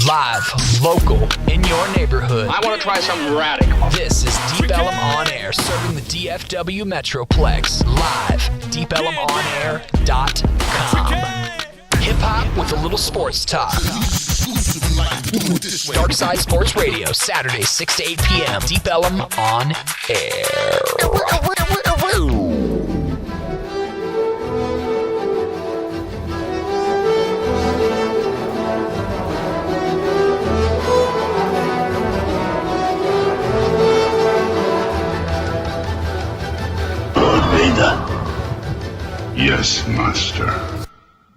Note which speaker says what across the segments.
Speaker 1: Live, local, in your neighborhood.
Speaker 2: I want to try something radical.
Speaker 1: This is Deep Ellum On Air, serving the DFW Metroplex. Live, deepelumonair.com. Hip-hop with a little sports talk. DarkSide Sports Radio, Saturdays 6 to 8 p.m. Deep Ellum On Air.
Speaker 3: Yes, master.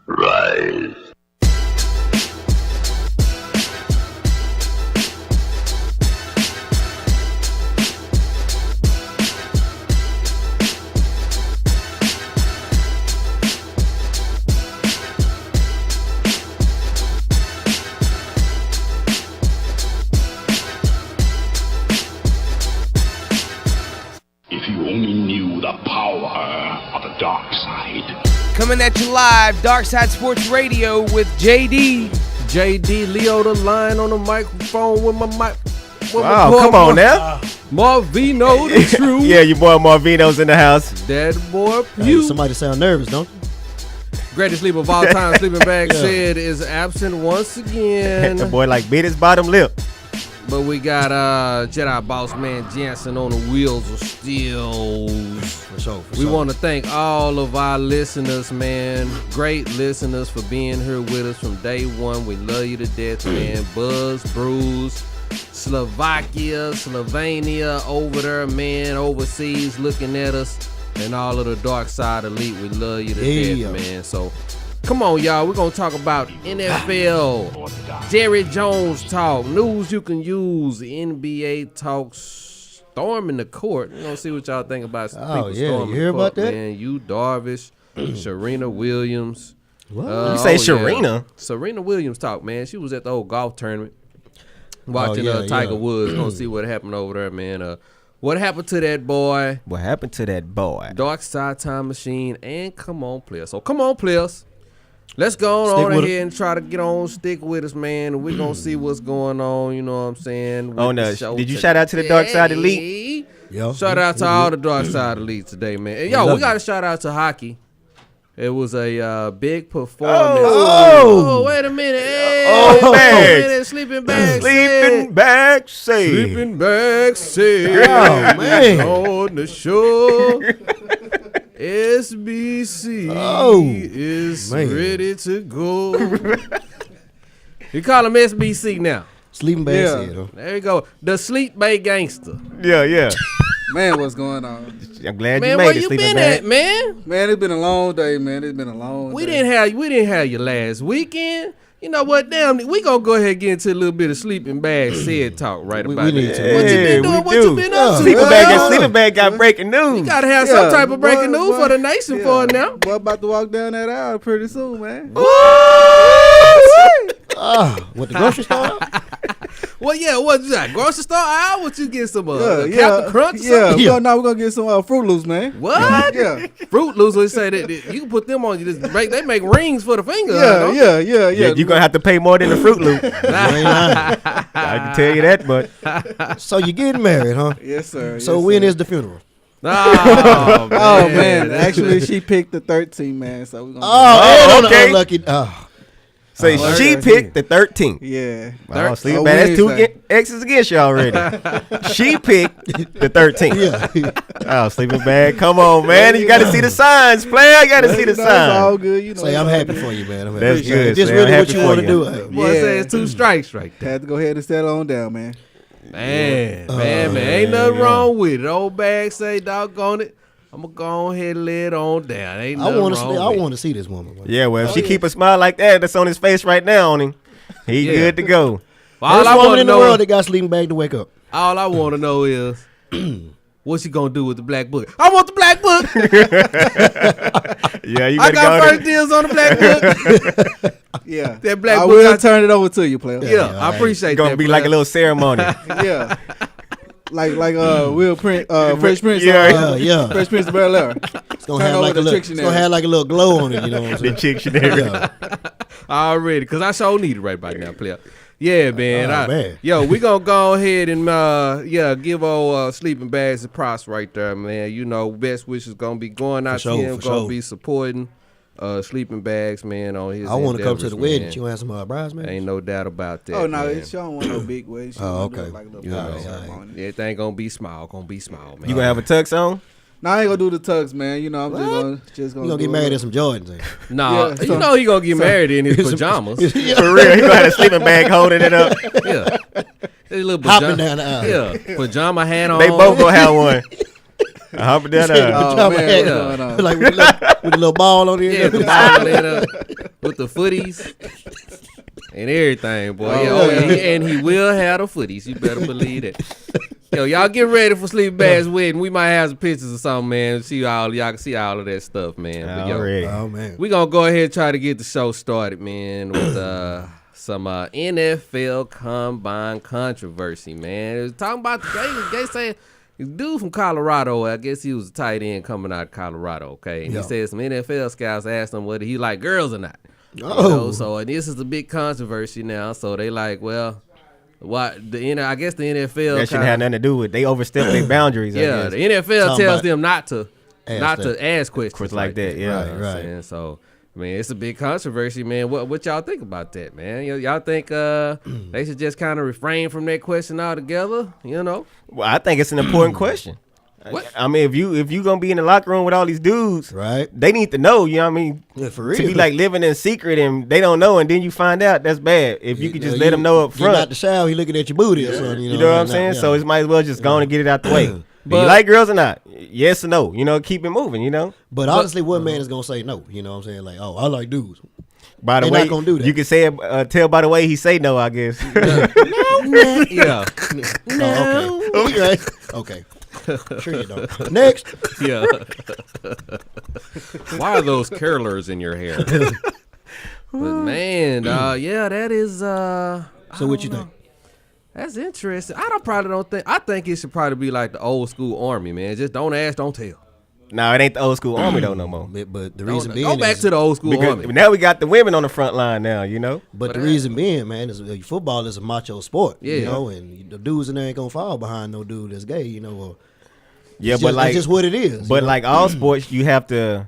Speaker 3: Rise. If you only knew the power of the dark side.
Speaker 4: Coming at you live, DarkSide Sports Radio with JD.
Speaker 5: JD Leo the Lion on the microphone with my mic.
Speaker 6: Wow, come on now.
Speaker 5: Marvino the True.
Speaker 6: Yeah, your boy Marvino's in the house.
Speaker 5: That boy
Speaker 7: Hey,
Speaker 5: Pew.
Speaker 7: somebody sound nervous, don't you?
Speaker 5: Greatest sleeper of all time, Sleeping Bag said is absent once again.
Speaker 6: The boy like bit his bottom lip.
Speaker 5: But we got Jedi Boss Man Jansen on the wheels of steel.
Speaker 7: For sure.
Speaker 5: We want to thank all of our listeners, man. Great listeners for being here with us from day one. We love you to death, man. Buzz, Bruce, Slovakia, Slovenia over there, man, overseas looking at us. And all of the Dark Side Elite, we love you to death, man. So come on, y'all. We're going to talk about NFL, Jerry Jones talk, news you can use, NBA talks, storming the court. We're going to see what y'all think about people storming
Speaker 7: you hear
Speaker 5: the court,
Speaker 7: about that?
Speaker 5: man. You, Darvish, Serena Williams.
Speaker 6: What? You say Serena?
Speaker 5: Serena Williams talk, man. She was at the old golf tournament watching Tiger Woods. Going to see what happened over there, man. What happened to that boy?
Speaker 6: What happened to that boy?
Speaker 5: Dark Side Time Machine and Come On Players. So come on, players. Let's go on ahead and try to get on, stick with us, man. And we're going to see what's going on, you know what I'm saying?
Speaker 6: Oh, no. Did you shout out to the Dark Side Elite?
Speaker 7: Yeah.
Speaker 5: Shout out to all the Dark Side Elite today, man. And, yo, we got to shout out to hockey. It was a big performance. Oh, wait a minute. Hey, wait a minute. Sleeping Bag said. Sleeping Bag said.
Speaker 7: Oh, man.
Speaker 5: On the show. SBC is ready to go. You call him SBC now.
Speaker 7: Sleeping Bag said, huh?
Speaker 5: There you go. The Sleep Bay Gangster.
Speaker 6: Yeah.
Speaker 8: Man, what's going on?
Speaker 6: I'm glad
Speaker 5: Man,
Speaker 6: you
Speaker 5: where
Speaker 6: made it,
Speaker 5: you
Speaker 6: Sleeping
Speaker 5: been
Speaker 6: Bag.
Speaker 5: at, man?
Speaker 8: Man, it's been a long day, man. It's been a long day.
Speaker 5: We didn't have you last weekend. You know what? Damn, we gonna go ahead and get into a little bit of Sleeping Bag said talk right about
Speaker 7: we need
Speaker 5: that.
Speaker 7: to.
Speaker 5: What you been doing? What you been up to?
Speaker 6: Sleeping Bag got breaking news.
Speaker 5: You gotta have some type of breaking news for the nation for it now.
Speaker 8: Boy, about to walk down that aisle pretty soon, man.
Speaker 7: What, the grocery store?
Speaker 5: Well, yeah, what's that? Grocery store aisle? What you get some Captain Crunch or something?
Speaker 8: We're gonna get some Fruit Loops, man.
Speaker 5: What?
Speaker 8: Yeah.
Speaker 5: Fruit Loops, they say that you can put them on. They make rings for the finger.
Speaker 8: Yeah.
Speaker 6: You're going to have to pay more than the Fruit Loop. I can tell you that much.
Speaker 7: So you getting married, huh?
Speaker 8: Yes, sir.
Speaker 7: So when is the funeral?
Speaker 5: Oh,
Speaker 8: man. Actually, she picked the 13, man. So we're gonna
Speaker 6: okay.
Speaker 7: Unlucky.
Speaker 6: So she picked the 13th.
Speaker 8: Yeah.
Speaker 6: Oh, Sleeping Bag. That's two X's against you already. She picked the 13th.
Speaker 7: Yeah.
Speaker 6: Oh, Sleeping Bag. Come on, man. You got to see the signs, player. You got to see the
Speaker 8: It's
Speaker 6: signs.
Speaker 8: all good. You know,
Speaker 7: Say, I'm happy for you, man.
Speaker 6: That's good.
Speaker 7: If this
Speaker 6: Say,
Speaker 7: really
Speaker 6: I'm
Speaker 7: what
Speaker 6: happy
Speaker 7: you
Speaker 6: for
Speaker 7: want to
Speaker 6: you.
Speaker 7: do. Hey.
Speaker 5: Boy, say it's 2 strikes right there.
Speaker 8: Had to go ahead and settle on down, man.
Speaker 5: Man. Ain't nothing wrong with it. Old Bag say, doggone it, I'm going to go ahead and lay it on down. Ain't nothing wrong with it.
Speaker 7: I want to see this woman.
Speaker 6: Yeah, well, if she keep a smile like that's on his face right now on him, he good to go.
Speaker 5: All
Speaker 7: First
Speaker 5: I
Speaker 7: woman
Speaker 5: want to
Speaker 7: in the
Speaker 5: know,
Speaker 7: world that got Sleeping Bag to wake up.
Speaker 5: all I want to know is, what's she going to do with the black book? I want the black book.
Speaker 6: Yeah, you
Speaker 5: I
Speaker 6: better
Speaker 5: got
Speaker 6: go
Speaker 5: first deals on the black book.
Speaker 8: Yeah.
Speaker 5: That black
Speaker 8: I
Speaker 5: book.
Speaker 8: will turn it over to you, player.
Speaker 5: Yeah, I appreciate
Speaker 6: It's gonna
Speaker 5: that.
Speaker 6: be like a little ceremony.
Speaker 8: Yeah. Like Will Print, Fresh Prince,
Speaker 7: Yeah.
Speaker 8: Fresh Prince of Bel-Air.
Speaker 7: It's gonna have like a little glow on it, you know what I'm
Speaker 6: The
Speaker 7: saying?
Speaker 6: Chictionary.
Speaker 7: Yeah.
Speaker 5: Already, because I sure need it right by now, player. Yeah, man.
Speaker 7: Man.
Speaker 5: Yo, we gonna go ahead and give old Sleeping Bags the props right there, man. You know, best wishes gonna be going out to him, gonna be supporting Sleeping Bags, man, on his
Speaker 7: I want to come to the wedding.
Speaker 5: man.
Speaker 7: You want some bridesmaids?
Speaker 5: Ain't no doubt about that.
Speaker 8: Oh no,
Speaker 5: man.
Speaker 8: she don't want no big way. She
Speaker 7: okay.
Speaker 8: like a little
Speaker 5: You know,
Speaker 8: ceremony.
Speaker 5: everything gonna be small, man.
Speaker 6: You gonna have a tux on?
Speaker 8: No, I ain't gonna do the tux, man. You know, I'm just gonna
Speaker 7: You gonna get married in some Jordans? Then.
Speaker 5: Nah,
Speaker 8: Yeah,
Speaker 5: you know he gonna get married in his pajamas.
Speaker 6: For real, he gonna have a sleeping bag holding it up.
Speaker 5: Yeah. His little
Speaker 7: Hopping down the aisle.
Speaker 5: Yeah, pajama hat on.
Speaker 6: They both gonna have one. Hopping down the aisle.
Speaker 8: Oh, man,
Speaker 7: hat.
Speaker 8: what's going on?
Speaker 7: Like with a little ball on the
Speaker 5: Yeah,
Speaker 7: end.
Speaker 5: the ball in with the footies and everything, boy. And he will have the footies. You better believe that. Yo, y'all get ready for Sleeping Bags wedding. We might have some pictures or something, man. Y'all can see all of that stuff, man. But,
Speaker 7: Oh man.
Speaker 5: we gonna go ahead and try to get the show started, man, with some NFL Combine controversy, man. Talking about the they saying this dude from Colorado, I guess he was a tight end coming out of Colorado, okay? And he said some NFL scouts asked him whether he like girls or not.
Speaker 7: Oh.
Speaker 5: You know, so and this is a big controversy now. So they like, well, what I guess the NFL
Speaker 6: That shouldn't have nothing to do with. They overstepped their boundaries.
Speaker 5: yeah,
Speaker 6: I
Speaker 5: the
Speaker 6: guess.
Speaker 5: NFL
Speaker 7: Talking
Speaker 5: tells
Speaker 7: about
Speaker 5: them not to
Speaker 7: that.
Speaker 5: ask questions
Speaker 6: like that. Yeah,
Speaker 5: You know what I'm saying? So I mean, it's a big controversy, man. What y'all think about that, man? y'all think they should just kind of refrain from that question altogether? You know?
Speaker 6: Well, I think it's an important question.
Speaker 5: What?
Speaker 6: I mean, if you gonna be in the locker room with all these dudes,
Speaker 7: Right.
Speaker 6: they need to know. You know what I mean?
Speaker 7: Yeah, for real.
Speaker 6: To be like living in secret and they don't know, and then you find out, that's bad. If you could just let them know up
Speaker 7: You're
Speaker 6: front,
Speaker 7: not the shower. He looking at your booty or something.
Speaker 6: you know what I'm saying?
Speaker 7: Yeah.
Speaker 6: So it might as well just go on and get it out the way.
Speaker 5: But-
Speaker 6: you like girls or not? Yes or no? You know, keep it moving. You know.
Speaker 7: But honestly, what man is gonna say no? You know what I'm saying? Like, oh, I like dudes.
Speaker 6: By the
Speaker 7: They
Speaker 6: way,
Speaker 7: not gonna do that.
Speaker 6: you can say it, tell by the way he say no. I guess.
Speaker 5: Yeah.
Speaker 7: Oh, okay. Right. Okay. Sure you don't. Next.
Speaker 5: Yeah. Why are those curlers in your hair? But man, yeah, that is
Speaker 7: So what you think?
Speaker 5: That's interesting. I think it should probably be like the old school army, man. Just don't ask, don't tell.
Speaker 6: No, it ain't the old school army though no more.
Speaker 7: But the reason being
Speaker 5: Go back
Speaker 7: is,
Speaker 5: to the old school
Speaker 6: Because
Speaker 5: army.
Speaker 6: now we got the women on the front line now. You know.
Speaker 7: But the reason being, man, is football is a macho sport.
Speaker 5: Yeah.
Speaker 7: You know, and the dudes in there ain't gonna fall behind no dude that's gay. You know. Or
Speaker 6: Yeah,
Speaker 7: it's
Speaker 6: but
Speaker 7: just,
Speaker 6: like,
Speaker 7: that's just what it is.
Speaker 6: but
Speaker 7: you know?
Speaker 6: like all sports, you have to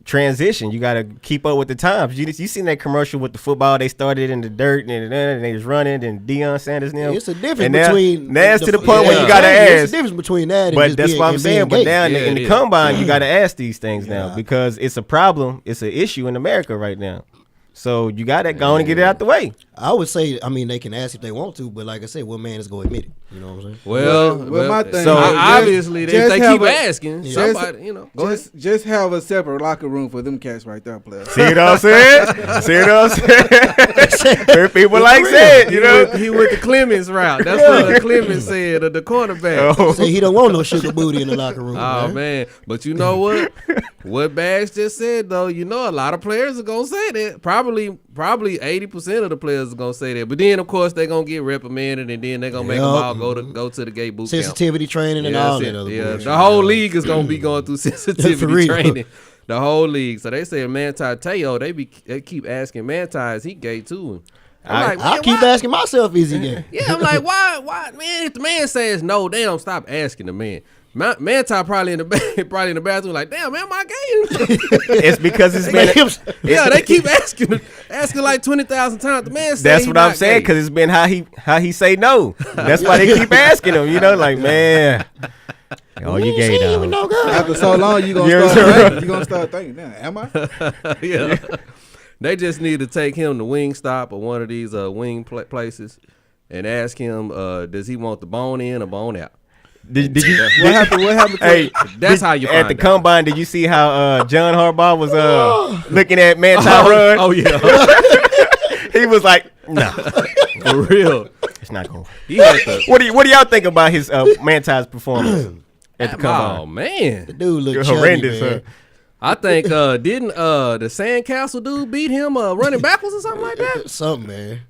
Speaker 6: transition. You got to keep up with the times. You seen that commercial with the football? They started in the dirt and they was running, and Deion Sanders now.
Speaker 7: it's a difference
Speaker 6: and now,
Speaker 7: between.
Speaker 6: now it's to the point where you got to
Speaker 7: It's
Speaker 6: ask.
Speaker 7: a difference between that. And
Speaker 6: But
Speaker 7: just
Speaker 6: that's
Speaker 7: being,
Speaker 6: what I'm
Speaker 7: and
Speaker 6: saying.
Speaker 7: being
Speaker 6: But now
Speaker 5: Yeah,
Speaker 6: in
Speaker 5: it
Speaker 6: the
Speaker 5: is.
Speaker 6: combine, you got to ask these things now
Speaker 7: Yeah.
Speaker 6: because it's a problem. It's an issue in America right now. So you got to go on and get it out the way.
Speaker 7: I would say, I mean, they can ask if they want to, but like I said, what man is going to admit it? You know what I'm saying?
Speaker 8: Well, my thing
Speaker 6: so
Speaker 8: is,
Speaker 5: obviously, if
Speaker 8: just
Speaker 5: they
Speaker 8: have
Speaker 5: keep
Speaker 8: a-
Speaker 5: asking,
Speaker 8: just-
Speaker 5: somebody, you know, go ahead.
Speaker 8: Just have a separate locker room for them cats right there, players.
Speaker 6: See what I'm saying? See what I'm saying? People like said, you know.
Speaker 5: He went the Clemens route. That's what the Clemens said, the cornerback.
Speaker 6: Oh.
Speaker 7: Say he don't want no sugar booty in the locker room.
Speaker 5: Oh man, but you know what? What Bags just said though, you know a lot of players are gonna say that. Probably 80% of the players are gonna say that. But then of course they're gonna get reprimanded, and then they're gonna make them all go to the gay boot camp.
Speaker 7: Sensitivity training and all that other bullshit.
Speaker 5: The whole league is gonna be going through
Speaker 7: For
Speaker 5: sensitivity
Speaker 7: real.
Speaker 5: training. The whole league. So they say Manti Te'o, they keep asking Manti, is he gay too? I'm like,
Speaker 7: I
Speaker 5: man,
Speaker 7: keep
Speaker 5: why?
Speaker 7: asking myself, is he gay?
Speaker 5: Yeah, I'm like, why, man? If the man says no, they don't stop asking the man. Manti probably in the bathroom, like, damn, man, am I gay?
Speaker 6: It's because it's been.
Speaker 5: Yeah, they keep asking like 20,000 times. The man said
Speaker 6: That's
Speaker 5: he
Speaker 6: what I'm
Speaker 5: not
Speaker 6: saying,
Speaker 5: gay.
Speaker 6: because it's been how he say no. That's why they keep asking him. You know, like, man, oh, you gay
Speaker 7: See him with
Speaker 6: now.
Speaker 7: no girl.
Speaker 8: After so long, you
Speaker 6: Yeah,
Speaker 8: gonna start thinking, damn, am I?
Speaker 5: Yeah. They just need to take him to Wingstop or one of these wing places and ask him, does he want the bone in or bone out?
Speaker 6: Did you?
Speaker 8: What happened?
Speaker 6: Hey,
Speaker 5: That's how you
Speaker 6: at
Speaker 5: find
Speaker 6: the
Speaker 5: out.
Speaker 6: combine. Did you see how John Harbaugh was looking at Manti run?
Speaker 5: Oh yeah,
Speaker 6: He was like, no,
Speaker 5: for real.
Speaker 6: it's not going.
Speaker 5: He had the,
Speaker 6: What do y'all think about his Manti's performance at the
Speaker 5: oh
Speaker 6: combine?
Speaker 5: man,
Speaker 7: Dude look
Speaker 6: You're
Speaker 7: chubby,
Speaker 6: horrendous,
Speaker 7: man.
Speaker 5: I think didn't the Sandcastle dude beat him running backwards or something like that?
Speaker 7: Something, man.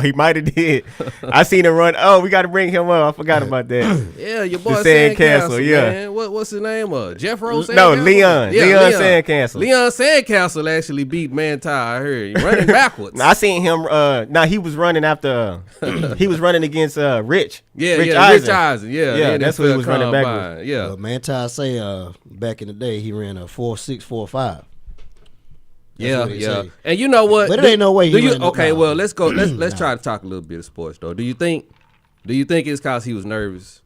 Speaker 6: He might have did. I seen him run. Oh, we got to bring him up. I forgot about that.
Speaker 5: Yeah, your boy
Speaker 6: The Sandcastle,
Speaker 5: Sandcastle,
Speaker 6: yeah.
Speaker 5: man. What's his name? Jeff Rose Sandcastle?
Speaker 6: No, Leon. Leon Sandcastle.
Speaker 5: Leon Sandcastle actually beat Manti, I heard. He running backwards.
Speaker 6: I seen him. He was running after. He was running against Rich.
Speaker 5: Rich Eisen. Yeah,
Speaker 6: that's what he was running backwards.
Speaker 5: Yeah.
Speaker 7: Manti say back in the day he ran a 4.6, 4.5.
Speaker 5: Yeah. And you know what?
Speaker 7: But it ain't no way.
Speaker 5: Well, let's go. Let's try to talk a little bit of sports though. Do you think it's because he was nervous?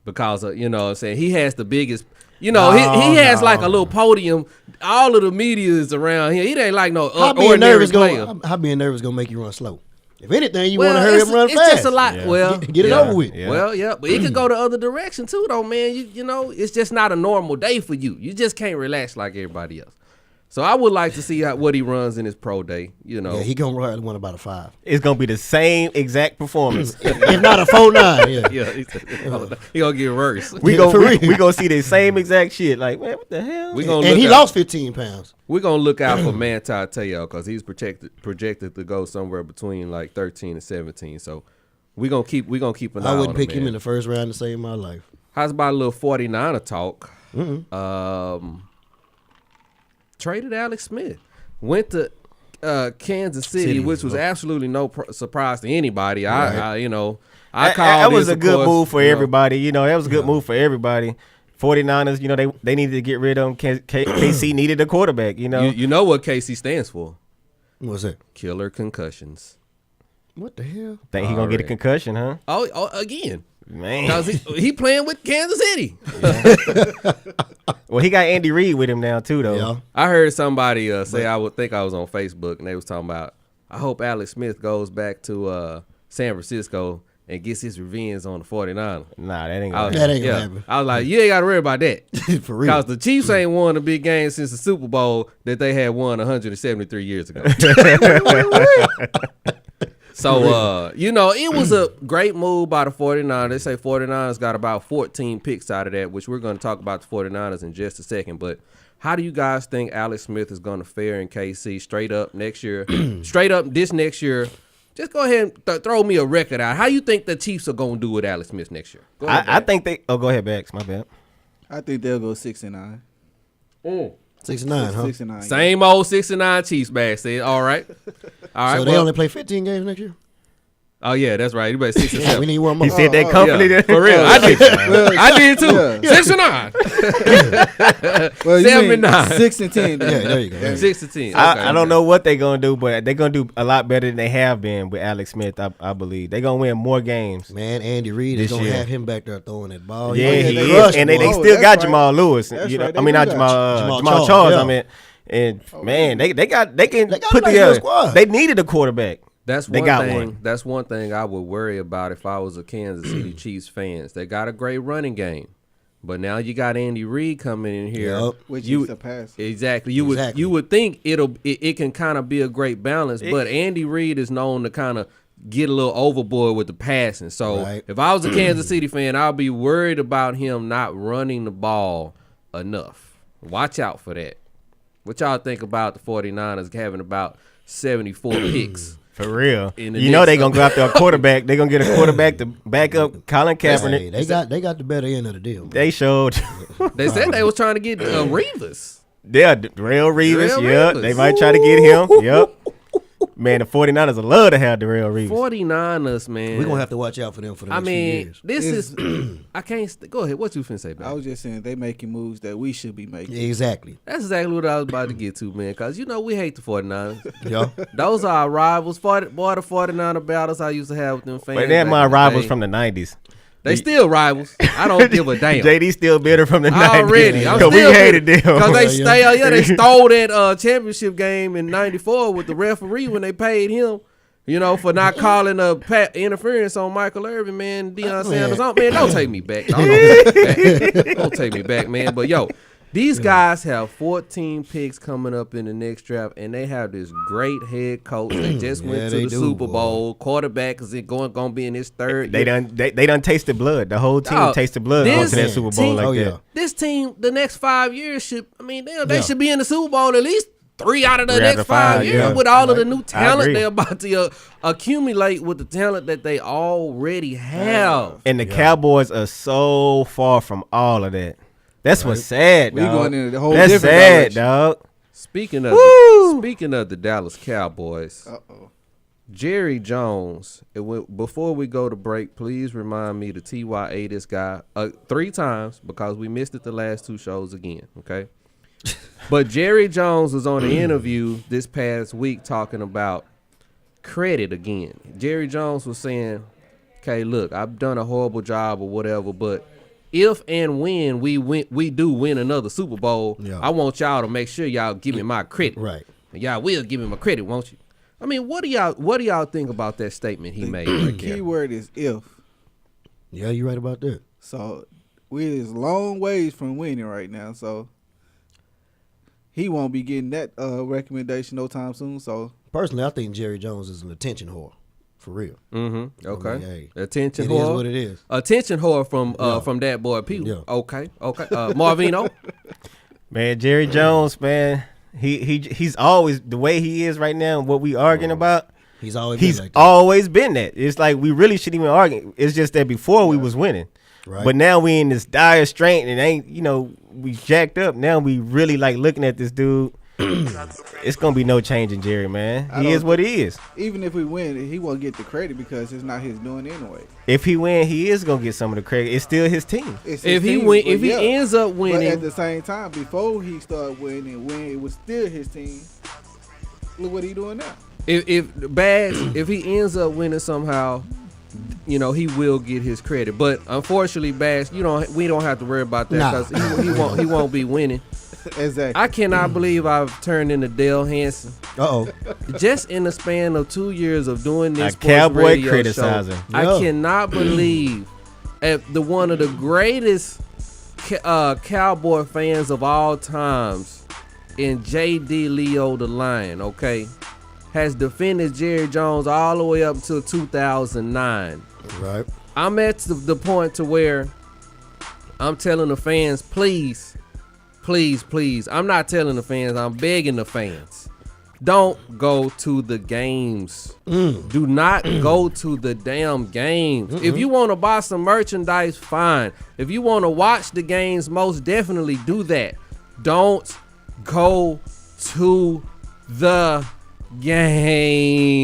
Speaker 5: Because of, you know what I'm saying, he has the biggest. You know, he has like a little podium. All of the media is around him. He ain't like no ordinary player.
Speaker 7: How being nervous gonna make you run slow? If anything, you want to hurry up and run fast.
Speaker 5: It's just a lot. Yeah. Well,
Speaker 7: get it over with.
Speaker 6: Yeah.
Speaker 5: Well, yeah, but it could go the other direction too, though, man. You know, it's just not a normal day for you. You just can't relax like everybody else. So I would like to see what he runs in his pro day. You know,
Speaker 7: yeah, he gonna run one about a 5.
Speaker 6: It's gonna be the same exact performance,
Speaker 7: if not a 4.9. Yeah,
Speaker 5: he gonna get worse.
Speaker 6: We gonna see the same exact shit. Like, man, what the hell?
Speaker 7: He lost 15 pounds.
Speaker 5: We're gonna look out for Manti Te'o because he's projected to go somewhere between like 13 and 17. So we're gonna keep an eye on him.
Speaker 7: I wouldn't pick him in the first round to save my life.
Speaker 5: How's about a little 49er talk? Traded Alex Smith, went to Kansas City, which was absolutely no surprise to anybody.
Speaker 6: Right.
Speaker 5: I called
Speaker 6: that was a good move for everybody. You know, that was a good move for everybody. 49ers, you know, they needed to get rid of him. KC needed a quarterback. You know,
Speaker 5: you know what KC stands for?
Speaker 7: What's that?
Speaker 5: Killer concussions.
Speaker 7: What the hell?
Speaker 6: Think he gonna get a concussion, huh?
Speaker 5: Oh, again.
Speaker 6: Man,
Speaker 5: because he playing with Kansas City.
Speaker 6: Well, he got Andy Reid with him now too, though.
Speaker 7: Yeah.
Speaker 5: I heard somebody say, I would think I was on Facebook, and they was talking about, I hope Alex Smith goes back to San Francisco and gets his revenge on the 49ers.
Speaker 6: Nah, that ain't
Speaker 7: gonna happen.
Speaker 5: I was like, you ain't got to worry about that.
Speaker 7: For real.
Speaker 5: Because the Chiefs ain't won a big game since the Super Bowl that they had won 173 years ago. So, it was a great move by the 49ers. They say 49ers got about 14 picks out of that, which we're going to talk about the 49ers in just a second. But how do you guys think Alex Smith is going to fare in KC straight up next year? Straight up this next year. Just go ahead and throw me a record out. How you think the Chiefs are going to do with Alex Smith next year?
Speaker 6: I think they – go ahead, Bax. My bad.
Speaker 8: I think they'll go 6-9.
Speaker 7: 6-9, huh?
Speaker 8: 6-9.
Speaker 5: Same old 6-9 Chiefs, Bax said. All right.
Speaker 7: So they only play 15 games next year?
Speaker 5: Oh, yeah, that's right. You better 6 and 7.
Speaker 7: We need one more.
Speaker 6: He said that company.
Speaker 5: Yeah, for real. I did too. Yeah. 6-9.
Speaker 8: Well,
Speaker 5: 7-9.
Speaker 8: 6-10.
Speaker 7: Yeah, there you go.
Speaker 5: 6-10.
Speaker 6: I don't know what they're going to do, but they're going to do a lot better than they have been with Alex Smith, I believe. They're going to win more games.
Speaker 7: Man, Andy Reid is going to have him back there throwing that ball.
Speaker 6: Yeah, he is. And they still got Jamal Lewis.
Speaker 8: That's
Speaker 6: You know,
Speaker 8: right.
Speaker 6: I mean, not Jamal Charles.
Speaker 7: Yeah.
Speaker 6: I mean, and man, they can put
Speaker 7: a
Speaker 6: together.
Speaker 7: squad.
Speaker 6: They needed a quarterback.
Speaker 5: That's
Speaker 6: They
Speaker 5: one
Speaker 6: got
Speaker 5: thing.
Speaker 6: one.
Speaker 5: That's one thing I would worry about if I was a Kansas City Chiefs fans. They got a great running game, but now you got Andy Reid coming in here.
Speaker 7: Yep.
Speaker 8: Which is a pass.
Speaker 5: Exactly. You would think it can kind of be a great balance, but Andy Reid is known to kind of get a little overboard with the passing. So if I was a Kansas City fan, I'll be worried about him not running the ball enough. Watch out for that. What y'all think about the 49ers having about 74 picks?
Speaker 6: For real. You know they're going to go after a quarterback. They're going to get a quarterback to back up Colin Kaepernick.
Speaker 7: They got the better end of the deal.
Speaker 6: They showed.
Speaker 5: They said they was trying to get Revis.
Speaker 6: Yeah, Darrelle Revis.
Speaker 5: Darrelle
Speaker 6: Yep.
Speaker 5: Revis.
Speaker 6: They might try to get him. Yep. Man, the 49ers would love to have Darrelle Revis.
Speaker 5: 49ers, man.
Speaker 7: We're going to have to watch out for them for the next few years.
Speaker 5: This is I can't go ahead. What you finna say,
Speaker 8: I was just saying they making moves that we should be making.
Speaker 7: Exactly.
Speaker 5: That's exactly what I was about to get to, man, because we hate the 49ers.
Speaker 7: Yeah.
Speaker 5: Those are our rivals. The 49er battles I used to have with them fans.
Speaker 6: But they're
Speaker 5: back
Speaker 6: my
Speaker 5: in the
Speaker 6: rivals
Speaker 5: day.
Speaker 6: from the 90s.
Speaker 5: They still rivals. I don't give a damn.
Speaker 6: JD still bitter from the 90s.
Speaker 5: Already.
Speaker 6: Because we hated them.
Speaker 5: Because they stole that championship game in 94 with the referee when they paid him, for not calling interference on Michael Irvin, man, Deion Sanders. Man, don't take me back. Don't take me back, man. But, These guys have 14 picks coming up in the next draft, and they have this great head coach. They just went to the Super Bowl. Quarterback is going to be in his third year.
Speaker 6: They done tasted blood. The whole team tasted blood going to that Super Bowl that.
Speaker 5: This team, the next 5 years they should be in the Super Bowl at least 3 out of the next 5 years with all of the new talent they're about to accumulate with the talent that they already have.
Speaker 6: And the Cowboys are so far from all of that. That's what's sad, dog.
Speaker 8: We going in a whole
Speaker 6: That's
Speaker 8: different
Speaker 6: sad,
Speaker 8: direction.
Speaker 6: dog.
Speaker 5: Speaking of the Dallas Cowboys, Jerry Jones. Before we go to break, please remind me to TYA this guy 3 times because we missed it the last 2 shows again. Okay, but Jerry Jones was on an interview this past week talking about credit again. Jerry Jones was saying, "Okay, look, I've done a horrible job or whatever, but if and when we do win another Super Bowl, I want y'all to make sure y'all give me my credit.
Speaker 7: Right.
Speaker 5: And y'all will give me my credit, won't you?" I mean, what do y'all think about that statement he made?
Speaker 8: The key word is if.
Speaker 7: Yeah, you're right about that.
Speaker 8: So we're just long ways from winning right now. So he won't be getting that recommendation no time soon. So
Speaker 7: personally, I think Jerry Jones is an attention whore. For real.
Speaker 5: Mm-hmm. Okay.
Speaker 7: I mean,
Speaker 5: attention
Speaker 7: whore. It is what it is.
Speaker 5: Attention whore from that boy Pete. Yeah. Okay. Marvino.
Speaker 6: Man, Jerry Jones, man, he's always the way he is right now. What we arguing about?
Speaker 7: He's always
Speaker 6: been that. It's like we really shouldn't even argue. It's just that before we was winning,
Speaker 7: right?
Speaker 6: But now we in this dire strait and we jacked up. Now we really like looking at this dude. It's gonna be no change in Jerry, man. He is what he is.
Speaker 8: Even if we win, he won't get the credit because it's not his doing anyway.
Speaker 6: If he win, he is gonna get some of the credit. It's still his team.
Speaker 5: If he ends up winning,
Speaker 8: but at the same time, before he started winning, when it was still his team, look what he doing now.
Speaker 5: If he ends up winning somehow, he will get his credit. But unfortunately, Bass, we don't have to worry about that because he won't be winning.
Speaker 8: Exactly.
Speaker 5: I cannot believe I've turned into Dale Hansen. Just in the span of 2 years of doing this
Speaker 6: Cowboy
Speaker 5: radio
Speaker 6: criticizing.
Speaker 5: show, I cannot believe one of the greatest Cowboy fans of all times in J.D. Leo the Lion, has defended Jerry Jones all the way up until 2009.
Speaker 7: Right.
Speaker 5: I'm at the point to where I'm telling the fans, please, I'm not telling the fans, I'm begging the fans, don't go to the games. Do not go to the damn games. If you want to buy some merchandise, fine. If you want to watch the games, most definitely do that. Don't go to the games.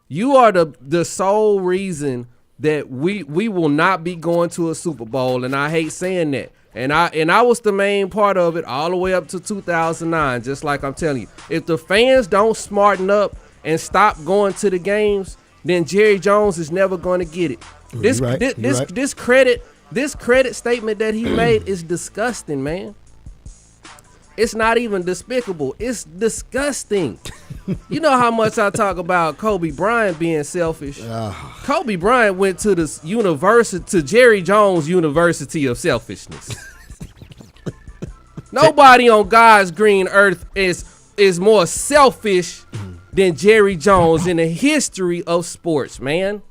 Speaker 5: You are the sole reason that we will not be going to a Super Bowl, and I hate saying that. And I was the main part of it all the way up to 2009, just like I'm telling you. If the fans don't smarten up and stop going to the games, then Jerry Jones is never going to get it. This credit statement that he made is disgusting, man. It's not even despicable. It's disgusting. You know how much I talk about Kobe Bryant being selfish. Kobe Bryant went to to Jerry Jones University of Selfishness. Nobody on God's green earth is more selfish than Jerry Jones in the history of sports, man.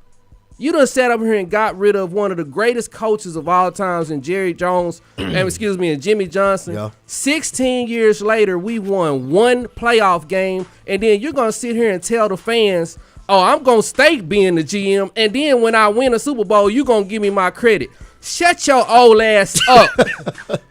Speaker 5: You done sat up here and got rid of one of the greatest coaches of all times in Jerry Jones, and Jimmy Johnson. Yeah. 16 years later, we won 1 playoff game, and then you're going to sit here and tell the fans, oh, I'm going to stay being the GM, and then when I win a Super Bowl, you're going to give me my credit. Shut your old ass up.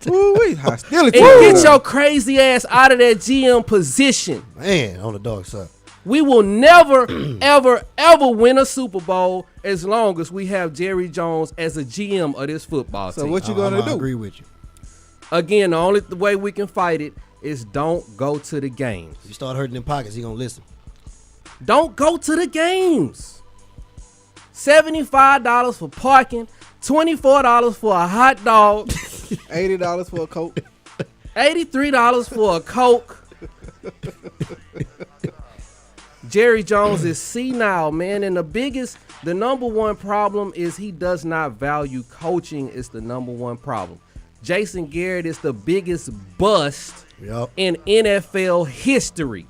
Speaker 8: Hostility.
Speaker 5: And get your crazy ass out of that GM position.
Speaker 7: Man, on the dark side.
Speaker 5: We will never, ever, ever win a Super Bowl as long as we have Jerry Jones as a GM of this football team.
Speaker 8: So what you gonna do?
Speaker 7: I agree with you.
Speaker 5: Again, the only way we can fight it is don't go to the games.
Speaker 7: You start hurting them pockets, he gonna listen.
Speaker 5: Don't go to the games. $75 for parking, $24 for a hot dog,
Speaker 8: $80 for a Coke,
Speaker 5: $83 for a Coke. Jerry Jones is senile, man, and the number one problem is he does not value coaching. Is the number one problem. Jason Garrett is the biggest bust
Speaker 7: Yep.
Speaker 5: in NFL history.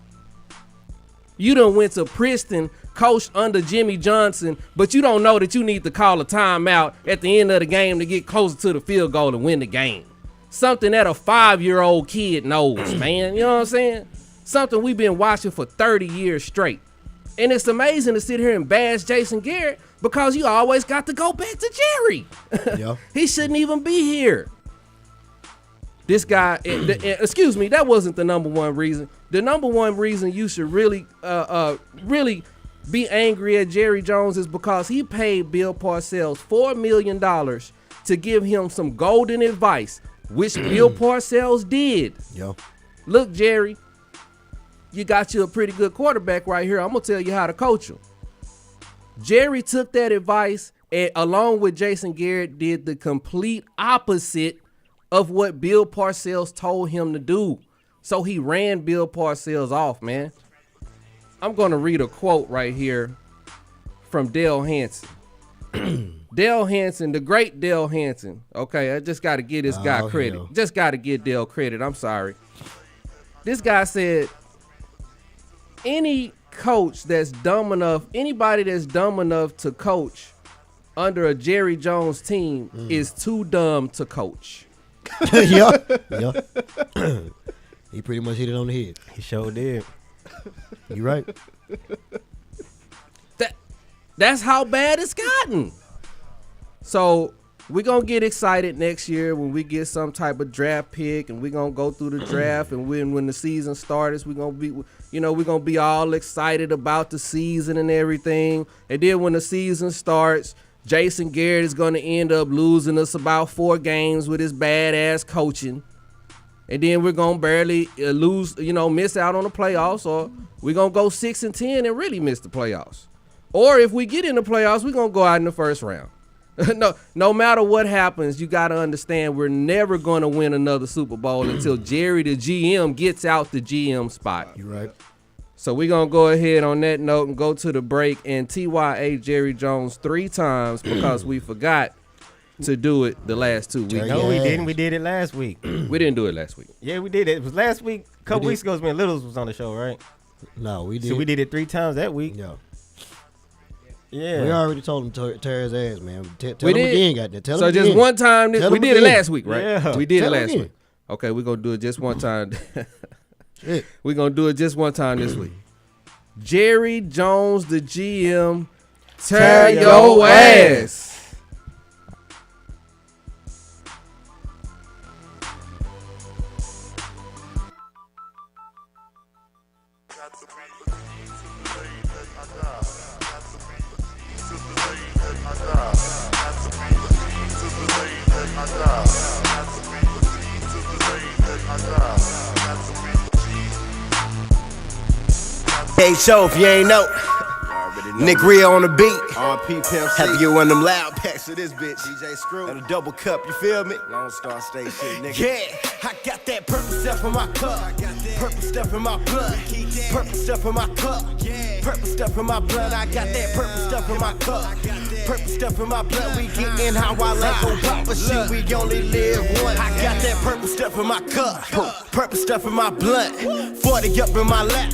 Speaker 5: You done went to Princeton, coached under Jimmy Johnson, but you don't know that you need to call a timeout at the end of the game to get closer to the field goal and win the game. Something that a 5-year-old kid knows, man. You know what I'm saying? Something we've been watching for 30 years straight. And it's amazing to sit here and bash Jason Garrett because you always got to go back to Jerry.
Speaker 7: Yeah.
Speaker 5: He shouldn't even be here. This guy, excuse me, that wasn't the number one reason. The number one reason you should really be angry at Jerry Jones is because he paid Bill Parcells $4 million to give him some golden advice, which Bill Parcells did.
Speaker 7: Yeah.
Speaker 5: Look, Jerry, you got you a pretty good quarterback right here. I'm going to tell you how to coach him. Jerry took that advice and along with Jason Garrett did the complete opposite of what Bill Parcells told him to do. So he ran Bill Parcells off, man. I'm going to read a quote right here from Dale Hansen. Dale Hansen, the great Dale Hansen. Okay, I just got to give this guy credit.
Speaker 7: Hell.
Speaker 5: Just got to give Dale credit. I'm sorry. This guy said, anybody that's dumb enough to coach under a Jerry Jones team is too dumb to coach.
Speaker 7: Yeah. He pretty much hit it on the head.
Speaker 6: He sure did.
Speaker 7: You right.
Speaker 5: That's how bad it's gotten. So we're going to get excited next year when we get some type of draft pick and we're going to go through the draft and when the season starts, we're going to be all excited about the season and everything. And then when the season starts, Jason Garrett is going to end up losing us about 4 games with his badass coaching. And then we're going to barely miss out on the playoffs, or we're going to go 6-10 and really miss the playoffs. Or if we get in the playoffs, we're going to go out in the first round. No matter what happens, you got to understand we're never going to win another Super Bowl until Jerry, the GM, gets out the GM spot.
Speaker 7: You right.
Speaker 5: So we're going to go ahead on that note and go to the break and TYA Jerry Jones 3 times because we forgot to do it the last 2 weeks.
Speaker 6: No, we didn't. We did it last week.
Speaker 5: We didn't do it last week.
Speaker 6: Yeah, we did it. It was last week. A couple weeks ago when Littles was on the show, right?
Speaker 7: No, we did.
Speaker 6: So we did it 3 times that week.
Speaker 7: Yeah.
Speaker 6: Yeah.
Speaker 7: We already told him to tear his ass, man. Tell
Speaker 5: We
Speaker 7: him
Speaker 5: did.
Speaker 7: again, goddamn. Tell
Speaker 5: So
Speaker 7: him
Speaker 5: just
Speaker 7: again.
Speaker 5: one time.
Speaker 7: Tell
Speaker 5: We
Speaker 7: him
Speaker 5: did it
Speaker 7: again.
Speaker 5: last week, right?
Speaker 6: Yeah.
Speaker 5: We did
Speaker 7: Tell
Speaker 5: it
Speaker 7: him
Speaker 5: last
Speaker 7: again.
Speaker 5: week. Okay, we're going to do it just one time.
Speaker 7: Shit.
Speaker 5: We're going to do it just one time this week. Jerry Jones, the GM, tear your ass.
Speaker 2: Hey, show if you ain't know. Nick Rhea on the beat. Happy you one of them loud packs of this bitch. DJ Screw. And a double cup, you feel me? Lone Star State shit, nigga. Yeah, I got that purple stuff in my cup. Purple stuff in my blood. Purple stuff in my cup. Purple stuff in my blood. I got that purple stuff in my cup. Purple stuff in my blood. We getting how I like go pop, but shit, we only live once. I got that purple stuff in my cup. Purple stuff in my blood. 40 up in my lap.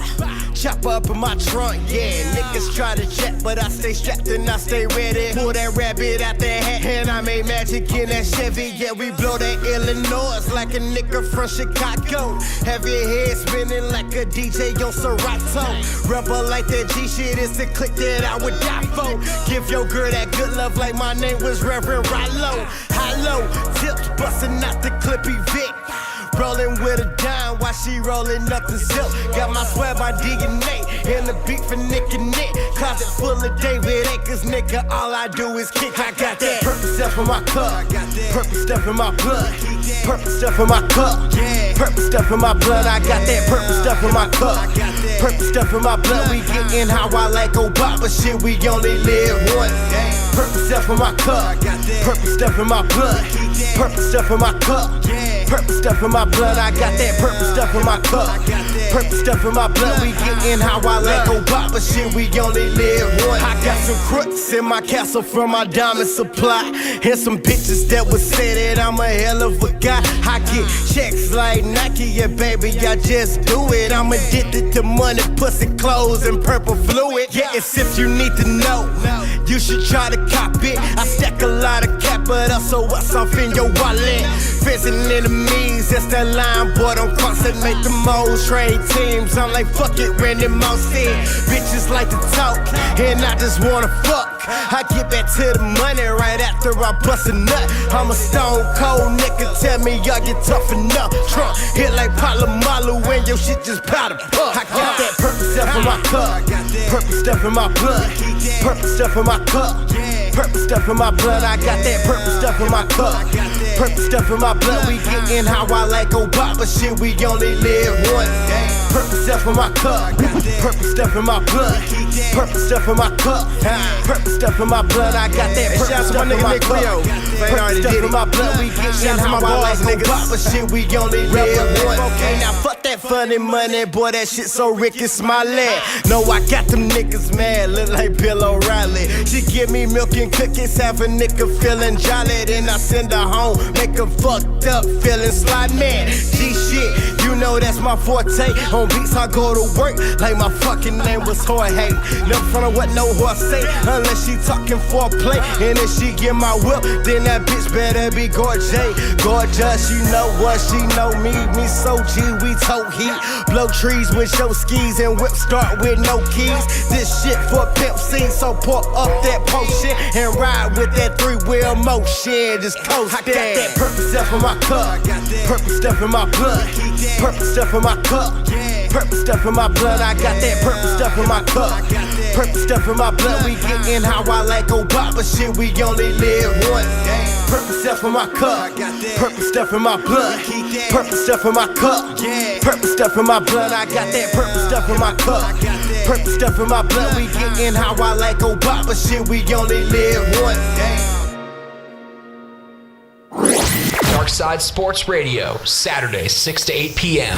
Speaker 2: Chopper up in my trunk, yeah. Niggas try to check, but I stay strapped and I stay ready. Pull that rabbit out the hat, and I made magic in that Chevy. Yeah, we blow that Illinois like a nigga from Chicago. Have your head spinning like a DJ on Serato. Rebel like that G shit is the click that I would die for. Give your girl that good love like my name was Reverend Rilo. High-low, tips busting out the Clippy Vic. Rolling with a dime while she rolling up the zip. Got my sweat by DNA and the beat for Nick and Nick. Closet full of David Akers, nigga. All I do is kick. I got that purple stuff in my cup. Purple stuff in my blood. Purple stuff in my cup. Purple stuff in my blood. I got that purple stuff in my cup. Purple stuff in my blood. We getting how I like Obama. Shit, we only live once. Purple stuff in my cup. Purple stuff in my blood. Purple stuff in my cup. Purple stuff in my blood, I got that purple stuff in my cup. Purple stuff in my blood, we getting how I let go pop, but shit, we only live once. I got some crooks in my castle from my diamond supply, and some bitches that would say that I'm a hell of a guy. I get checks like Nike, yeah, baby, I just do it. I'm addicted to money, pussy, clothes, and purple fluid. Yeah, it's if you need to know, you should try to cop it. I stack a lot of cap, but also what's off in your wallet. Friends and enemies, that's that line, boy, don't cross it, make the most trade teams. I'm like, fuck it, Randy Moss said, bitches like to talk, and I just wanna fuck. I get back to the money right after I bust a nut. I'm a stone cold nigga, tell me y'all get tough enough. Trump hit like Palomalu when your shit just powder puff. I got that purple stuff in my cup, purple stuff in my blood, purple stuff in my cup, purple stuff in my blood. I got that purple stuff in my cup, purple stuff in my blood. We getting how I like Obama, but shit, we only live once. Purple stuff in my cup, purple stuff in my blood, purple stuff in my cup, purple stuff in my blood. I got that purple stuff in my cup, purple stuff in my blood. We getting how I like Obama, but shit, we only live once. Okay, now fuck that funny money, boy, that shit so Ricky Smiley. No, I got them niggas mad, look like Bill O'Reilly. She give me milk and cookies, have a nigga feeling jolly. Then I send her home, make her fucked up, feeling slide man. G shit, you know that's my forte. On beats I go to work like my fucking name was Jorge. No front of what no horse say, unless she talking foreplay. And if she get my whip, then that bitch better be gorgeous. Gorgeous, you know what, she know me. Me so G, we tote heat. Blow trees with show skis and whip start with no keys. This shit for Pimp C, so pour up that potion and ride with that three-wheel motion. Just coast. I got that purple stuff in my cup, purple stuff in my blood, purple stuff in my cup, purple stuff in my blood. I got that purple stuff in my cup, purple stuff in my blood. We getting how I like Obama, but shit, we only live once. Purple stuff in my cup, purple stuff in my blood, purple stuff in my cup, purple stuff in my blood. I got that purple stuff in my cup, purple stuff in my blood. We getting how I like Obama, but shit, we only live once.
Speaker 1: DarkSide Sports Radio, Saturday, 6 to 8 p.m.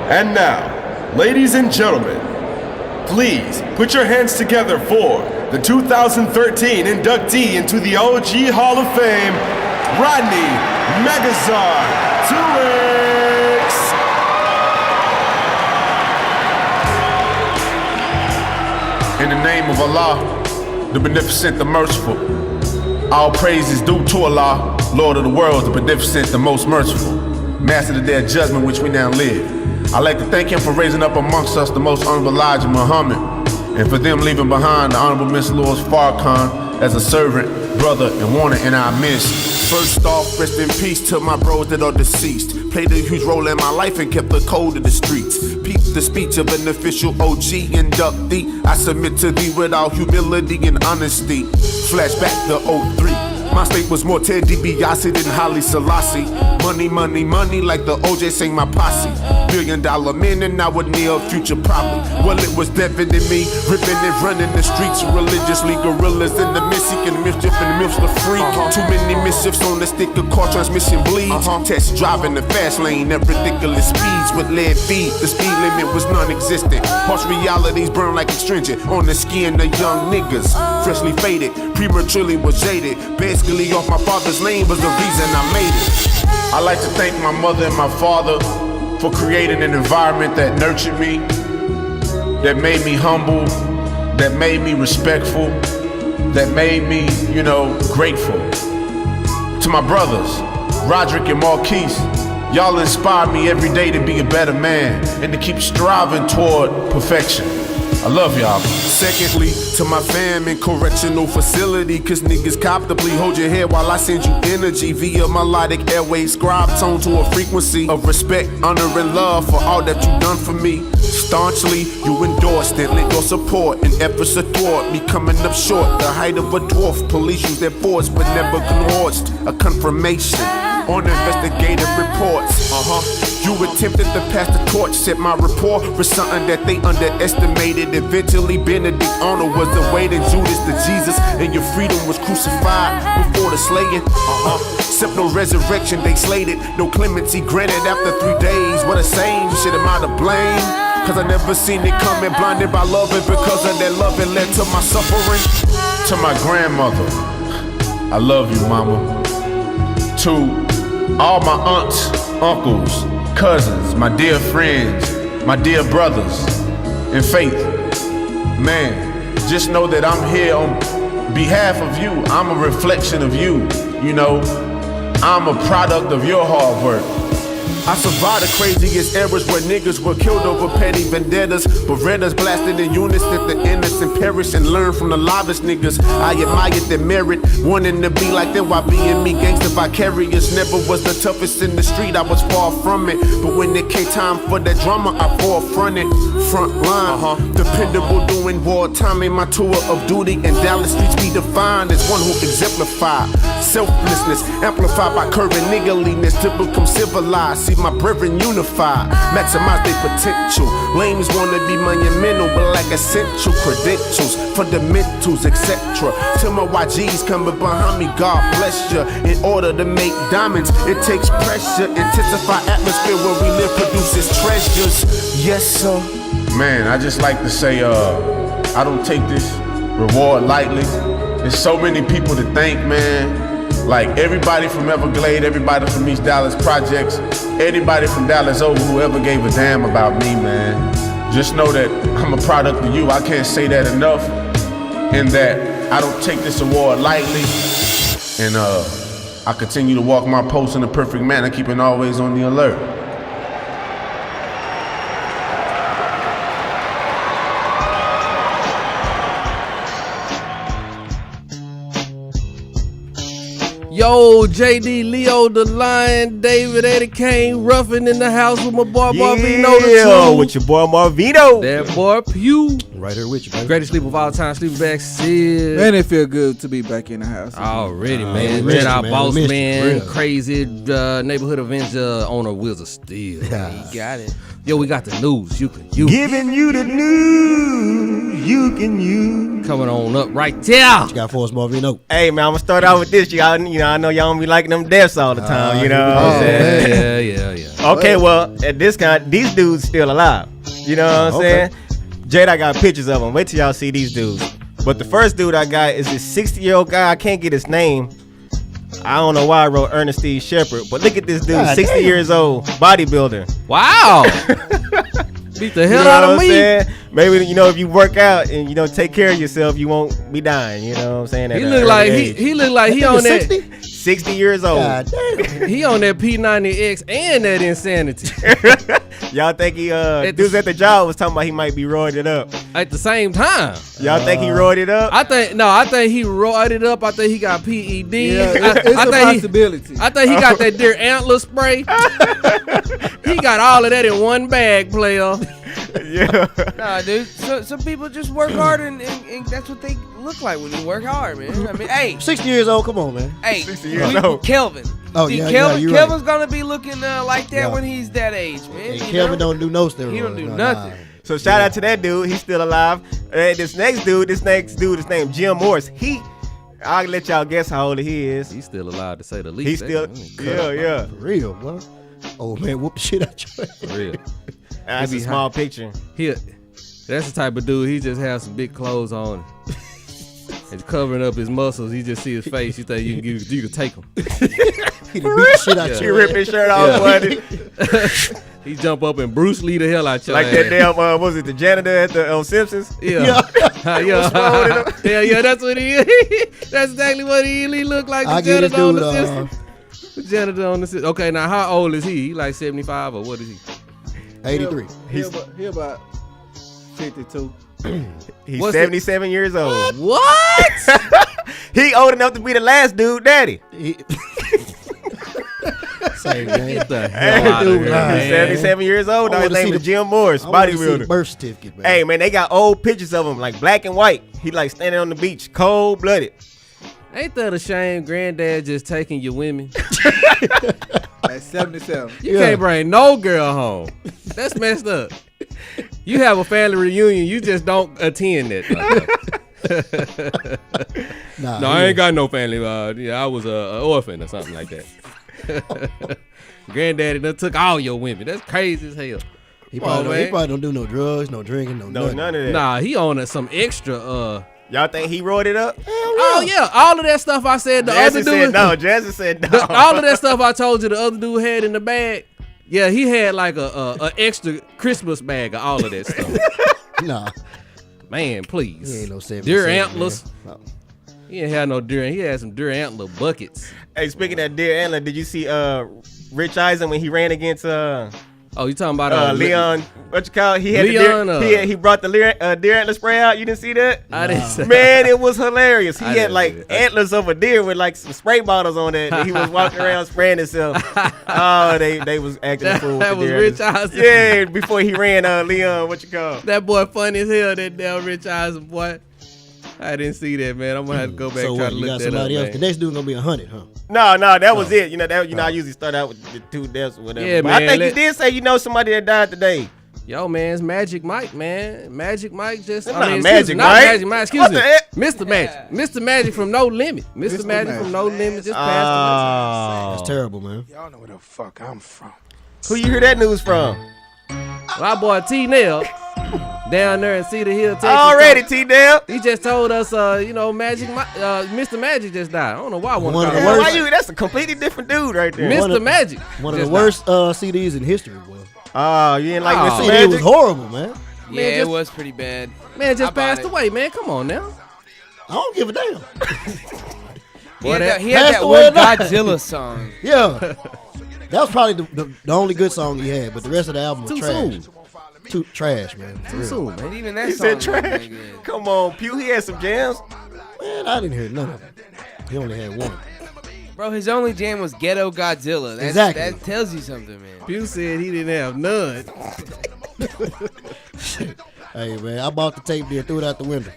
Speaker 9: And now, ladies and gentlemen, please put your hands together for the 2013 inductee into the OG Hall of Fame, Rodney Megazard Turex. In the name of Allah, the Beneficent, the Merciful, all praise is due to Allah, Lord of the worlds, the Beneficent, the Most Merciful, Master of the Day of Judgment which we now live. I'd like to thank him for raising up amongst us the most honorable Elijah Muhammad, and for them leaving behind the honorable Miss Louis Farrakhan as a servant, brother, and warner in our midst. First off, rest in peace to my bros that are deceased. Played a huge role in my life and kept the code of the streets. Peep the speech of an official OG inductee. I submit to thee with all humility and honesty. Flashback to 03. My state was more Ted DiBiase than Haile Selassie. Money, money, money like the OJ sang my posse. $1 billion men and I would near future probably. Well, it was definitely me, ripping and running the streets religiously. Gorillas in the midst, seeking mischief and the the freak. Too many mischiefs on the stick, the car transmission bleeds. Test driving the fast lane at ridiculous speeds with lead feet. The speed limit was non-existent. Harsh realities burn like astringent on the skin of young niggas. Freshly faded, prematurely was jaded. Basically off my father's name was the reason I made it. I like to thank my mother and my father for creating an environment that nurtured me, that made me humble, that made me respectful, that made me, grateful. To my brothers, Roderick and Marquise, y'all inspire me every day to be a better man and to keep striving toward perfection. I love y'all. Secondly, to my fam in correctional facility, cause niggas cop the plea. Hold your head while I send you energy via melodic airways, scribe tone to a frequency of respect, honor, and love for all that you done for me. Staunchly, you endorsed it, lent your support and efforts athwart me coming up short. The height of a dwarf, police use their force but never coerced. A confirmation on investigative reports. You attempted to pass the torch, said my report was something that they underestimated. Eventually Benedict Arnold was the way that Judas to Jesus, and your freedom was crucified before the slaying. Simple resurrection, they slayed it. No clemency granted after 3 days. What a shame, shit am I to blame? Cause I never seen it coming, blinded by love, and because of that love it led to my suffering. To my grandmother, I love you, mama. To all my aunts, uncles, cousins, my dear friends, my dear brothers in faith, man, just know that I'm here on behalf of you. I'm a reflection of you, you know. I'm a product of your hard work. I survived the craziest eras where niggas were killed over petty vendettas. Berettas blasted in unison that the innocent perish, and learn from the livest niggas. I admired their merit, wanting to be like them while being me gangster vicarious. Never was the toughest in the street, I was far from it. But when it came time for that drama, I forefronted. Front line, dependable doing wartime in my tour of duty. And Dallas streets be defined as one who exemplified selflessness, amplified by current niggerliness to become civilized. See my brethren unified, maximize their potential. Lames wanna be monumental, but lack essential credentials, fundamentals, etc. Till my YGs coming behind me, God bless ya. In order to make diamonds, it takes pressure. Intensify atmosphere where we live produces treasures. Yes, sir. Man, I just like to say, I don't take this reward lightly. There's so many people to thank, man. Like everybody from Everglade, everybody from East Dallas Projects, anybody from Dallas over who ever gave a damn about me, man. Just know that I'm a product of you. I can't say that enough. And that I don't take this award lightly. And I continue to walk my post in a perfect manner, keeping always on the alert.
Speaker 5: Yo, JD, Leo the Lion, David Eddie Kane, Ruffin in the house with my boy Marvino the True.
Speaker 6: With your boy Marvino.
Speaker 5: That boy Pew.
Speaker 7: Right here with you, baby.
Speaker 5: Greatest sleep of all time, sleeping back, Sid.
Speaker 8: Man, it feel good to be back in the house.
Speaker 5: Already, man.
Speaker 7: Jedi
Speaker 5: Jedi Boss Man,
Speaker 7: Real.
Speaker 5: crazy Neighborhood Avenger, owner of Wheels of Steel.
Speaker 4: You got it.
Speaker 5: Yo, we got the news. You can
Speaker 6: Giving you the news you can use.
Speaker 5: coming on up right there.
Speaker 7: What you got for us, Marvino?
Speaker 6: Hey, man, I'm going to start out with this. Y'all, you know, I know y'all don't be liking them deaths all the time, you know what I'm saying?
Speaker 5: Yeah.
Speaker 6: Okay, well, at this kind, these dudes still alive. You know what I'm saying? Jade, I got pictures of them. Wait till y'all see these dudes. But the first dude I got is this 60-year-old guy. I can't get his name. I don't know why I wrote Ernestine Shepherd, but look at this dude,
Speaker 7: God
Speaker 6: 60
Speaker 7: damn.
Speaker 6: years old, bodybuilder.
Speaker 5: Wow. Beat the hell out of me.
Speaker 6: Saying? Maybe, you know, if you work out and, you know, take care of yourself, you won't be dying. You know what I'm saying?
Speaker 5: He look like he look like he on that
Speaker 6: 60 years old.
Speaker 7: God damn.
Speaker 5: he on that P90X and that insanity
Speaker 6: Y'all think he dudes at the job was talking about he might be roided up.
Speaker 5: at the same time.
Speaker 6: Y'all think he roided up?
Speaker 5: I think he roided up. I think he got PED.
Speaker 8: Yeah, it's a possibility.
Speaker 5: I think he got that deer antler spray. He got all of that in one bag, player.
Speaker 6: Yeah.
Speaker 4: Nah, dude. So some people just work hard and that's what they look like when you work hard, man. I mean, hey,
Speaker 7: 60 years old, come on, man.
Speaker 4: hey,
Speaker 6: 60 years old.
Speaker 4: Kelvin.
Speaker 7: Oh,
Speaker 4: See,
Speaker 7: yeah,
Speaker 4: Kelvin,
Speaker 7: you're
Speaker 4: Kelvin's
Speaker 7: right.
Speaker 4: gonna be looking like that
Speaker 7: Yeah.
Speaker 4: when he's that age, man.
Speaker 7: Hey,
Speaker 4: you
Speaker 7: Kelvin
Speaker 4: know?
Speaker 7: don't do no steroids.
Speaker 4: He don't do
Speaker 7: No,
Speaker 4: nothing.
Speaker 7: nah.
Speaker 6: So shout out to that dude. He's still alive. This next dude is named Jim Morris. I'll let y'all guess how old he is.
Speaker 5: He's still alive to say the least.
Speaker 6: He's still, yeah.
Speaker 7: For real, bro. Oh, man, whoop the shit out your ass.
Speaker 5: For real.
Speaker 6: That's
Speaker 5: He
Speaker 6: a
Speaker 5: be
Speaker 6: small picture.
Speaker 5: That's the type of dude. He just has some big clothes on. It's covering up his muscles. You just see his face. You think you can take him.
Speaker 7: He done beat the shit out
Speaker 5: Yeah.
Speaker 6: He
Speaker 7: your
Speaker 6: ripped his shirt off, buddy.
Speaker 5: He jump up and Bruce Lee the hell out your
Speaker 6: Like
Speaker 5: ass.
Speaker 6: that damn, what was it, the janitor at the Simpsons?
Speaker 5: Yeah.
Speaker 6: wrong with
Speaker 5: yeah, that's what he is. That's exactly what he look like.
Speaker 7: I
Speaker 5: The
Speaker 7: get it,
Speaker 5: janitor on
Speaker 7: dude.
Speaker 5: the system. The janitor on the system. Okay, now how old is he? He like 75 or what is he?
Speaker 7: 83.
Speaker 8: He about 52.
Speaker 6: He's
Speaker 5: What's
Speaker 6: 77 years old.
Speaker 5: What?
Speaker 6: He old enough to be the last dude daddy.
Speaker 7: Same, man.
Speaker 5: Get the hell out of
Speaker 7: dude
Speaker 5: here,
Speaker 7: lying.
Speaker 5: man.
Speaker 6: 77 years old.
Speaker 7: I
Speaker 6: His
Speaker 7: wanna
Speaker 6: name
Speaker 7: see
Speaker 6: is
Speaker 7: the-
Speaker 6: Jim Morris,
Speaker 7: I wanna see the
Speaker 6: bodybuilder.
Speaker 7: birth certificate, man.
Speaker 6: Hey, man, they got old pictures of him, like black and white. He like standing on the beach, cold blooded.
Speaker 5: Ain't that a shame? Granddad just taking your women.
Speaker 8: At 77.
Speaker 5: You can't bring no girl home. That's messed up. You have a family reunion, you just don't attend it. No, I ain't got no family. Yeah, I was an orphan or something like that. Granddaddy done took all your women. That's crazy as hell.
Speaker 7: He probably don't do no drugs, no drinking, no nothing.
Speaker 6: None of that.
Speaker 5: Nah, he on some extra.
Speaker 6: Y'all think he wrote it up?
Speaker 5: Oh yeah, all of that stuff I said. The other dude.
Speaker 6: Jasmine said no.
Speaker 5: All of that stuff I told you the other dude had in the bag. Yeah, he had like a extra Christmas bag of all of that stuff.
Speaker 7: Nah.
Speaker 5: Man, please.
Speaker 7: He ain't no 77.
Speaker 5: Deer antlers.
Speaker 7: No.
Speaker 5: He ain't had no deer. He had some deer antler buckets.
Speaker 6: Hey, speaking of deer antler, did you see Rich Eisen when he ran against
Speaker 5: Oh, you talking about
Speaker 6: Leon? What you call it? He had
Speaker 5: Leon,
Speaker 6: the deer, he brought the deer antler spray out. You didn't see that?
Speaker 5: I didn't see.
Speaker 6: Man, it was hilarious. He
Speaker 5: I
Speaker 6: had
Speaker 5: didn't
Speaker 6: like
Speaker 5: see it.
Speaker 6: antlers of a deer with like some spray bottles on it. And he was walking around spraying himself. Oh, they was acting a fool with
Speaker 5: That
Speaker 6: the
Speaker 5: was
Speaker 6: deer
Speaker 5: Rich
Speaker 6: antlers.
Speaker 5: Eisen.
Speaker 6: Yeah, before he ran Leon. What you call?
Speaker 5: That boy funny as hell. That damn Rich Eisen boy. I didn't see that, man. I'm gonna have to go back
Speaker 7: So
Speaker 5: and try
Speaker 7: what,
Speaker 5: to
Speaker 7: you
Speaker 5: look
Speaker 7: got
Speaker 5: that up,
Speaker 7: somebody else?
Speaker 5: man.
Speaker 7: The next dude gonna be 100, huh?
Speaker 6: No, that was it. You know I usually start out with the 2 deaths or whatever.
Speaker 5: Yeah,
Speaker 6: but
Speaker 5: man,
Speaker 6: I think you did say somebody that died today.
Speaker 5: Yo, man, it's Magic Mike, man. Magic Mike just.
Speaker 6: It's
Speaker 5: I
Speaker 6: not
Speaker 5: mean,
Speaker 6: Magic
Speaker 5: not
Speaker 6: Mike.
Speaker 5: Magic Mike. Excuse
Speaker 6: What
Speaker 5: me,
Speaker 6: the heck?
Speaker 5: Mr. Magic. Mr. Magic from No Limit. Mr. Magic from No Limit just passed
Speaker 7: That's terrible, man.
Speaker 10: Y'all know where the fuck I'm from.
Speaker 6: Who you hear that news from?
Speaker 5: away. My boy T Nail down there in Cedar Hill, Texas.
Speaker 6: Already, T-Dale.
Speaker 5: He just told us, Magic Mike, Mr. Magic just died. I don't know why I want
Speaker 7: One
Speaker 5: to
Speaker 7: of the
Speaker 5: call him.
Speaker 7: worst-
Speaker 6: That's a completely different dude right there.
Speaker 5: Mr. Magic.
Speaker 7: One of
Speaker 5: just
Speaker 7: the worst CDs in history, boy.
Speaker 6: Oh, you didn't like
Speaker 5: Oh.
Speaker 6: Mr.
Speaker 7: CD
Speaker 6: Magic?
Speaker 7: was horrible, man.
Speaker 4: Yeah, it was pretty bad.
Speaker 5: Man just
Speaker 4: I bought
Speaker 5: passed
Speaker 4: it.
Speaker 5: away, man. Come on now.
Speaker 7: I don't give a damn.
Speaker 4: He had
Speaker 5: that-
Speaker 4: that, he had
Speaker 7: passed
Speaker 4: that
Speaker 7: away
Speaker 4: one
Speaker 7: now.
Speaker 4: Godzilla song.
Speaker 7: Yeah. That was probably the only good song he had, but the rest of the album was
Speaker 5: Too
Speaker 7: trash.
Speaker 5: soon.
Speaker 7: Too trash, man. For
Speaker 5: Too
Speaker 7: real.
Speaker 5: soon, man.
Speaker 4: Even that
Speaker 6: He
Speaker 4: song
Speaker 6: said
Speaker 4: was
Speaker 6: trash.
Speaker 4: pretty good.
Speaker 6: Come on, Pew. He had some jams.
Speaker 7: Man, I didn't hear none of it. He only had one.
Speaker 4: Bro, his only jam was Ghetto Godzilla.
Speaker 7: Exactly.
Speaker 4: That tells you something, man.
Speaker 5: Pew said he didn't have none.
Speaker 7: Hey, man, I bought the tape there, threw it out the window.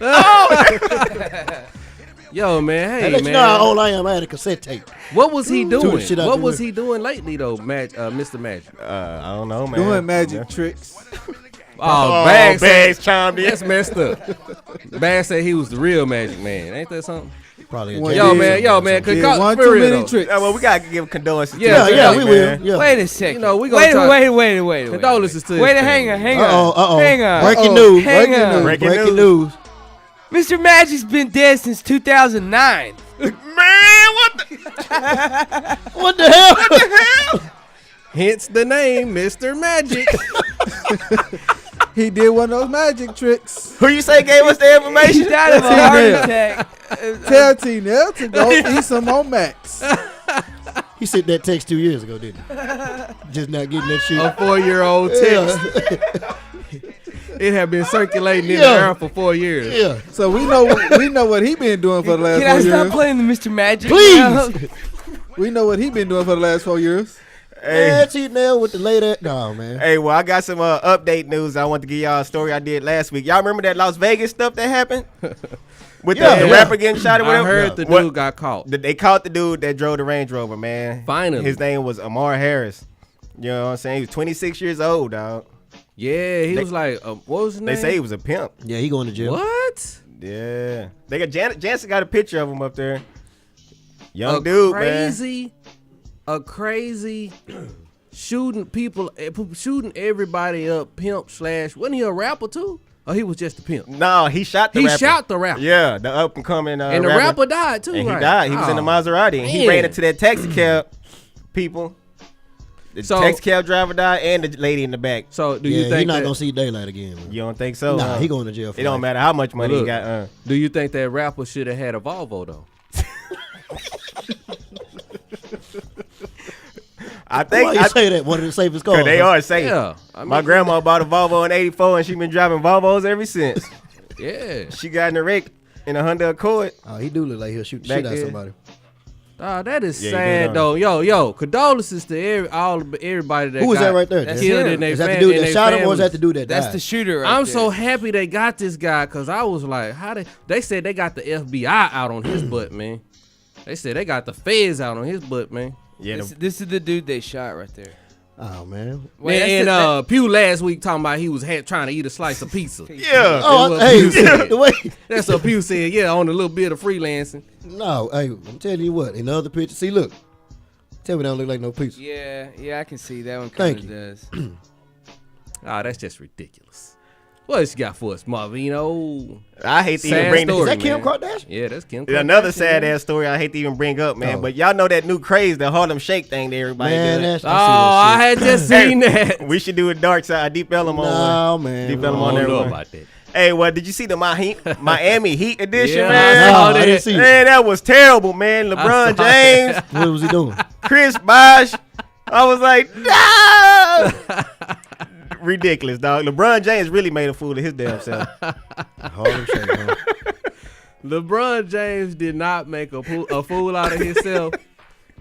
Speaker 5: Yo, man,
Speaker 7: Hey,
Speaker 5: hey,
Speaker 7: let
Speaker 5: man.
Speaker 7: you know how old I am. I had a cassette tape.
Speaker 5: What was he
Speaker 7: Threw the
Speaker 5: doing?
Speaker 7: shit out
Speaker 5: What
Speaker 7: the
Speaker 5: was
Speaker 7: window.
Speaker 5: he doing lately, though, Mr. Magic?
Speaker 6: I don't know, man.
Speaker 8: Doing magic tricks.
Speaker 5: Oh, Bags.
Speaker 6: Bags chimed in.
Speaker 5: That's messed up. Bags said he was the real Magic Man. Ain't that something?
Speaker 7: Probably a
Speaker 8: Well,
Speaker 5: Yo,
Speaker 8: Yeah.
Speaker 5: man.
Speaker 8: Did
Speaker 5: Cause
Speaker 8: one
Speaker 5: for
Speaker 8: too
Speaker 5: real,
Speaker 8: many
Speaker 5: though.
Speaker 8: tricks.
Speaker 6: Well, we gotta give condolences.
Speaker 5: Yeah,
Speaker 6: to
Speaker 7: Yeah,
Speaker 6: the
Speaker 7: we
Speaker 6: man.
Speaker 7: will. Yeah.
Speaker 4: Wait a second.
Speaker 5: You know, we gonna
Speaker 4: wait.
Speaker 5: Condolences to his
Speaker 4: Wait,
Speaker 5: family.
Speaker 4: hang on.
Speaker 7: Uh-oh.
Speaker 4: Hang on.
Speaker 7: Breaking news.
Speaker 4: Hang on.
Speaker 6: Breaking
Speaker 7: news.
Speaker 4: Mr. Magic's been dead since 2009.
Speaker 6: Man, what the?
Speaker 7: What the hell?
Speaker 5: Hence the name, Mr. Magic.
Speaker 8: He did one of those magic tricks.
Speaker 6: Who you say gave us the
Speaker 4: He
Speaker 6: information?
Speaker 4: died of a heart attack.
Speaker 8: Tell T-Nell to go eat some more Max.
Speaker 7: He sent that text 2 years ago, didn't he? Just not getting that shit.
Speaker 5: A 4-year-old text.
Speaker 7: Yeah.
Speaker 5: It had been circulating in the
Speaker 7: Yeah.
Speaker 5: air for 4 years.
Speaker 7: Yeah.
Speaker 8: So we know what he been doing for the last
Speaker 4: Can I
Speaker 8: 4
Speaker 4: stop
Speaker 8: years.
Speaker 4: playing the Mr. Magic?
Speaker 7: Please.
Speaker 8: We know what he been doing for the last 4 years.
Speaker 7: Yeah, T-Nell with the lady. No, man.
Speaker 6: Hey, well, I got some update news. I want to give y'all a story I did last week. Y'all remember that Las Vegas stuff that happened? With
Speaker 7: Yeah,
Speaker 6: the
Speaker 7: yeah.
Speaker 6: rapper getting shot or
Speaker 5: I
Speaker 6: whatever?
Speaker 5: heard the dude got caught.
Speaker 6: They caught the dude that drove the Range Rover, man.
Speaker 5: Finally.
Speaker 6: His name was Amar Harris. You know what I'm saying? He was 26 years old, dog.
Speaker 5: Yeah, he was like, what was his name?
Speaker 6: They say he was a pimp.
Speaker 7: Yeah, he going to jail.
Speaker 5: What?
Speaker 6: Yeah. They got Jansen got a picture of him up there. Young dude, man.
Speaker 5: A crazy shooting people, shooting everybody up, pimp / wasn't he a rapper too? Or he was just a pimp?
Speaker 6: No, he shot the
Speaker 5: He
Speaker 6: rapper.
Speaker 5: shot the rapper.
Speaker 6: Yeah, the up and coming
Speaker 5: And the rapper died too,
Speaker 6: And
Speaker 5: right?
Speaker 6: he died. He was in the
Speaker 5: Oh,
Speaker 6: Maserati. And he
Speaker 5: man.
Speaker 6: ran into that taxi cab people. The
Speaker 5: So-
Speaker 6: taxi cab driver died and the lady in the back.
Speaker 5: So do
Speaker 7: Yeah,
Speaker 5: you
Speaker 7: he
Speaker 5: think
Speaker 7: not
Speaker 5: that,
Speaker 7: gonna see daylight again, man.
Speaker 6: You don't think so?
Speaker 7: Nah,
Speaker 6: huh?
Speaker 7: he going to jail for
Speaker 6: It don't
Speaker 7: life.
Speaker 6: matter how much money he
Speaker 5: Look.
Speaker 6: got.
Speaker 5: do you think that rapper should have had a Volvo though?
Speaker 6: I
Speaker 7: Why
Speaker 6: think
Speaker 7: you say that? One of the safest cars.
Speaker 6: they
Speaker 7: huh?
Speaker 6: are safe.
Speaker 5: Yeah. I mean,
Speaker 6: My grandma bought a Volvo in '84 and she been driving Volvos ever since.
Speaker 5: Yeah.
Speaker 6: She got in a wreck in a Honda Accord.
Speaker 7: Oh, he do look like he'll shoot the
Speaker 6: Back
Speaker 7: shit out
Speaker 6: then.
Speaker 7: somebody.
Speaker 5: That is
Speaker 6: Yeah, he
Speaker 5: sad
Speaker 6: did,
Speaker 5: though. Yo, condolences to everybody that
Speaker 7: Who was
Speaker 5: got
Speaker 7: that right there?
Speaker 4: That's
Speaker 5: killed
Speaker 4: him.
Speaker 5: in their
Speaker 7: Is that the
Speaker 5: fam-
Speaker 7: dude
Speaker 5: in
Speaker 7: that
Speaker 5: their
Speaker 7: shot him, or is
Speaker 5: families.
Speaker 7: that the dude that died?
Speaker 4: That's the shooter right
Speaker 5: I'm
Speaker 4: there.
Speaker 5: so happy they got this guy because I was like, they said they got the FBI out on his butt, man. They said they got the feds out on his butt, man.
Speaker 6: Yeah,
Speaker 4: This is the dude they shot right there.
Speaker 7: Oh man.
Speaker 5: And Pew last week talking about he was trying to eat a slice of pizza.
Speaker 6: yeah.
Speaker 7: Oh, hey, the way.
Speaker 5: That's what Pew said. Yeah, on a little bit of freelancing.
Speaker 7: No, hey, I'm telling you what. In the other picture, see, look. Tell me that don't look like no pizza.
Speaker 4: Yeah, I can see that one kind of does.
Speaker 5: Oh, that's just ridiculous. What else you got for us, Marvino?
Speaker 6: I hate to even bring this.
Speaker 7: Is that Kim Kardashian?
Speaker 5: Yeah, that's Kim Kardashian.
Speaker 6: Another sad ass story I hate to even bring up, man. But y'all know that new craze, the Harlem Shake thing that everybody does.
Speaker 5: I had just seen that.
Speaker 6: We should do a DarkSide, Deep Ellum on one.
Speaker 7: No, man.
Speaker 6: Deep Ellum on there.
Speaker 5: Know about that.
Speaker 6: Hey, well, did you see the Miami Heat edition,
Speaker 5: Yeah,
Speaker 6: man?
Speaker 7: I didn't see it.
Speaker 6: Man, that was terrible, man. LeBron James,
Speaker 7: What was he doing?
Speaker 6: Chris Bosh. I was like, no! Ridiculous, dog. LeBron James really made a fool of his damn self.
Speaker 7: Harlem Shake, huh?
Speaker 5: LeBron James did not make a fool out of himself.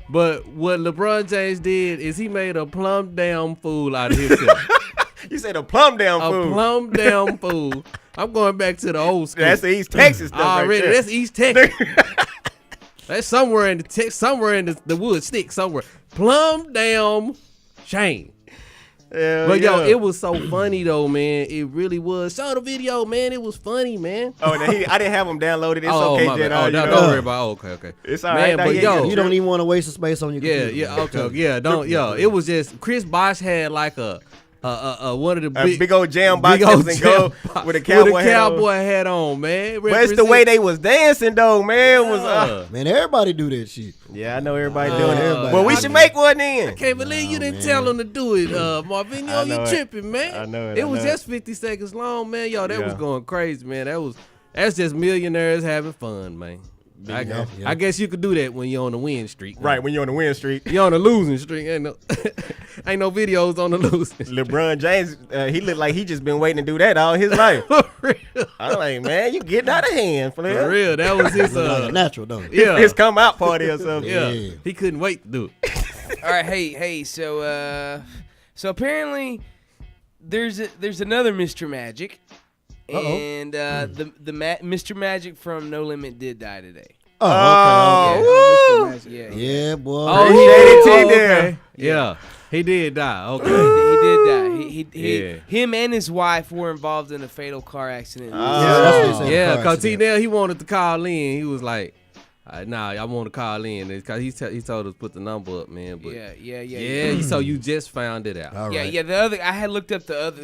Speaker 5: But what LeBron James did is he made a plumb damn fool out of himself.
Speaker 6: You said a plumb down fool.
Speaker 5: A plumb damn fool. I'm going back to the old school.
Speaker 6: That's the East Texas stuff
Speaker 5: Already,
Speaker 6: right there.
Speaker 5: that's East Texas. That's somewhere in the wood stick somewhere. Plumb damn shame. But yo, it was so funny though, man. It really was. Show the video, man. It was funny, man.
Speaker 6: Oh, I didn't have them downloaded. It's okay, Jedi.
Speaker 5: Don't worry about. Okay.
Speaker 6: It's all right.
Speaker 5: Man, but yo,
Speaker 7: You don't even want to waste the space on your computer.
Speaker 5: It was just Chris Bosh had like a one of the
Speaker 6: big old jam boxes and go with a cowboy
Speaker 5: hat on, man.
Speaker 6: But it's the way they was dancing though, man. It was
Speaker 7: Man, everybody do that shit.
Speaker 6: yeah, I know everybody doing it.
Speaker 7: everybody.
Speaker 6: But we should make one then.
Speaker 5: I can't believe you didn't tell him to do it, Marvin.
Speaker 6: I
Speaker 5: You
Speaker 6: know it.
Speaker 5: tripping, man.
Speaker 6: I know it.
Speaker 5: It
Speaker 6: I
Speaker 5: was
Speaker 6: know
Speaker 5: just 50 seconds long, man. Yo, that was
Speaker 6: Yeah.
Speaker 5: going crazy, man. That's just millionaires having fun, man.
Speaker 7: Yeah.
Speaker 5: I guess you could do that when you're on the win streak.
Speaker 6: Right, when you're on the win streak.
Speaker 5: You're on the losing streak. Ain't no videos on the losing streak.
Speaker 6: LeBron James, he looked like he just been waiting to do that all his life.
Speaker 5: For real.
Speaker 6: I'm like, man, you getting out of hand, player.
Speaker 5: For real. That was his
Speaker 7: Look like a natural, don't it?
Speaker 5: yeah.
Speaker 6: His come out party or something.
Speaker 5: Yeah.
Speaker 7: Yeah.
Speaker 5: He couldn't wait to do it.
Speaker 4: All right, hey, so apparently there's another Mr. Magic, and Mr. Magic from No Limit did die today.
Speaker 7: Oh, okay.
Speaker 6: Woo!
Speaker 4: Yeah,
Speaker 7: Yeah, boy.
Speaker 6: Appreciate it, T there.
Speaker 5: okay. Yeah. He did die. Okay.
Speaker 4: he did die.
Speaker 5: Yeah.
Speaker 4: Him and his wife were involved in a fatal car accident.
Speaker 7: Yeah, that's what he said.
Speaker 5: Yeah,
Speaker 7: Car
Speaker 5: because
Speaker 7: accident.
Speaker 5: T-Nail, he wanted to call in. He was like, nah, I want to call in. Because he told us to put the number up, man. But
Speaker 4: Yeah.
Speaker 5: so you just found it out.
Speaker 7: All right.
Speaker 4: The other I had looked up the other.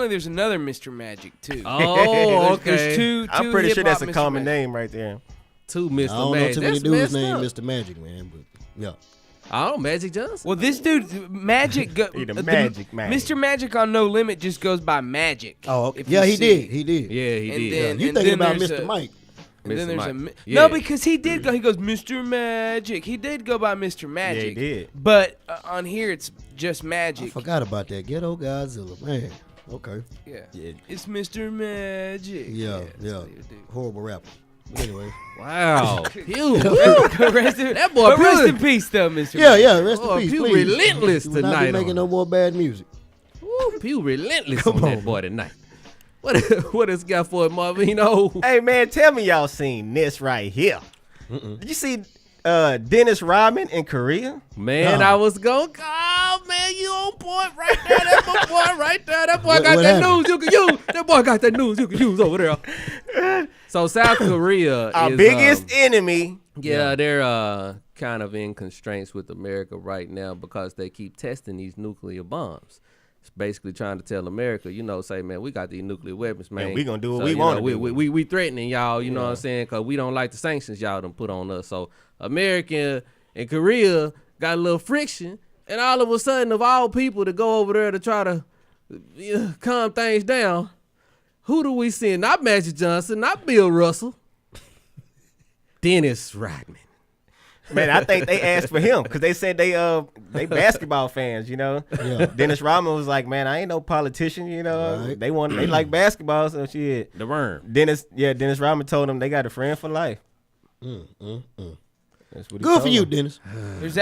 Speaker 4: There's another Mr. Magic too.
Speaker 5: Oh, okay.
Speaker 4: There's two.
Speaker 6: I'm pretty sure that's a
Speaker 4: hip-hop Mr.
Speaker 6: common
Speaker 4: Magic.
Speaker 6: name right there.
Speaker 5: Two
Speaker 7: I
Speaker 5: Mr.
Speaker 7: don't know
Speaker 5: Magic.
Speaker 7: too many
Speaker 5: That's
Speaker 7: dudes
Speaker 5: messed
Speaker 7: named
Speaker 5: up.
Speaker 7: Mr. Magic, man, but yeah.
Speaker 5: Oh, Magic Johnson?
Speaker 4: Well, this dude, Magic,
Speaker 6: He the Magic Man.
Speaker 4: Mr. Magic on No Limit just goes by Magic.
Speaker 7: Oh, okay.
Speaker 4: if you
Speaker 7: Yeah, he
Speaker 4: see
Speaker 7: did.
Speaker 4: it.
Speaker 7: He did.
Speaker 5: Yeah, he
Speaker 4: And
Speaker 5: did.
Speaker 4: then-
Speaker 7: You thinking about
Speaker 4: there's
Speaker 7: Mr. Mike.
Speaker 4: And then
Speaker 5: Mr.
Speaker 4: there's
Speaker 5: Mike.
Speaker 4: no,
Speaker 5: Yeah.
Speaker 4: because he did go. He goes, Mr. Magic. He did go by Mr. Magic.
Speaker 6: Yeah, he did.
Speaker 4: But on here, it's just
Speaker 7: I
Speaker 4: Magic.
Speaker 7: forgot about that. Ghetto Godzilla, man. Okay.
Speaker 4: Yeah. It's Mr. Magic.
Speaker 7: Yeah.
Speaker 4: that's what he would do.
Speaker 7: Horrible rapper. But anyway.
Speaker 5: Wow. Pew.
Speaker 4: That
Speaker 5: boy
Speaker 4: but rest
Speaker 5: Pew-
Speaker 4: in peace, though, Mr.
Speaker 7: Yeah,
Speaker 4: Magic.
Speaker 7: yeah. Rest
Speaker 5: Oh,
Speaker 7: in peace,
Speaker 5: Pew
Speaker 7: please.
Speaker 5: relentless
Speaker 7: He will not
Speaker 5: tonight
Speaker 7: be making
Speaker 5: on
Speaker 7: no more bad music.
Speaker 5: Ooh, Pew relentless on that boy tonight. What has got for it, Marvino?
Speaker 6: Hey, man, tell me y'all seen this right here. Did you see Dennis Rodman in Korea?
Speaker 5: Man,
Speaker 7: No.
Speaker 5: I was going, oh, man, you on point right there. That boy right there. That boy
Speaker 7: What-
Speaker 5: got
Speaker 7: what
Speaker 5: that
Speaker 7: happened?
Speaker 5: news you can use. That boy got that news you can use over there. So South Korea
Speaker 6: Our
Speaker 5: is
Speaker 6: biggest enemy.
Speaker 5: they're kind of in constraints with America right now because they keep testing these nuclear bombs. It's basically trying to tell America, say, man, we got these nuclear weapons, man.
Speaker 6: Man, we gonna do what
Speaker 5: So,
Speaker 6: we
Speaker 5: you
Speaker 6: wanna
Speaker 5: know,
Speaker 6: do.
Speaker 5: We threatening y'all, you know what I'm saying? Because we don't like the sanctions y'all done put on us. So America and Korea got a little friction, and all of a sudden, of all people to go over there to try to calm things down, who do we send? Not Magic Johnson, not Bill Russell. Dennis Rodman.
Speaker 6: Man, I think they asked for him because they said they basketball fans,
Speaker 7: Yeah.
Speaker 6: Dennis Rodman was like, man, I ain't no politician,
Speaker 7: Right.
Speaker 6: They like basketball, so shit.
Speaker 5: The worm.
Speaker 6: Dennis Rodman told him they got a friend for life. That's what he
Speaker 7: Good
Speaker 6: told
Speaker 7: for you,
Speaker 6: him.
Speaker 7: Dennis.
Speaker 4: There's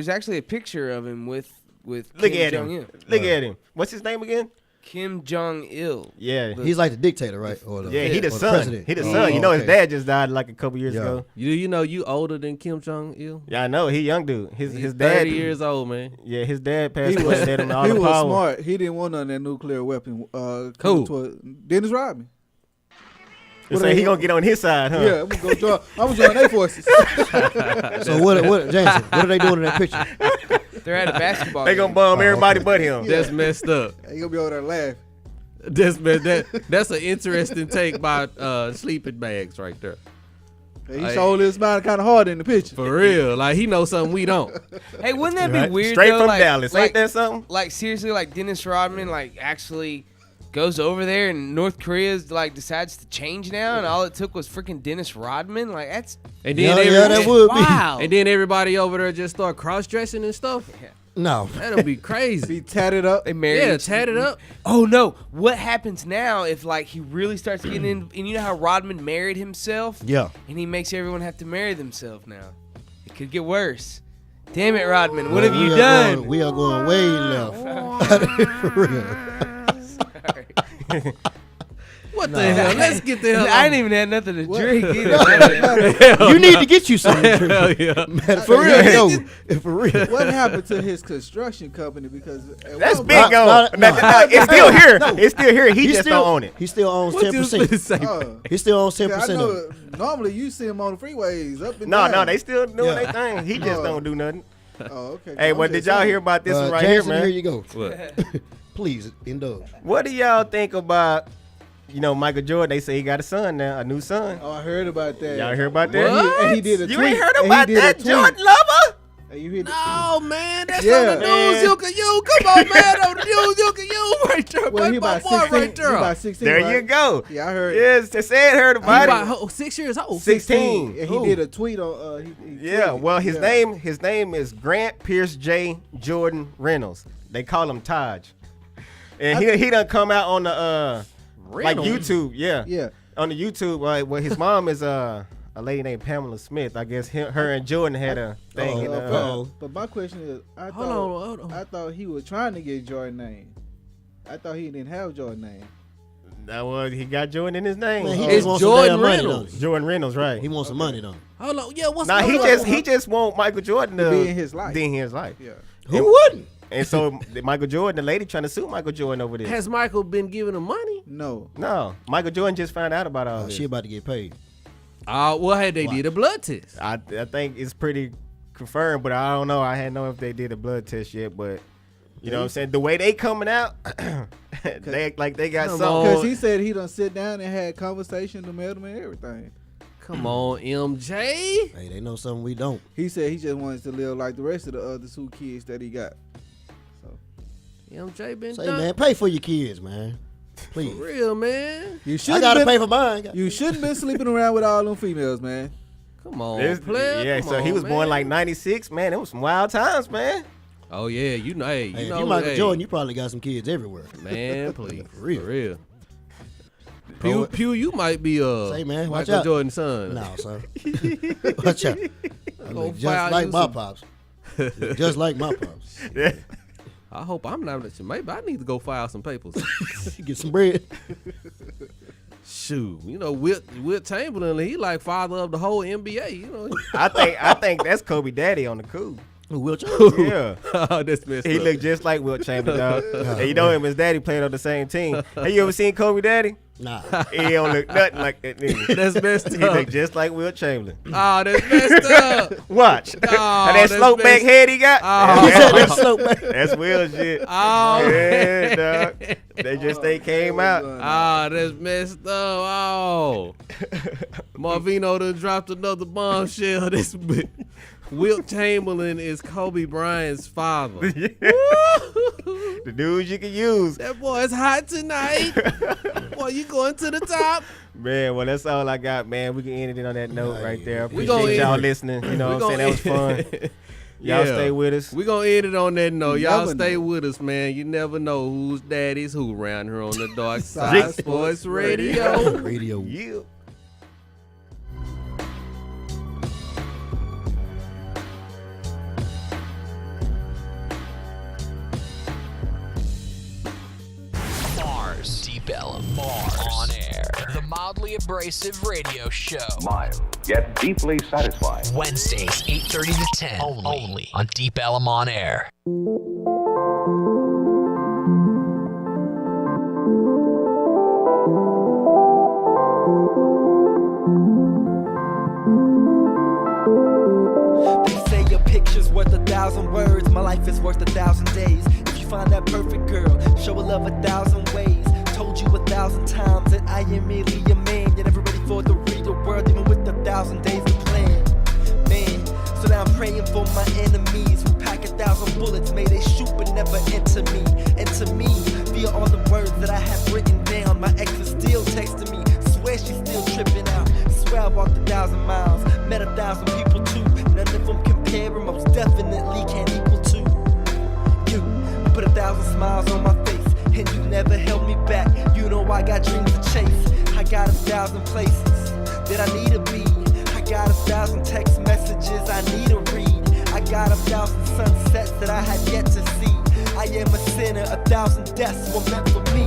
Speaker 4: actually a picture of him with
Speaker 6: Look
Speaker 4: Kim
Speaker 6: at him.
Speaker 4: Jong-un.
Speaker 6: Look at him. What's his name again?
Speaker 4: Kim Jong-il.
Speaker 6: Yeah.
Speaker 7: He's like the dictator, right? Or the,
Speaker 6: Yeah, he the
Speaker 7: or
Speaker 6: son.
Speaker 7: president.
Speaker 6: He the son. You know his
Speaker 7: okay.
Speaker 6: dad just died like a couple years
Speaker 7: Yeah.
Speaker 6: ago.
Speaker 5: You know you older than Kim Jong-il?
Speaker 6: Yeah, I know. He young dude. His
Speaker 5: He's
Speaker 6: dad
Speaker 5: 30 years old, man.
Speaker 6: Yeah, his dad passed
Speaker 8: He
Speaker 6: away.
Speaker 8: was,
Speaker 6: Let him all
Speaker 8: he
Speaker 6: the
Speaker 8: was
Speaker 6: power.
Speaker 8: smart. He didn't want none of that nuclear weapon.
Speaker 5: Who?
Speaker 8: Dennis Rodman.
Speaker 6: You say he gonna get on his side, huh?
Speaker 8: Yeah, I'm gonna join their forces.
Speaker 7: So what, Jason? What are they doing in that picture?
Speaker 4: They're at a basketball
Speaker 6: They
Speaker 4: game.
Speaker 6: gonna bomb everybody but him.
Speaker 5: That's messed up.
Speaker 8: He gonna be over there laughing.
Speaker 5: That's an interesting take by sleeping bags right there.
Speaker 8: He showed his mind kind of hard in the picture.
Speaker 5: For real. Like, he knows something we don't.
Speaker 4: Hey, wouldn't that be
Speaker 6: Right.
Speaker 4: weird?
Speaker 6: Straight
Speaker 4: though?
Speaker 6: from
Speaker 4: like,
Speaker 6: Dallas.
Speaker 4: Like,
Speaker 6: Ain't that something?
Speaker 4: Like seriously, like Dennis Rodman, like actually goes over there, and North Korea's like decides to change now, and all it took was freaking Dennis Rodman. Like that's
Speaker 5: And then
Speaker 7: that would be.
Speaker 4: wow.
Speaker 5: And then everybody over there just start cross-dressing and stuff.
Speaker 7: No.
Speaker 5: That'll be crazy.
Speaker 8: Be tatted up.
Speaker 4: They married.
Speaker 5: Yeah,
Speaker 4: each-
Speaker 5: tatted up.
Speaker 4: Oh no! What happens now if like he really starts getting in? And you know how Rodman married himself?
Speaker 7: Yeah.
Speaker 4: And he makes everyone have to marry themselves now. It could get worse. Damn it, Rodman! What have you done?
Speaker 7: We are going way left. For real.
Speaker 5: What the hell? Let's get the hell
Speaker 4: I
Speaker 5: out.
Speaker 4: ain't even had nothing to drink either.
Speaker 7: You need to get you something.
Speaker 5: Hell yeah.
Speaker 7: For real. For real.
Speaker 8: What happened to his construction company? Because
Speaker 6: That's
Speaker 8: one
Speaker 6: big
Speaker 8: point-
Speaker 6: on. It's still here. It's still here. He just
Speaker 7: still
Speaker 6: don't own it.
Speaker 7: He still owns
Speaker 5: What you was
Speaker 7: 10%.
Speaker 5: finna say?
Speaker 7: He still owns
Speaker 8: Yeah,
Speaker 7: 10%
Speaker 8: I
Speaker 7: of it.
Speaker 8: know. Normally, you see him on the freeways up and
Speaker 6: No,
Speaker 8: down.
Speaker 6: they still doing
Speaker 7: Yeah.
Speaker 6: their thing. He just don't do nothing.
Speaker 8: Oh, okay.
Speaker 6: Hey,
Speaker 8: I'm
Speaker 6: well,
Speaker 8: just
Speaker 6: did y'all
Speaker 8: saying.
Speaker 6: hear about this one right here,
Speaker 7: Jackson,
Speaker 6: man?
Speaker 7: here you go.
Speaker 5: What?
Speaker 7: Please indulge.
Speaker 6: What do y'all think about, Michael Jordan? They say he got a son now, a new son.
Speaker 8: Oh, I heard about that.
Speaker 6: Y'all hear about that?
Speaker 5: What?
Speaker 8: And he did a
Speaker 6: You
Speaker 8: tweet.
Speaker 6: ain't heard
Speaker 8: and he
Speaker 6: about
Speaker 8: did a
Speaker 6: that,
Speaker 8: tweet.
Speaker 6: Jordan lover?
Speaker 8: And you hear the-
Speaker 5: No, man. That's
Speaker 8: Yeah.
Speaker 5: on the news.
Speaker 6: Man.
Speaker 5: You can use. Come on, man. On the news. You can use right there.
Speaker 8: Well, he
Speaker 5: my
Speaker 8: about
Speaker 5: boy
Speaker 8: 16.
Speaker 5: right
Speaker 8: He
Speaker 5: there.
Speaker 8: about 16.
Speaker 6: There
Speaker 8: right?
Speaker 6: you go.
Speaker 8: Yeah, I heard.
Speaker 6: Yes, they said heard
Speaker 5: He
Speaker 6: about
Speaker 5: about
Speaker 6: it.
Speaker 5: 6 years old.
Speaker 6: 16.
Speaker 8: And he did a tweet on. He
Speaker 6: Yeah,
Speaker 8: tweeted.
Speaker 6: well, his
Speaker 8: Yeah.
Speaker 6: name is Grant Pierce J. Jordan Reynolds. They call him Taj. And he done come out on the like YouTube, yeah.
Speaker 8: Yeah.
Speaker 6: On the YouTube, well, his mom is a lady named Pamela Smith. I guess her and Jordan had a thing. in,
Speaker 8: But my question is,
Speaker 5: Hold on.
Speaker 8: I thought he was trying to get Jordan name. I thought he didn't have Jordan name.
Speaker 6: well, he got Jordan in his name.
Speaker 7: Man, he
Speaker 5: It's
Speaker 7: just wants some
Speaker 5: Jordan
Speaker 7: damn money,
Speaker 5: Reynolds.
Speaker 7: though.
Speaker 6: Jordan Reynolds, right?
Speaker 7: He wants some money, though.
Speaker 5: Hold on. Yeah, what's
Speaker 6: Nah,
Speaker 5: going
Speaker 6: he
Speaker 5: on?
Speaker 6: just want Michael Jordan to
Speaker 8: Be in his life.
Speaker 6: Be in his life.
Speaker 8: Yeah.
Speaker 7: Who wouldn't?
Speaker 6: And so Michael Jordan, the lady trying to sue Michael Jordan over this.
Speaker 5: Has Michael been giving him money?
Speaker 8: No.
Speaker 6: No, Michael Jordan just found out about all
Speaker 7: Oh,
Speaker 6: this.
Speaker 7: she about to get paid.
Speaker 5: Well, hey, they did a blood test.
Speaker 6: I think it's pretty confirmed, but I don't know. I hadn't know if they did a blood test yet, but you know what I'm saying? The way they coming out, they act like they got
Speaker 5: Come
Speaker 6: something.
Speaker 5: on.
Speaker 8: Because he said he done sit down and had conversation to mail them and everything.
Speaker 5: Come on, MJ.
Speaker 7: Hey, they know something we don't.
Speaker 8: He said he just wants to live like the rest of the other 2 kids that he got. So
Speaker 5: MJ been
Speaker 7: Say,
Speaker 5: done.
Speaker 7: man, pay for your kids, man. Please.
Speaker 5: For real, man.
Speaker 8: you
Speaker 7: I
Speaker 8: shouldn't
Speaker 7: got to
Speaker 8: been,
Speaker 7: pay for mine.
Speaker 8: You shouldn't been sleeping around with all them females, man.
Speaker 5: Come on,
Speaker 6: This-
Speaker 5: player.
Speaker 6: yeah,
Speaker 5: Come
Speaker 6: so he
Speaker 5: on,
Speaker 6: was born
Speaker 5: man.
Speaker 6: like 96. Man, it was some wild times, man.
Speaker 5: Oh yeah, you know, hey,
Speaker 7: Hey,
Speaker 5: you
Speaker 7: if
Speaker 5: know,
Speaker 7: you Michael
Speaker 5: hey,
Speaker 7: Jordan, you probably got some kids everywhere.
Speaker 5: man, please,
Speaker 7: For real.
Speaker 5: for real. Pew, you might be
Speaker 7: Say, man, watch
Speaker 5: Michael
Speaker 7: out.
Speaker 5: Jordan's son.
Speaker 7: No, son. Watch out. I
Speaker 5: Go
Speaker 7: look just
Speaker 5: file
Speaker 7: like
Speaker 5: you
Speaker 7: my
Speaker 5: some-
Speaker 7: pops. Just like my pops.
Speaker 6: Yeah.
Speaker 5: I hope I'm not. Maybe I need to go file some papers.
Speaker 7: Get some bread.
Speaker 5: Shoot, you know, Wilt Chamberlain, he like father of the whole NBA. You know,
Speaker 6: I think that's Kobe Daddy on the cool.
Speaker 7: Will Chamberlain.
Speaker 6: Yeah.
Speaker 5: oh, that's messed
Speaker 6: He
Speaker 5: up.
Speaker 6: looked just like Wilt Chamberlain, dog. And you know him, his daddy played on the same team. Have you ever seen Kobe Daddy?
Speaker 7: Nah.
Speaker 6: He don't look nothing like that nigga.
Speaker 5: That's messed
Speaker 6: He
Speaker 5: up.
Speaker 6: look just like Wilt Chamberlain.
Speaker 5: Oh, that's messed up.
Speaker 6: Watch. And that
Speaker 5: that's
Speaker 6: slope back
Speaker 5: messed-
Speaker 6: head he got.
Speaker 5: Oh.
Speaker 7: That slope back.
Speaker 6: That's Will shit.
Speaker 5: Oh,
Speaker 6: Yeah, dog. They just they came out.
Speaker 5: Ah, that's messed up. Oh, Marvino done dropped another bombshell. This Wilt Chamberlain is Kobe Bryant's father.
Speaker 6: The dudes you can use.
Speaker 5: That boy is hot tonight. Boy, you going to the top?
Speaker 6: Man, well, that's all I got, man. We can end it on that note right there.
Speaker 5: We gonna
Speaker 6: Appreciate y'all
Speaker 5: end it.
Speaker 6: listening. You know
Speaker 5: We
Speaker 6: what I'm saying? That was
Speaker 5: gonna
Speaker 6: fun. Y'all stay with us.
Speaker 5: We gonna end it on that note.
Speaker 8: You
Speaker 5: Y'all
Speaker 8: never
Speaker 5: stay
Speaker 8: know.
Speaker 5: with us, man. You never know whose daddy's who around here on the Dark Side Sports Radio.
Speaker 7: Radio.
Speaker 6: Yeah.
Speaker 1: Deep Ellum on air. The mildly abrasive radio show.
Speaker 11: Mild, yet deeply satisfying.
Speaker 1: Wednesdays, 8:30 to 10. Only on Deep Ellum on air.
Speaker 12: They say your picture's worth 1,000 words. My life is worth 1,000 days. If you find that perfect girl, show her love 1,000 ways. Told you 1,000 times that I am really your man. You're never ready for the real world, even with 1,000 days to plan. Man, so now I'm praying for my enemies who pack 1,000 bullets. May they shoot but never enter me. Enter me via all the words that I have written down. My ex is still texting me. Swear she's still tripping out. Swear I walked 1,000 miles. Met 1,000 people too. None of them compare, or most definitely can't equal to you. You put 1,000 smiles on my face, and you never held me back. You know I got dreams to chase. I got 1,000 places that I need to be. I got 1,000 text messages I need to read. I got 1,000 sunsets that I had yet to see. I am a sinner, 1,000 deaths were meant for me.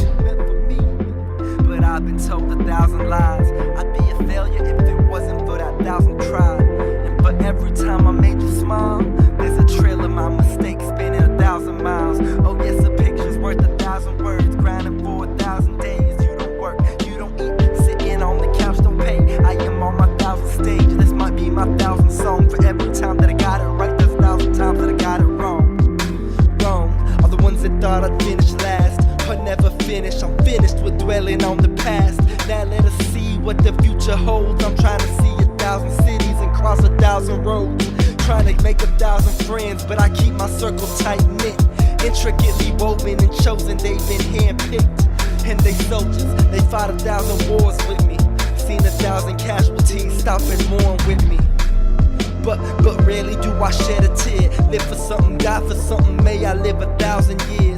Speaker 12: But I've been told 1,000 lies. I'd be a failure if it wasn't for that 1,000 tries. And for every time I made you smile, there's a trail of my mistakes spinning 1,000 miles. Oh yes, a picture's worth 1,000 words. Grinding for 1,000 days. You don't work, you don't eat, sitting on the couch, don't pay. I am on my 1,000th stage. This might be my 1,000th song. For every time that I got it right, there's 1,000 times that I got it wrong. Wrong are the ones that thought I'd finish last. But never finish, I'm finished with dwelling on the past. Now let us see what the future holds. I'm trying to see 1,000 cities and cross 1,000 roads. Trying to make 1,000 friends, but I keep my circle tight knit. Intricately woven and chosen, they've been handpicked. And they soldiers, they fought 1,000 wars with me. Seen 1,000 casualties, stop and mourn with me. But rarely do I shed a tear. Live for something, die for something, may I live 1,000 years.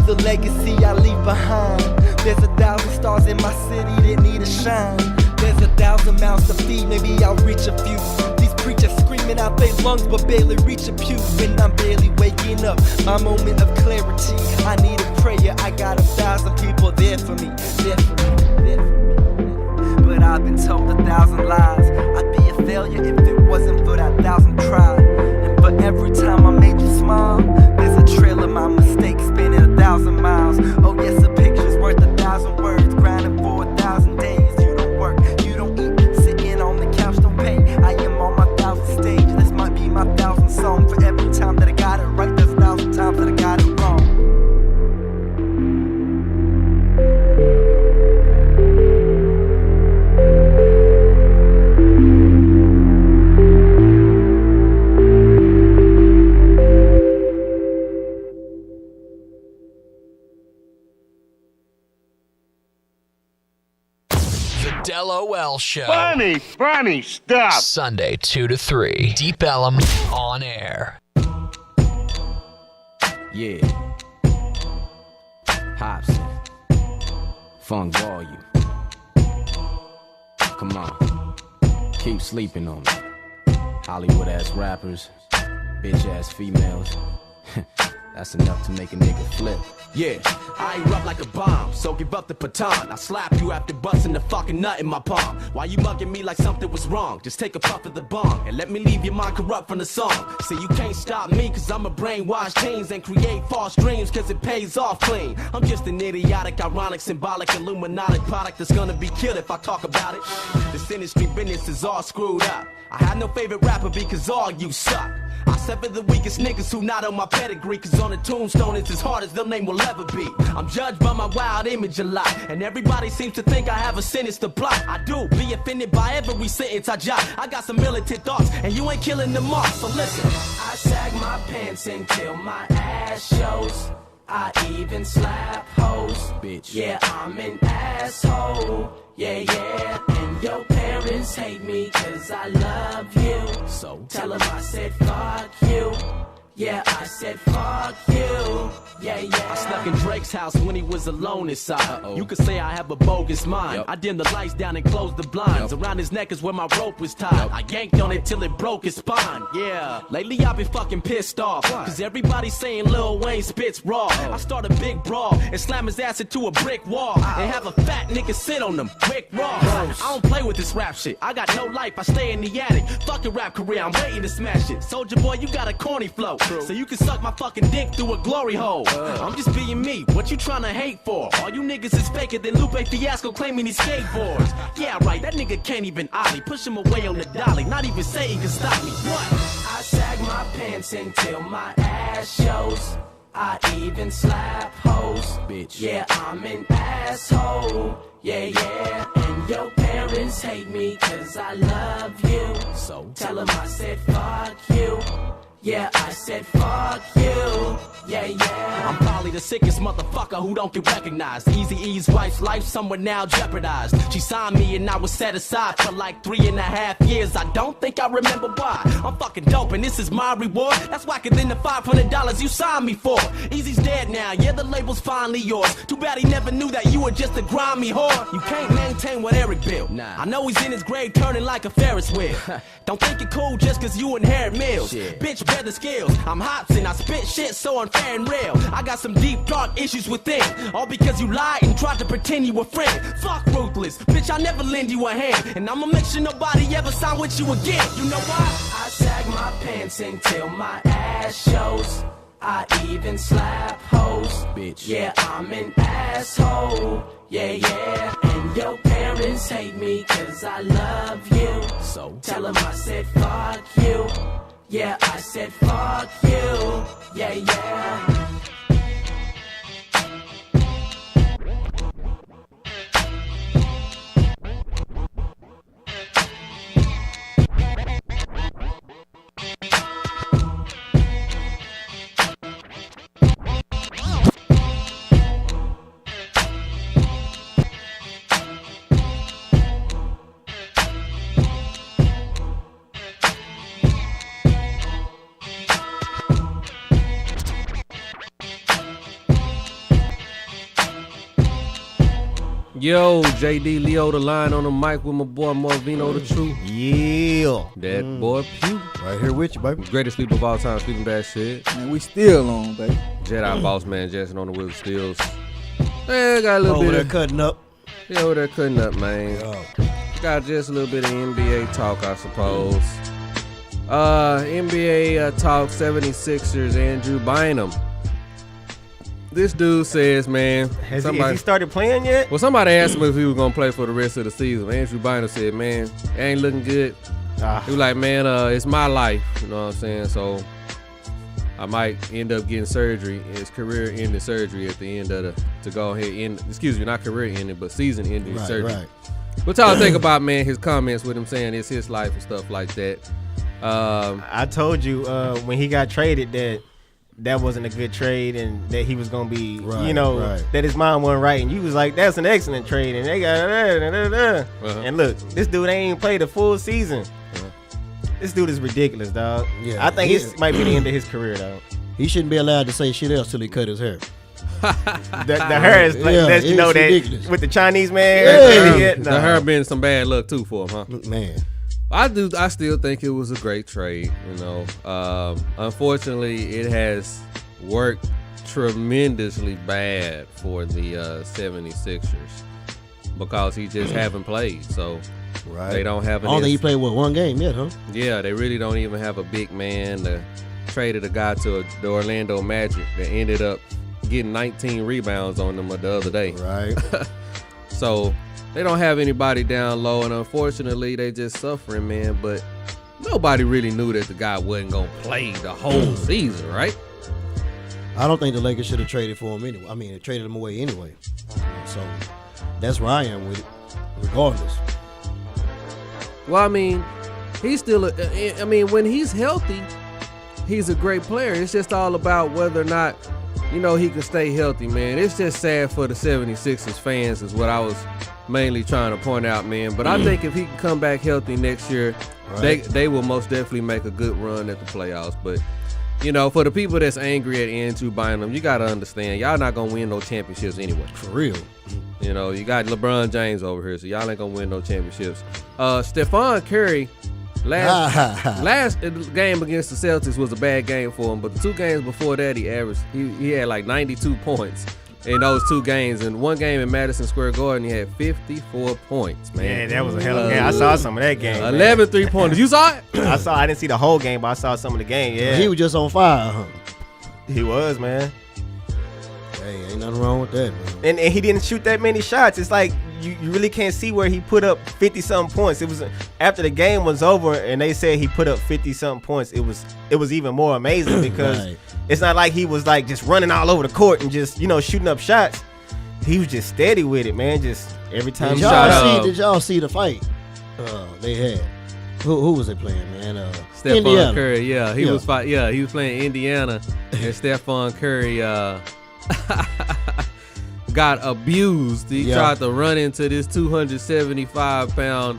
Speaker 12: The legacy I leave behind. There's 1,000 stars in my city that need to shine. There's 1,000 mouths to feed, maybe I'll reach a few. These preachers screaming out their lungs but barely reach a pew. And I'm barely waking up, my moment of clarity. I need a prayer, I got 1,000 people there for me, there for me, there for me. But I've been told 1,000 lies. I'd be a failure if it wasn't for that 1,000 tries. And for every time I made you smile, there's a trail of my mistakes spinning 1,000 miles. Oh yes, a picture's worth 1,000 words. Grinding for 1,000 days. You don't work, you don't eat, sitting on the couch, don't pay. I am on my 1,000th stage. This might be my 1,000th song. For every time that I got it right, there's 1,000 times that I got it wrong.
Speaker 1: LOL show.
Speaker 10: Funny stuff.
Speaker 1: Sunday 2 to 3. Deep Ellum on air.
Speaker 13: Yeah. Hobson. Funk volume. Come on. Keep sleeping on me. Hollywood ass rappers. Bitch ass females. That's enough to make a nigga flip. Yeah, I erupt like a bomb, so give up the baton. I slap you after busting the fucking nut in my palm. Why you mugging me like something was wrong? Just take a puff of the bong and let me leave your mind corrupt from the song. See, you can't stop me cause I'm a brainwash teens and create false dreams cause it pays off clean. I'm just an idiotic, ironic, symbolic, Illuminati product that's gonna be killed if I talk about it. This industry business is all screwed up. I had no favorite rapper because all you suck. I sever the weakest niggas who not on my pedigree, cause on the tombstone it's as hard as their name will ever be. I'm judged by my wild image a lot, and everybody seems to think I have a sinister plot. I do, be offended by every sentence I jot. I got some militant thoughts, and you ain't killing them off, so listen. I sag my pants until my ass shows. I even slap hoes. Bitch. Yeah, I'm an asshole. Yeah, yeah. And your parents hate me cause I love you. So tell them I said fuck you. Yeah, I said fuck you. Yeah, yeah. I slept in Drake's house when he was alone inside. You could say I have a bogus mind. I dimmed the lights down and closed the blinds. Around his neck is where my rope was tied. I yanked on it till it broke his spine. Yeah. Lately I've been fucking pissed off. Cause everybody's saying Lil Wayne spits raw. I start a big brawl and slam his ass into a brick wall. And have a fat nigga sit on them. Rick Ross. I don't play with this rap shit. I got no life. I stay in the attic. Fuck your rap career. I'm waiting to smash it. Soldier boy, you got a corny flow. So you can suck my fucking dick through a glory hole. I'm just being me. What you tryna hate for? All you niggas is faker than Lupe Fiasco claiming he skateboards. Yeah, right. That nigga can't even ollie. Push him away on the dolly. Not even say he can stop me. What? I sag my pants until my ass shows. I even slap hoes. Bitch. Yeah, I'm an asshole. Yeah, yeah. And your parents hate me cause I love you. So tell them I said fuck you. Yeah, I said fuck you. Yeah, yeah. I'm probably the sickest motherfucker who don't get recognized. Eazy-E's wife's life somewhere now jeopardized. She signed me and I was set aside for like 3.5 years. I don't think I remember why. I'm fucking dope and this is my reward. That's whacker than the $500 you signed me for. Easy's dead now, yeah, the label's finally yours. Too bad he never knew that you were just a grimy whore. You can't maintain what Eric built. Nah. I know he's in his grave turning like a Ferris wheel. Don't think you're cool just cause you inherit meals. Shit. Bitch, better skills. I'm Hobson, I spit shit so unfair and real. I got some deep dark issues within. All because you lied and tried to pretend you were friend. Fuck ruthless, bitch, I never lend you a hand. And I'ma make sure nobody ever sign with you again. You know why? I sag my pants until my ass shows. I even slap hoes. Bitch. Yeah, I'm an asshole. Yeah, yeah. And your parents hate me cause I love you. So tell them I said fuck you. Yeah, I said fuck you. Yeah, yeah.
Speaker 5: Yo, JD Leo the line on the mic with my boy Marvino the Truth.
Speaker 6: Yeah.
Speaker 5: That boy Pew.
Speaker 7: Right here with you, baby.
Speaker 5: Greatest sleeper of all time, sleeping bad shit.
Speaker 8: And we still on, baby.
Speaker 5: Jedi boss man Jackson on the wheel steals. Man, got a little
Speaker 7: Over
Speaker 5: bit
Speaker 7: there
Speaker 5: of
Speaker 7: cutting up.
Speaker 5: Yeah, over there cutting up, man. Got just a little bit of NBA talk, I suppose. NBA talk, 76ers, Andrew Bynum. This dude says, man.
Speaker 6: Has he started playing yet?
Speaker 5: Well, somebody asked him if he was going to play for the rest of the season. Andrew Bynum said, man, it ain't looking good. He was like, man, it's my life. You know what I'm saying? So I might end up getting surgery. It's career-ending surgery at the end of to go ahead and excuse me, not career-ending, but season-ending surgery. Right. What y'all think about, man, his comments with him saying it's his life and stuff like that?
Speaker 6: I told you when he got traded that wasn't a good trade and that he was going to be, that his mind wasn't right. And you was like, that's an excellent trade. And they got And look, this dude ain't even played a full season. This dude is ridiculous, dog. Yeah, I think this might be the end of his career, dog.
Speaker 7: He shouldn't be allowed to say shit else till he cut his hair.
Speaker 6: the hair is like, that ridiculous. With the Chinese man.
Speaker 5: The hair been some bad luck too for him, huh?
Speaker 7: Man.
Speaker 5: I still think it was a great trade, Unfortunately, it has worked tremendously bad for the 76ers because he just haven't played. So they don't have an...
Speaker 7: I don't think he played, one game yet, huh?
Speaker 5: Yeah, they really don't even have a big man. They traded a guy to the Orlando Magic that ended up getting 19 rebounds on them the other day.
Speaker 7: Right.
Speaker 5: So... they don't have anybody down low, and unfortunately, they just suffering, man. But nobody really knew that the guy wasn't going to play the whole season, right?
Speaker 7: I don't think the Lakers should have traded for him anyway. I mean, they traded him away anyway. So that's where I am with it, regardless.
Speaker 5: Well, I mean, he's still, when he's healthy, he's a great player. It's just all about whether or not, he can stay healthy, man. It's just sad for the 76ers fans is what I was mainly trying to point out, man. But I think if he can come back healthy next year, they will most definitely make a good run at the playoffs. But you know, for the people that's angry at N2 buying them, you got to understand, y'all not going to win no championships anyway.
Speaker 7: For real.
Speaker 5: You know, you got LeBron James over here, so y'all ain't going to win no championships. Stephon Curry, last game against the Celtics was a bad game for him, but the 2 games before that, he had like 92 points in those 2 games. And one game in Madison Square Garden, he had 54 points, man.
Speaker 6: Yeah, that was a hell of a game. I saw some of that game.
Speaker 5: 11 3-pointers. You saw it?
Speaker 6: I didn't see the whole game, but I saw some of the game, yeah.
Speaker 7: He was just on fire, huh?
Speaker 6: He was, man.
Speaker 7: Hey, ain't nothing wrong with that, man.
Speaker 6: And he didn't shoot that many shots. It's like you really can't see where he put up 50-something points. It was after the game was over and they said he put up 50-something points. It was even more amazing because
Speaker 7: Right.
Speaker 6: it's not like he was like just running all over the court and just, shooting up shots. He was just steady with it, man. Just every time he shot up.
Speaker 7: Did y'all see the fight they had? Who was they playing, man?
Speaker 5: Stephon
Speaker 7: Indiana.
Speaker 5: Curry, he was he was playing Indiana, and Stephon Curry got abused. He tried to run into this 275-pound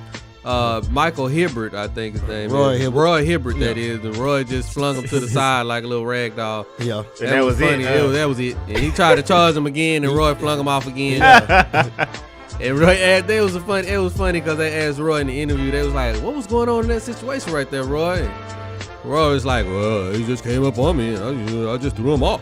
Speaker 5: Michael Hibbert, I think his name is. Roy Hibbert, that is. And Roy just flung him to the side like a little rag doll.
Speaker 7: Yeah.
Speaker 6: That was funny.
Speaker 5: That was it. And he tried to charge him again, and Roy flung him off again. And Roy asked, it was funny because they asked Roy in the interview, they was like, what was going on in that situation right there, Roy? And Roy was like, well, he just came up on me, and I just threw him off,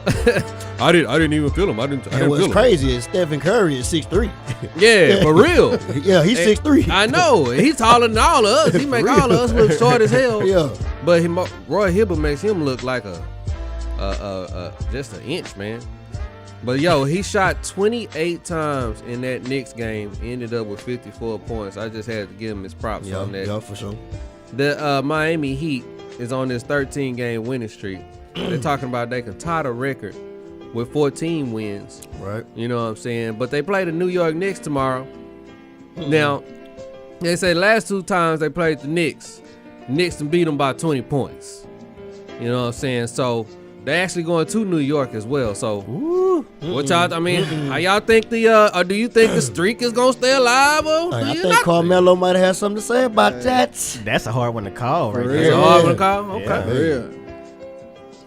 Speaker 5: I didn't even feel him. I didn't
Speaker 7: And what's
Speaker 5: feel him.
Speaker 7: crazy is Stephen Curry is 6'3".
Speaker 5: Yeah, for real.
Speaker 7: Yeah, he's 6'3".
Speaker 5: I know. He's taller than all of us. He make all of us look short as hell.
Speaker 7: Yeah.
Speaker 5: But Roy Hibbert makes him look like just an inch, man. But he shot 28 times in that Knicks game, ended up with 54 points. I just had to give him his props on that.
Speaker 7: Yeah, for sure.
Speaker 5: The Miami Heat is on this 13-game winning streak. They're talking about they can tie the record with 14 wins.
Speaker 7: Right.
Speaker 5: You know what I'm saying? But they play the New York Knicks tomorrow. Now, they say last 2 times they played the Knicks done beat them by 20 points. You know what I'm saying? So they actually going to New York as well. So what y'all? How y'all think or do you think the streak is gonna stay alive? Or
Speaker 7: I think Carmelo might have something to say about that.
Speaker 6: That's a hard one to call, right
Speaker 5: It's
Speaker 6: there.
Speaker 5: a hard one to call. Okay.
Speaker 6: Yeah.
Speaker 8: For real.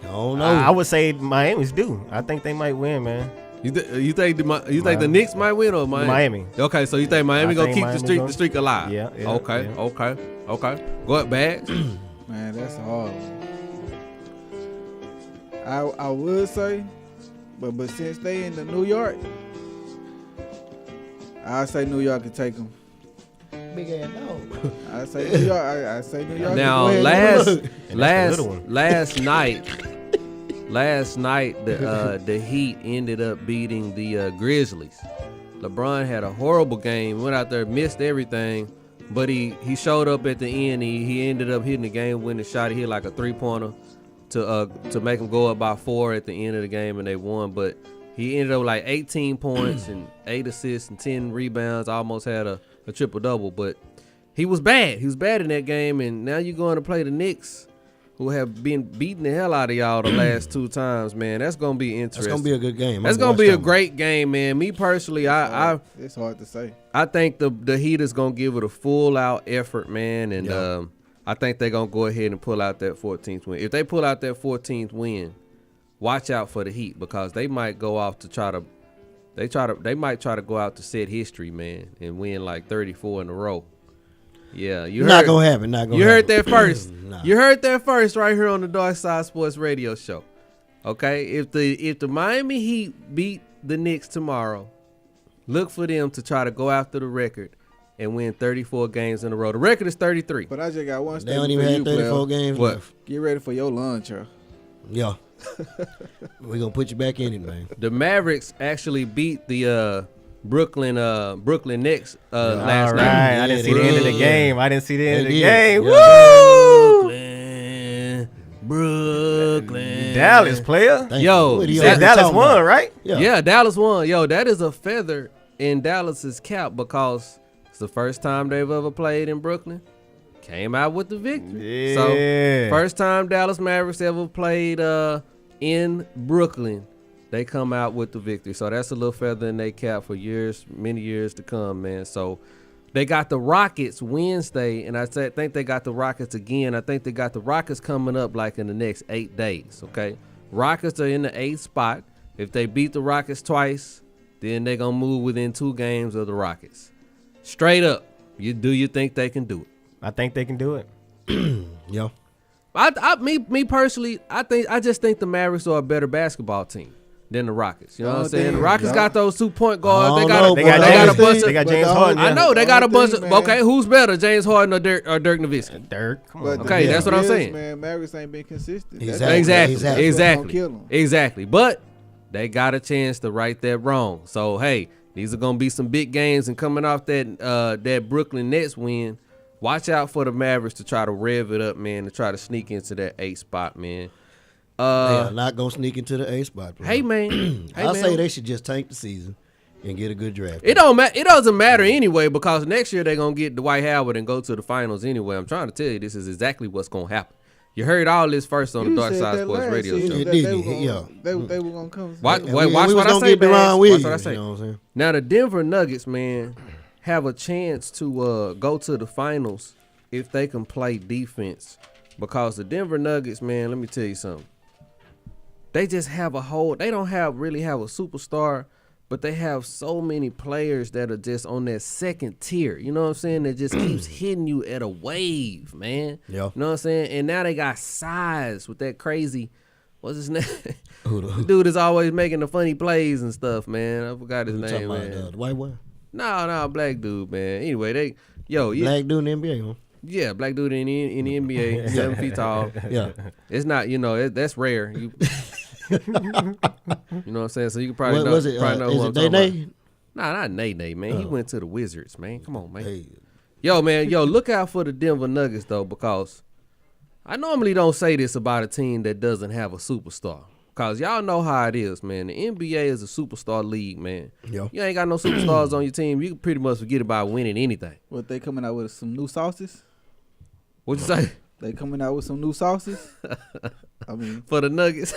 Speaker 7: I don't know.
Speaker 6: I would say Miami's due. I think they might win, man.
Speaker 5: You think the Knicks might win or Miami? Okay, so you think Miami gonna keep the streak alive?
Speaker 6: Yeah.
Speaker 5: Okay. Go ahead, Bags.
Speaker 8: Man, that's a hard one. I would say, but since they in the New York, I say New York can take them.
Speaker 7: Big ass dog.
Speaker 8: I say New York. I say New York.
Speaker 5: Now last night the Heat ended up beating the Grizzlies. LeBron had a horrible game. Went out there, missed everything, but he showed up at the end. He ended up hitting the game-winning shot. He hit like a 3-pointer to make them go up by 4 at the end of the game, and they won. But he ended up with like 18 points and 8 assists and 10 rebounds. Almost had a triple-double, but he was bad. He was bad in that game, and now you're going to play the Knicks, who have been beating the hell out of y'all the last 2 times, man. That's going to be interesting.
Speaker 7: That's going to be a good game.
Speaker 5: That's going to be a great game, man. Me personally,
Speaker 8: it's hard to say.
Speaker 5: I think the Heat is going to give it a full-out effort, man, and I think they're going to go ahead and pull out that 14th win. If they pull out that 14th win, watch out for the Heat because they might go off to they might try to go out to set history, man, and win like 34 in a row. Yeah,
Speaker 7: not gonna happen.
Speaker 5: You heard that first. You heard that first right here on the DarkSide Sports Radio Show. Okay, if the Miami Heat beat the Knicks tomorrow, look for them to try to go after the record and win 34 games in a row. The record is 33.
Speaker 8: But I just got one
Speaker 7: They
Speaker 8: statement
Speaker 7: don't even
Speaker 8: for
Speaker 7: have
Speaker 8: you,
Speaker 7: 34
Speaker 8: player.
Speaker 7: games
Speaker 5: What?
Speaker 7: left.
Speaker 8: Get ready for your lunch, bro.
Speaker 7: Yeah. We're gonna put you back in it, man.
Speaker 5: The Mavericks actually beat the Brooklyn Nets last
Speaker 6: All
Speaker 5: night.
Speaker 6: right. I didn't see the end of the game. I didn't see the end of the game.
Speaker 7: Yeah.
Speaker 6: Woo!
Speaker 5: Brooklyn.
Speaker 6: Dallas player.
Speaker 5: Yo,
Speaker 7: What are you
Speaker 6: Said Dallas
Speaker 7: talking
Speaker 6: won,
Speaker 7: about?
Speaker 6: right?
Speaker 5: Yeah, Dallas won. Yo, that is a feather in Dallas's cap because it's the first time they've ever played in Brooklyn. Came out with the victory.
Speaker 6: Yeah.
Speaker 5: So, first time Dallas Mavericks ever played in Brooklyn, they come out with the victory. So that's a little feather in their cap for years, many years to come, man. So They got the Rockets Wednesday, and I think they got the Rockets again. I think they got the Rockets coming up like in the next 8 days, okay? Rockets are in the 8th spot. If they beat the Rockets twice, then they're going to move within 2 games of the Rockets. Straight up, do you think they can do it?
Speaker 6: I think they can do it.
Speaker 7: Yeah.
Speaker 5: Me personally, I just think the Mavericks are a better basketball team than the Rockets. You know what I'm saying? The Rockets got those 2 point guards. They got a bunch of.
Speaker 6: They got James Harden.
Speaker 5: I know they got a bunch of. Okay, who's better, James Harden or Dirk Nowitzki?
Speaker 6: Dirk. Come on.
Speaker 5: Okay, that's what I'm saying.
Speaker 8: Man, Mavericks ain't been consistent.
Speaker 5: Exactly. But they got a chance to right that wrong. So hey, these are gonna be some big games, and coming off that Brooklyn Nets win, watch out for the Mavericks to try to rev it up, man, to try to sneak into that 8th spot, man.
Speaker 7: They are not gonna sneak into the 8th spot. Bro.
Speaker 5: Hey man,
Speaker 7: I say they should just tank the season and get a good draft.
Speaker 5: It doesn't matter anyway, because next year they're gonna get Dwight Howard and go to the finals anyway. I'm trying to tell you, this is exactly what's gonna happen. You heard all this first on the DarkSide Sports Radio show.
Speaker 8: They were gonna come.
Speaker 5: Watch what I say, man. Watch what I say.
Speaker 7: You know what I'm saying?
Speaker 5: Now the Denver Nuggets, man, have a chance to go to the finals if they can play defense, because the Denver Nuggets, man, let me tell you something. They just have they don't really have a superstar, but they have so many players that are just on that second tier. You know what I'm saying? That just keeps hitting you at a wave, man.
Speaker 7: Yeah.
Speaker 5: You know what I'm saying? And now they got size with that crazy, what's his name? The dude is always making the funny plays and stuff, man. I forgot his name, man.
Speaker 7: The white one?
Speaker 5: No, black dude, man. Anyway,
Speaker 7: black dude in the NBA, huh?
Speaker 5: Yeah, black dude in the NBA, 7 feet tall.
Speaker 7: Yeah.
Speaker 5: It's not, that's rare. You know what I'm saying? So you can probably know.
Speaker 7: Was it?
Speaker 5: Probably know
Speaker 7: Is
Speaker 5: who
Speaker 7: it
Speaker 5: I'm talking
Speaker 7: Day-Day?
Speaker 5: about. Nah, not Nay, man. He went to the Wizards, man. Come on, man.
Speaker 7: Hey.
Speaker 5: Yo, man, look out for the Denver Nuggets though, because I normally don't say this about a team that doesn't have a superstar. Cause y'all know how it is, man. The NBA is a superstar league, man.
Speaker 7: Yeah.
Speaker 5: You ain't got no superstars on your team, you can pretty much forget about winning anything.
Speaker 8: What, they coming out with some new sauces?
Speaker 5: What'd you say?
Speaker 8: They coming out with some new sauces? I mean,
Speaker 5: for the Nuggets.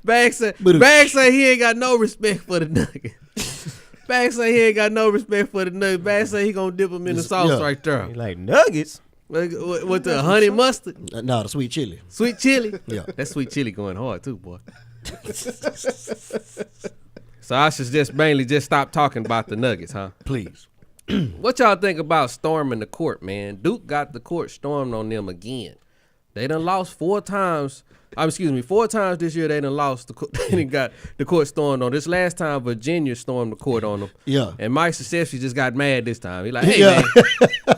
Speaker 5: Bag say he ain't got no respect for the Nuggets. Bag say he ain't got no respect for the Nuggets. Bag say he gonna dip them in the sauce right there.
Speaker 6: He like Nuggets?
Speaker 5: With the honey mustard?
Speaker 7: No, the sweet chili.
Speaker 5: Sweet chili?
Speaker 7: Yeah.
Speaker 5: That sweet chili going hard too, boy. So I should just mainly just stop talking about the Nuggets, huh?
Speaker 7: Please.
Speaker 5: What y'all think about storming the court, man? Duke got the court stormed on them again. They done lost 4 times. 4 times this year they done lost the court. They done got the court stormed on. This last time Virginia stormed the court on them.
Speaker 7: Yeah.
Speaker 5: And Mike Krzyzewski just got mad this time. He like, hey, man.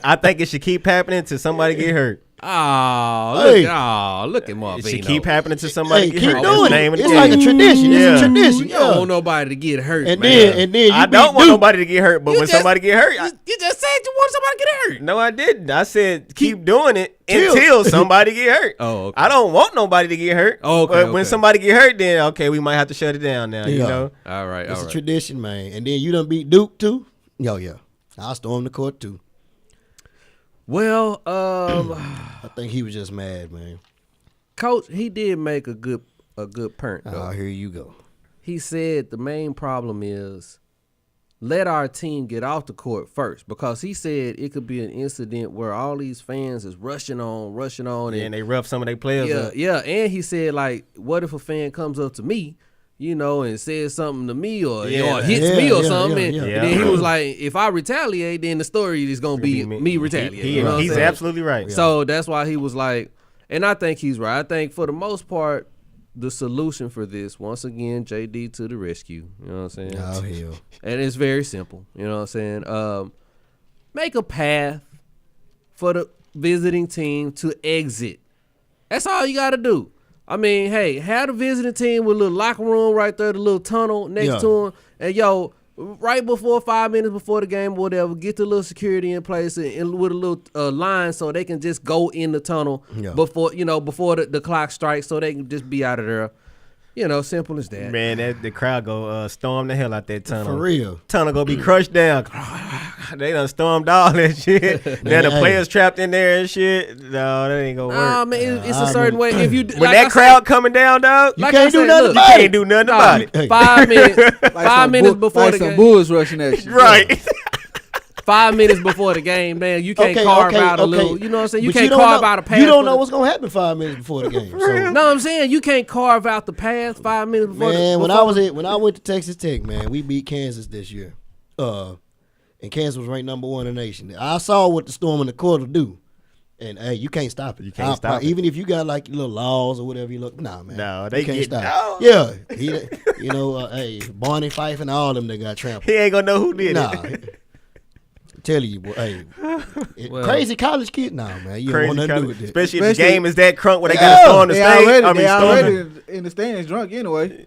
Speaker 6: I think it should keep happening until somebody get hurt.
Speaker 5: Look at Marvino.
Speaker 6: It should keep happening to somebody get
Speaker 7: keep
Speaker 6: hurt.
Speaker 7: doing it. It's like a tradition.
Speaker 6: Yeah.
Speaker 7: It's a tradition.
Speaker 5: You don't want nobody to get hurt,
Speaker 7: and
Speaker 5: man.
Speaker 7: Then
Speaker 6: I don't want nobody to get hurt, but when somebody get hurt,
Speaker 5: you just said you want somebody to get hurt.
Speaker 6: No, I didn't. I said keep doing it until somebody get hurt.
Speaker 5: Oh, okay.
Speaker 6: I don't want nobody to get hurt.
Speaker 5: Oh, okay,
Speaker 6: but when somebody get hurt, then we might have to shut it down now. You know.
Speaker 5: All right.
Speaker 7: It's a tradition, man. And then you done beat Duke too. Yo, yeah. I'll storm the court too.
Speaker 5: Well,
Speaker 7: I think he was just mad, man.
Speaker 5: Coach, he did make a good point, though.
Speaker 7: Oh, here you go.
Speaker 5: He said the main problem is let our team get off the court first, because he said it could be an incident where all these fans is rushing on.
Speaker 6: And they rough some of their players up.
Speaker 5: Yeah, and he said, like, what if a fan comes up to me, and says something to me or hits me or something. And then he was like, if I retaliate, then the story is going to be me retaliating.
Speaker 6: He's absolutely right.
Speaker 5: So that's why he was like, and I think he's right. I think for the most part, the solution for this, once again, JD to the rescue. You know what I'm saying?
Speaker 7: Oh, hell.
Speaker 5: And it's very simple. You know what I'm saying? Make a path for the visiting team to exit. That's all you got to do. I mean, hey, have the visiting team with a little locker room right there, the little tunnel next to them. And, right before 5 minutes before the game or whatever, get the little security in place and with a little line so they can just go in the tunnel before the clock strikes, so they can just be out of there. You know, simple as that.
Speaker 6: Man, the crowd go storm the hell out that tunnel.
Speaker 7: For real.
Speaker 6: Tunnel go be crushed down. They done stormed all that shit. Now the players trapped in there and shit. No, that ain't gonna work.
Speaker 5: Man, it's a certain way. If you
Speaker 6: when like that crowd coming down, dog,
Speaker 7: you can't do nothing about it.
Speaker 6: You can't do nothing about it.
Speaker 5: 5 minutes. 5 minutes before the
Speaker 8: some
Speaker 5: game.
Speaker 8: bulls rushing at you.
Speaker 6: Right.
Speaker 5: 5 minutes before the game, man, you can't carve out a little. You know what I'm saying? You can't carve out a path.
Speaker 7: You don't know what's gonna happen 5 minutes before the game. So.
Speaker 5: No, I'm saying you can't carve out the path 5 minutes before.
Speaker 7: Man, when I went to Texas Tech, man, we beat Kansas this year. And Kansas was ranked #1 in the nation. I saw what the Storm in the court will do. And hey, you can't stop it.
Speaker 6: You can't stop it.
Speaker 7: Even if you got like little laws or whatever you look. Nah, man.
Speaker 6: No, they
Speaker 7: can't
Speaker 6: get
Speaker 7: stop. Yeah, hey, Barney Fife and all them that got trampled.
Speaker 6: He ain't gonna know who did it.
Speaker 7: Tell you, boy, hey, crazy college kid. Nah, man, you don't want nothing to do with it.
Speaker 6: Especially if the game is that crunk where they got to storm the stage.
Speaker 8: They already in the stands drunk anyway.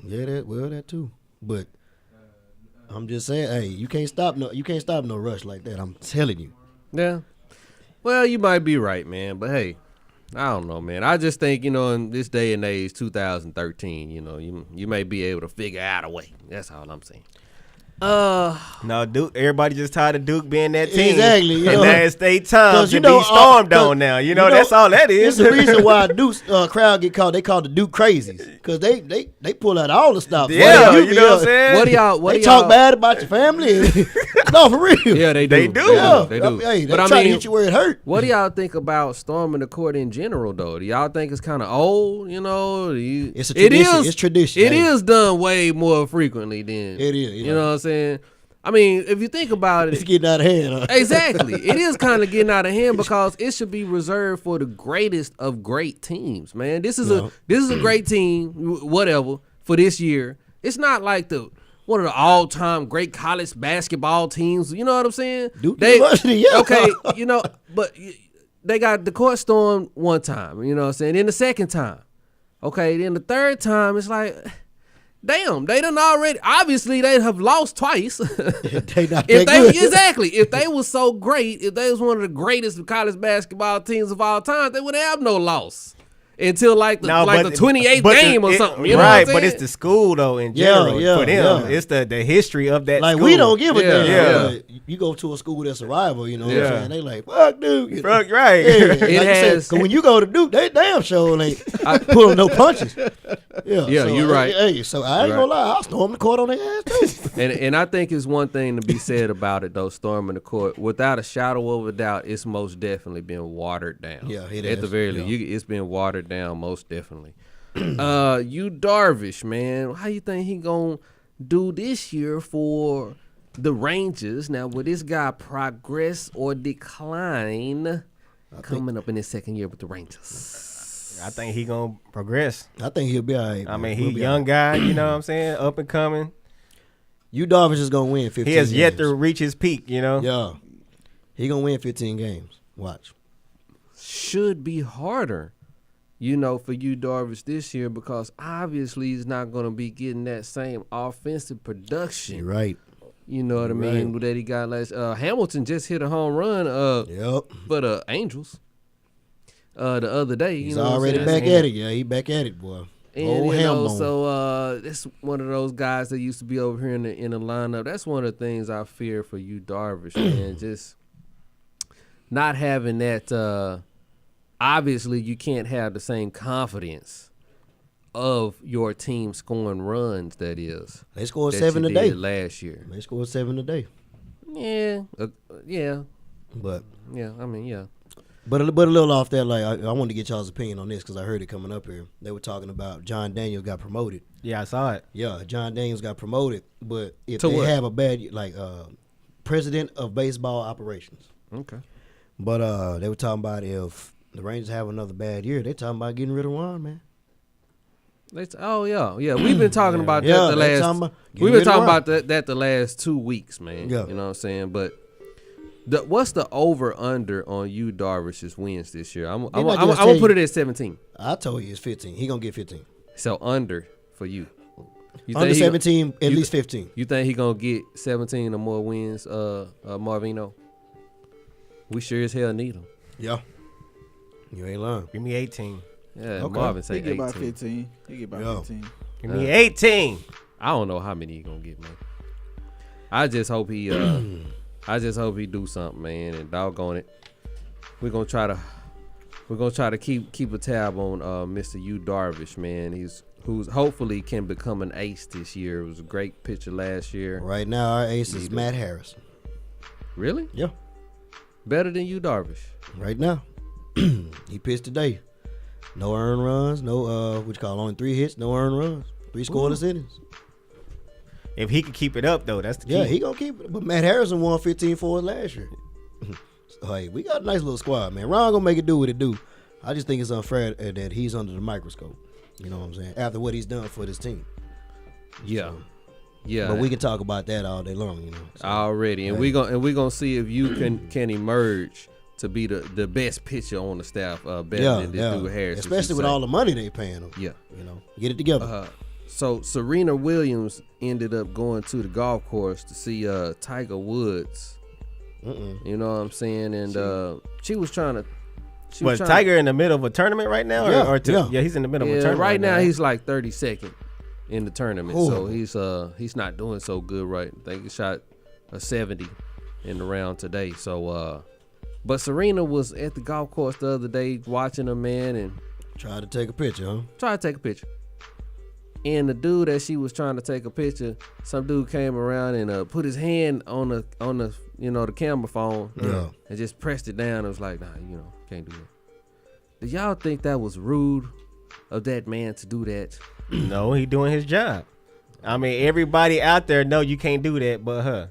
Speaker 7: Yeah, that too. But I'm just saying, hey, you can't stop no rush like that. I'm telling you.
Speaker 5: Yeah. Well, you might be right, man. But hey, I don't know, man. I just think, in this day and age, 2013, you may be able to figure out a way. That's all I'm saying.
Speaker 6: No, Duke. Everybody just tired of Duke being that team.
Speaker 7: Exactly.
Speaker 6: And now it's their time to be stormed on now. That's all that is.
Speaker 7: It's the reason why Duke's crowd get called. They called the Duke Crazies because they pull out all the stops.
Speaker 6: Yeah, you know what I'm saying.
Speaker 5: What do y'all?
Speaker 7: They talk bad about your family. No, for real.
Speaker 5: Yeah, they do.
Speaker 6: They do.
Speaker 5: Yeah, they do.
Speaker 7: Hey, they try to hit you where it hurt.
Speaker 5: What do y'all think about storming the court in general, though? Do y'all think it's kind of old?
Speaker 7: It's a tradition. It's tradition.
Speaker 5: It is done way more frequently than
Speaker 7: it is.
Speaker 5: You know what I'm saying? I mean, if you think about it,
Speaker 7: it's getting out of hand. Huh?
Speaker 5: Exactly, it is kind of getting out of hand because it should be reserved for the greatest of great teams. Man, this is a great team, whatever, for this year. It's not like one of the all-time great college basketball teams. You know what I'm saying?
Speaker 7: Duke University, yeah.
Speaker 5: Okay, but they got the court stormed one time. You know what I'm saying? Then the second time, okay. Then the third time, it's like. Damn, they done already. Obviously, they have lost twice.
Speaker 7: They not that good.
Speaker 5: Exactly. If they was so great, if they was one of the greatest college basketball teams of all time, they would have no loss until the 28th game or something. You know
Speaker 6: right,
Speaker 5: what I'm
Speaker 6: but it's the school though in general for them. Yeah. It's the history of that.
Speaker 7: Like
Speaker 6: school.
Speaker 7: We don't give a damn.
Speaker 6: Yeah.
Speaker 7: You go to a school that's a rival, what I'm saying? They like, fuck Duke.
Speaker 6: Fuck right.
Speaker 7: Yeah. Like has, cause when you go to Duke, they damn sure ain't pulling no punches. Yeah,
Speaker 5: so, you're right.
Speaker 7: Hey, so I ain't gonna lie, I'll storm the court on their ass too.
Speaker 5: and I think it's one thing to be said about it though, storming the court. Without a shadow of a doubt, it's most definitely been watered down.
Speaker 7: Yeah, it
Speaker 5: At the very least, it's been watered down most definitely. You Darvish, man, how you think he gonna do this year for the Rangers? Now, will this guy progress or decline coming up in his second year with the Rangers?
Speaker 6: I think he gonna progress.
Speaker 7: I think he'll be all right.
Speaker 6: I mean, he young guy, you know what I'm saying? Up and coming.
Speaker 7: You Darvish is gonna win 15 games.
Speaker 6: He has yet to reach his peak,
Speaker 7: Yeah. He gonna win 15 games. Watch.
Speaker 5: Should be harder, for you Darvish this year because obviously he's not gonna be getting that same offensive production.
Speaker 7: You're right.
Speaker 5: You know what I mean? That he got last. Hamilton just hit a home run. For the Angels. The other day,
Speaker 7: he's already back at it. Yeah, he back at it, boy.
Speaker 5: And so it's one of those guys that used to be over here in the lineup. That's one of the things I fear for you, Darvish, man. Just not having that. Obviously, you can't have the same confidence of your team scoring runs. That is,
Speaker 7: they scored 7 a day
Speaker 5: last year.
Speaker 7: They scored 7 a day.
Speaker 5: Yeah, yeah.
Speaker 7: But
Speaker 5: yeah, I mean, yeah.
Speaker 7: But a little off that, like I wanted to get y'all's opinion on this because I heard it coming up here. They were talking about John Daniels got promoted.
Speaker 6: Yeah, I saw it.
Speaker 7: Yeah, John Daniels got promoted, but if they have a bad president of baseball operations.
Speaker 5: Okay.
Speaker 7: But they were talking about if the Rangers have another bad year, they're talking about getting rid of Ron, man.
Speaker 5: Yeah. We've been talking about that the last. We've been talking about that the last 2 weeks, man.
Speaker 7: Yeah.
Speaker 5: You know what I'm saying, but. What's the over/under on you Darvish's wins this year? I'm gonna put it at 17.
Speaker 7: I told you it's 15. He gonna get 15.
Speaker 5: So under for you.
Speaker 7: Under 17, at least 15.
Speaker 5: You think he gonna get 17 or more wins, Marvino? We sure as hell need him.
Speaker 7: Yeah. You ain't lying.
Speaker 6: Give me 18.
Speaker 5: Yeah,
Speaker 7: Okay.
Speaker 5: Marvin say
Speaker 8: He get
Speaker 5: 18.
Speaker 8: about 15. He get about 15.
Speaker 6: Give me 18.
Speaker 5: I don't know how many he gonna get, man. I just hope he do something, man. And doggone it, we're gonna try to keep a tab on Mr. Yu Darvish, man. Who's hopefully can become an ace this year. It was a great pitcher last year.
Speaker 7: Right now, our ace is Matt Harrison.
Speaker 5: Really?
Speaker 7: Yeah.
Speaker 5: Better than Yu Darvish.
Speaker 7: Right now. He pitched today. No earned runs. No, only 3 hits, no earned runs. 3 scoreless innings.
Speaker 6: If he could keep it up, though, that's the key.
Speaker 7: Yeah, he gonna keep it. But Matt Harrison won 15 for us last year. So, hey, we got a nice little squad, man. Ron gonna make it do what it do. I just think it's unfair that he's under the microscope. You know what I'm saying? After what he's done for this team.
Speaker 5: Yeah.
Speaker 7: So,
Speaker 5: Yeah.
Speaker 7: But we can talk about that all day long, you know. So,
Speaker 5: already. And
Speaker 7: hey.
Speaker 5: we gonna see if you can emerge to be the best pitcher on the staff, better than this dude Harris.
Speaker 7: Especially with all the money they paying him.
Speaker 5: Yeah.
Speaker 7: You know, get it together.
Speaker 5: So Serena Williams ended up going to the golf course to see Tiger Woods. You know what I'm saying? And she was trying to.
Speaker 6: Tiger in the middle of a tournament right now? Yeah, he's in the middle of a tournament.
Speaker 5: Right now he's like 32nd in the tournament. Ooh. So he's not doing so good right. I think he shot a 70 in the round today. So but Serena was at the golf course the other day watching her, man, and
Speaker 7: tried to take a picture, huh?
Speaker 5: Tried to take a picture. And the dude that she was trying to take a picture, some dude came around and put his hand on the the camera phone, and just pressed it down. It was like, nah, can't do that. Did y'all think that was rude of that man to do that?
Speaker 6: No, he doing his job. I mean, everybody out there know you can't do that, but her.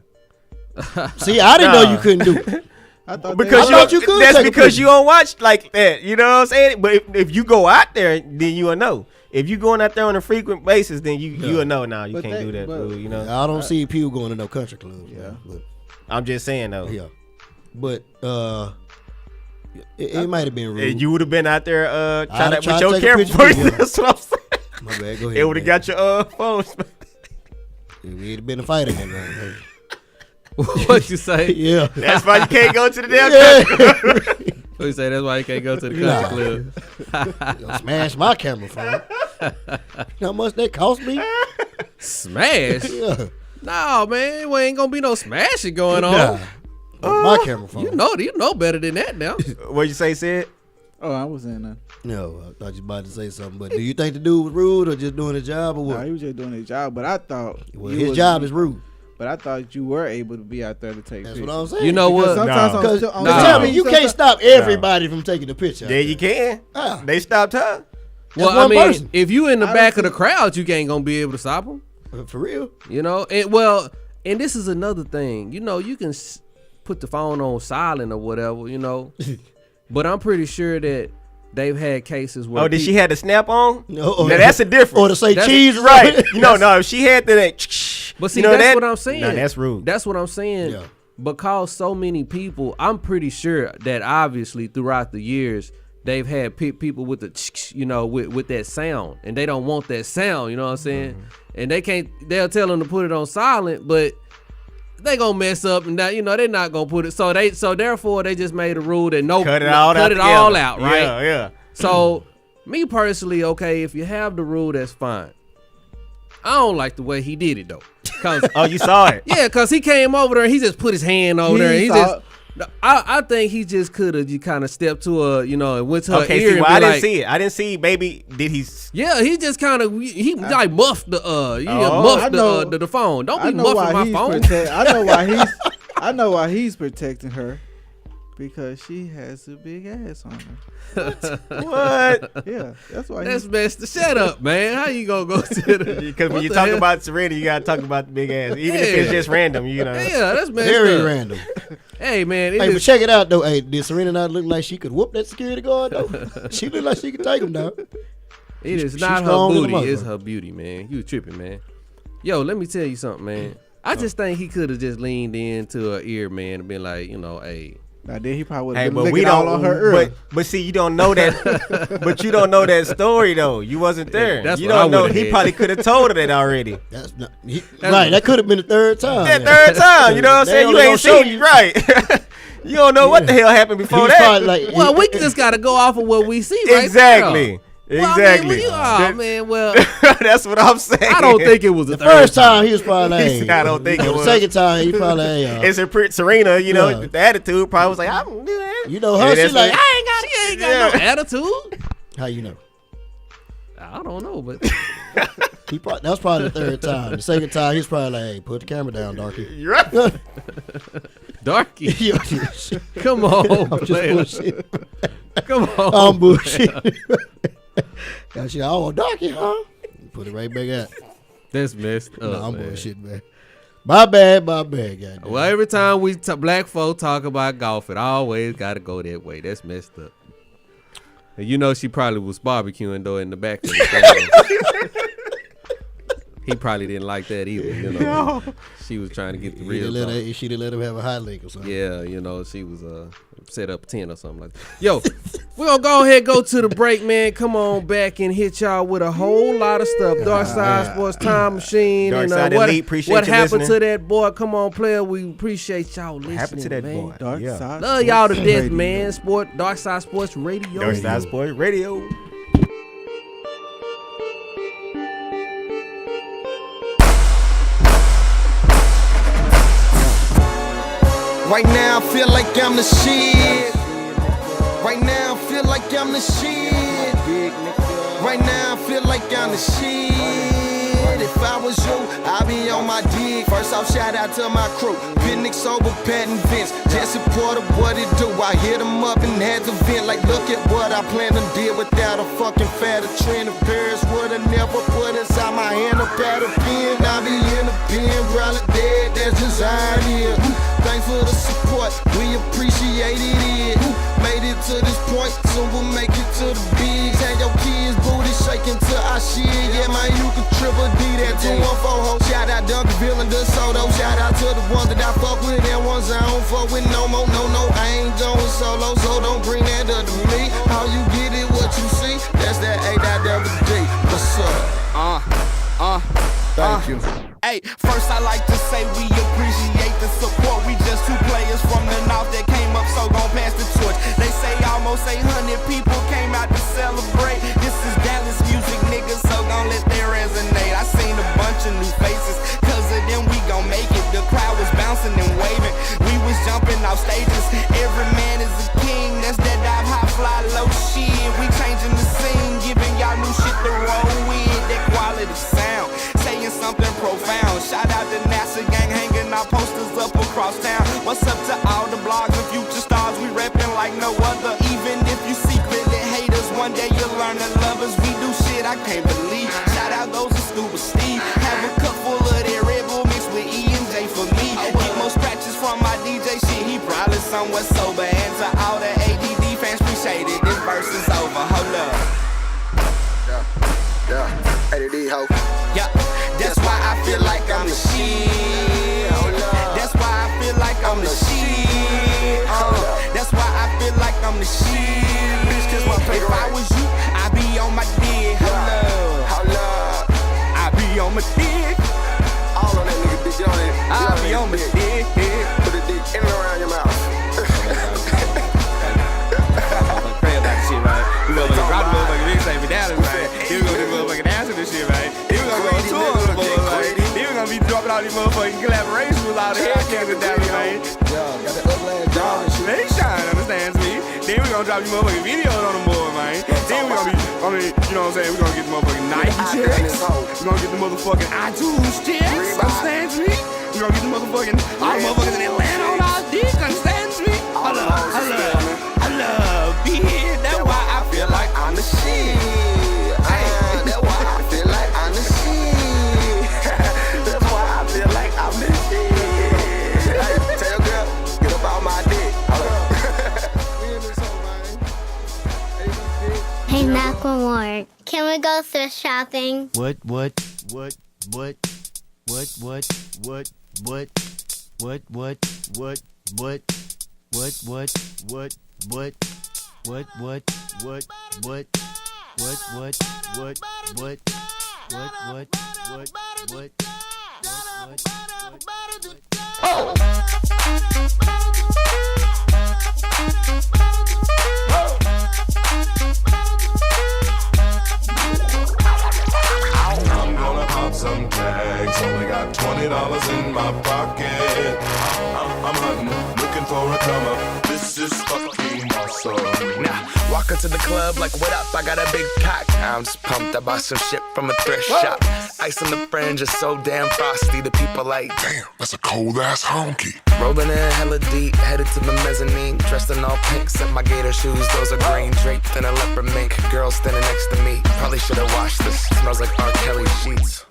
Speaker 7: See, I didn't know you couldn't do it.
Speaker 6: That's because you don't watch like that. You know what I'm saying? But if you go out there, then you will know. If you going out there on a frequent basis, then you'll know. Now you can't do that, boo. You know.
Speaker 7: I don't see people going to no country clubs. Yeah, but
Speaker 6: I'm just saying though.
Speaker 7: Yeah, but it might have been rude.
Speaker 6: You would have been out there trying to with your camera person. That's what I'm saying.
Speaker 7: My bad. Go ahead.
Speaker 6: It would have got your phone.
Speaker 7: We'd have been a fighter then, man.
Speaker 5: What you say?
Speaker 7: Yeah.
Speaker 6: That's why you can't go to the damn country club.
Speaker 5: What you say? That's why you can't go to the country club.
Speaker 7: You'll smash my camera phone. You know how much that cost me?
Speaker 5: Smash?
Speaker 7: Yeah.
Speaker 5: No, man. We ain't gonna be no smashing going on.
Speaker 7: My camera phone.
Speaker 5: You know better than that now.
Speaker 6: What you say, Sid?
Speaker 8: Oh, I was saying that.
Speaker 7: No, I thought you about to say something. But do you think the dude was rude or just doing his job or what?
Speaker 8: No, he was just doing his job. But I thought
Speaker 7: his job is rude.
Speaker 8: But I thought you were able to be out there to take pictures.
Speaker 7: That's what I'm saying.
Speaker 5: You know what?
Speaker 8: Sometimes
Speaker 7: tell me, you can't stop everybody from taking a picture.
Speaker 6: Yeah, you can. They stopped her.
Speaker 5: Well, I mean, if you in the back of the crowd, you ain't gonna be able to stop them.
Speaker 7: For real.
Speaker 5: You know, and this is another thing. You know, you can put the phone on silent or whatever, you know. But I'm pretty sure that they've had cases where.
Speaker 6: Oh, did she have the snap on?
Speaker 7: No.
Speaker 6: Now that's a difference.
Speaker 7: Or to say cheese,
Speaker 6: right? No, if she had that.
Speaker 5: But see, that's what I'm saying.
Speaker 6: No, that's rude.
Speaker 5: That's what I'm saying.
Speaker 7: Yeah.
Speaker 5: Because so many people, I'm pretty sure that obviously throughout the years, they've had people with the, with that sound, and they don't want that sound. You know what I'm saying? And they'll tell them to put it on silent, but they gonna mess up, and that, they're not gonna put it. So therefore, they just made a rule that cut it all out, right?
Speaker 6: Yeah.
Speaker 5: So me personally, okay, if you have the rule, that's fine. I don't like the way he did it though.
Speaker 6: Oh, you saw it?
Speaker 5: Yeah, because he came over there and he just put his hand over there. And I think he just could have kind of stepped to her, and went to her ear.
Speaker 6: See, I didn't see it. I didn't see, baby. Did he?
Speaker 5: Yeah, he just kind of muffed the the phone. Don't be muffing my phone.
Speaker 8: I know why he's protecting her. Because she has a big ass on her.
Speaker 6: What?
Speaker 8: Yeah, that's why.
Speaker 5: That's best to shut up, man. How you gonna go to the?
Speaker 6: Because when you talk about Serena, you gotta talk about the big ass, even if it's just random,
Speaker 5: Yeah, that's messed
Speaker 7: very
Speaker 5: up.
Speaker 7: random.
Speaker 5: Hey, man.
Speaker 7: Hey, but check it out though. Hey, did Serena not look like she could whoop that security guard though? She looked like she could take him down.
Speaker 5: It is not her booty. It's her beauty, man. You tripping, man. Yo, let me tell you something, man. I just think he could have just leaned into her ear, man, and been like, hey.
Speaker 8: Now then he probably would have
Speaker 6: but
Speaker 8: been
Speaker 6: we
Speaker 8: all
Speaker 6: don't
Speaker 8: on her ear.
Speaker 6: But see, you don't know that. But you don't know that story though. You wasn't there.
Speaker 5: Yeah, that's
Speaker 6: you
Speaker 5: what
Speaker 6: don't
Speaker 5: I
Speaker 6: know.
Speaker 5: would've
Speaker 6: He
Speaker 5: had.
Speaker 6: probably could have told her that already.
Speaker 7: That's not right. That could have been the third time.
Speaker 6: That third time. You know what I'm saying? You ain't seen you right. You don't know what the hell happened before that.
Speaker 5: Well, we just gotta go off of what we see, right?
Speaker 6: Exactly. Exactly.
Speaker 5: Well,
Speaker 6: that's what I'm saying.
Speaker 5: I don't think it was
Speaker 7: the first time. He was probably.
Speaker 6: I don't think it was.
Speaker 7: The second time, he probably.
Speaker 6: It's Serena, the attitude probably was like, I don't do that.
Speaker 7: You know her. She like,
Speaker 5: I ain't got no attitude.
Speaker 7: How you know?
Speaker 5: I don't know, but
Speaker 7: that was probably the third time. The second time, he's probably like, hey, put the camera down, Darky.
Speaker 6: You're right.
Speaker 5: Darky. Come on,
Speaker 7: I'm just bullshit.
Speaker 5: Come on.
Speaker 7: I'm bullshit. Got you. Oh, Darky, huh? Put it right back out.
Speaker 5: That's messed up.
Speaker 7: No, I'm bullshit, man. My bad, goddamn.
Speaker 5: Well, every time we black folk talk about golf, it always got to go that way. That's messed up. And she probably was barbecuing though in the back of the car. He probably didn't like that either.
Speaker 6: No.
Speaker 5: She was trying to get the real.
Speaker 7: She didn't let him have a high leg or something.
Speaker 5: Yeah, she was set up 10 or something like that. Yo, we're gonna go ahead and go to the break, man. Come on back and hit y'all with a whole lot of stuff. DarkSide Sports Time Machine.
Speaker 6: DarkSide Elite, appreciate
Speaker 5: what
Speaker 6: you
Speaker 5: happened
Speaker 6: listening.
Speaker 5: to that boy? Come on, player. We appreciate y'all listening.
Speaker 6: What happened to that
Speaker 5: man.
Speaker 6: boy?
Speaker 8: DarkSide
Speaker 5: Love y'all to death, man. DarkSide Sports Radio.
Speaker 6: DarkSide Sports Radio.
Speaker 2: Right now I feel like I'm the shit. Right now I feel like I'm the shit. Right now I feel like I'm the shit. If I was you, I'd be on my dick. First off, shout out to my crew. Picnic sober, Pat and Vince. Jesse Porter, what it do? I hit him up and had to vent. Like, look at what I plan to deal without a fucking fatter trend of Paris. Would've never put inside my hand a pad of pen. I be in the pen, probably dead. That's just how it is. Thanks for the support, we appreciated it. Made it to this point, so we'll make it to the bigs. Had your kids booty shaking to our shit. Yeah, man, you can triple D that 214 ho. Shout out Duncanville and DeSoto. Shout out to the ones that I fuck with and ones I don't fuck with no more. No, I ain't going solo, so don't bring that up to me. How you get it, what you see? That's that A.D. What's up? Thank you.
Speaker 14: Hey, first I like to say we appreciate the support. We just two players from the north that came up, so gon' pass the torch. They say almost 800 people came out to celebrate. This is Dallas music, niggas, so gon' let that resonate. I seen a bunch of new faces, cause of them we gon' make it. The crowd was bouncing and waving, we was jumping off stages. Every man is a king, that's that dive high, fly low shit. We changing the scene, giving y'all new shit to roll with. That quality sound, saying something profound. Shout out to NASA gang, hanging our posters up across town. What's up to all the blogs and future stars? We reppin' like no other. Even if you secretly hate us, one day you'll learn to love us. We do shit I can't believe. Shout out goes to Scuba Steve. Have a cup full of that Red Bull mixed with E and J for me. Get more scratches from my DJ shit. He probably somewhat sober. And to all the ADD fans, appreciate it. This verse is over. Hold up.
Speaker 2: Yeah, ADD ho.
Speaker 14: Yeah, that's why I feel like I'm the shit. That's why I feel like I'm the shit. That's why I feel like I'm the shit. If I was you, I'd be on my dick. Hello. I'd be on my dick.
Speaker 2: All on that nigga dick, on it.
Speaker 14: I'd be on my dick.
Speaker 2: Put a dick in and around your mouth.
Speaker 14: Pray about this shit, right? We gonna drop the motherfucking mixtape and down, right? Then we gonna do motherfucking dance to this shit, right? Then we gonna go on tour with the boys, right? Then we gonna be dropping all these motherfucking collaborations with all the headcans and down, right?
Speaker 2: Yo, got the ugly ass dog and shit.
Speaker 14: They shine, understands me. Then we gonna drop these motherfucking videos on the board, man. Then we gonna be, you know what I'm saying? We gonna get the motherfucking Nike checks. We gonna get the motherfucking iTunes checks, understands me? We gonna get the motherfucking, all the motherfuckers in Atlanta on our dick, understands me? I love being here. That's why I feel like I'm the shit.
Speaker 2: That's why I feel like I'm the shit. That's why I feel like I'm the shit. Hey, tell your girl, get up on my dick.
Speaker 15: Hey, Macklemore, can we go thrift shopping?
Speaker 7: What?
Speaker 16: my pocket. I'm hunting, looking for a come up. This is fucking awesome.
Speaker 17: Now, walk into the club like, what up? I got a big cock. I'm just pumped. I bought some shit from a thrift shop. Ice on the fringe is so damn frosty. The people like,
Speaker 16: damn, that's a cold ass honky.
Speaker 17: Rolling in hella deep, headed to the mezzanine. Dressed in all pink, set my gator shoes. Those are green, draped in a leopard mink. Girl standing next to me. Probably should have washed this. Smells like R. Kelly sheets.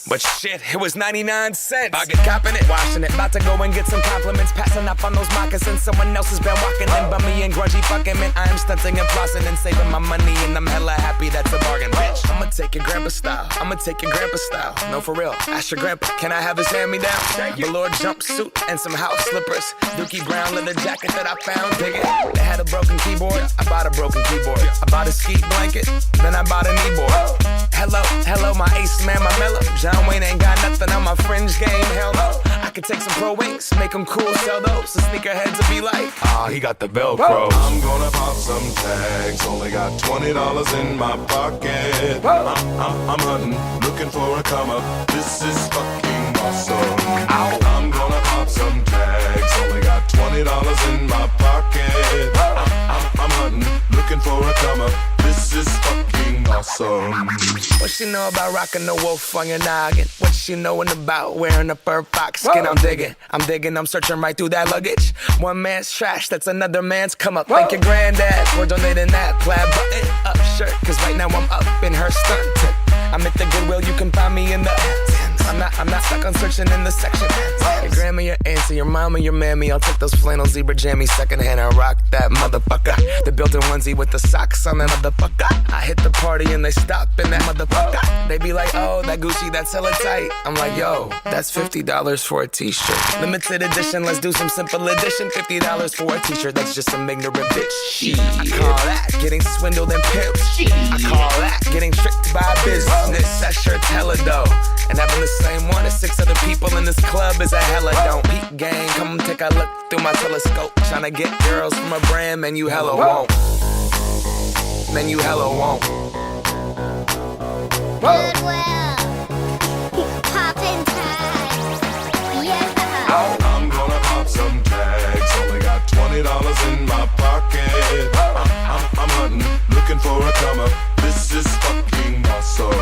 Speaker 17: But shit, it was 99 cents. I get copping it, washing it. About to go and get some compliments. Passing up on those moccasins. Someone else has been walking in. Bummy and grungy fucking man. I am stunting and flossing and saving my money. And I'm hella happy that's a bargain, bitch. I'ma take your grandpa style. I'ma take your grandpa style. No, for real. Ask your grandpa, can I have his hand-me-down? Velour jumpsuit and some house slippers. Dookie brown leather jacket that I found. Dig it. They had a broken keyboard. I bought a broken keyboard. I bought a ski blanket. Then I bought a kneeboard. Hello, my ace man, my mellow. John Wayne ain't got nothing on my fringe game, hell no. I could take some pro wings, make them cool, sell those. The sneakerheads will be like, he got the Velcro.
Speaker 16: I'm gonna pop some tags, only got $20 in my pocket. I'm hunting, looking for a come up. This is fucking awesome. I'm gonna pop some tags, only got $20 in my pocket. I'm hunting, looking for a come up. This is fucking awesome.
Speaker 17: What she know about rocking the wolf on your noggin? What she knowin' about wearing a fur fox skin? I'm digging, I'm searching right through that luggage. One man's trash, that's another man's come up. Thank your granddad for donating that plaid button up shirt. Cause right now I'm up in her skirt. I'm at the Goodwill, you can find me in the I'm not stuck on searching in the section. Your grandma, your auntie, your mama, your mammy. I'll take those flannel zebra jammies secondhand and rock that motherfucker. The built-in onesie with the socks on that motherfucker. I hit the party and they stop in that motherfucker. They be like, oh, that Gucci, that's hella tight. I'm like, yo, that's $50 for a t-shirt. Limited edition, let's do some simple edition. $50 for a t-shirt, that's just some ignorant bitch. I call that getting swindled and pimped. I call that getting tricked by business. That shirt's hella dope. And having the same one as 6 other people in this club is a hella don't. Peep gang, come take a look through my telescope. Tryna get girls from a brand, man, you hella won't. Man, you hella won't.
Speaker 15: Goodwill. Poppin' tags. Yeah.
Speaker 16: I'm gonna pop some tags, only got $20 in my pocket. I'm hunting, looking for a come up. This is fucking awesome.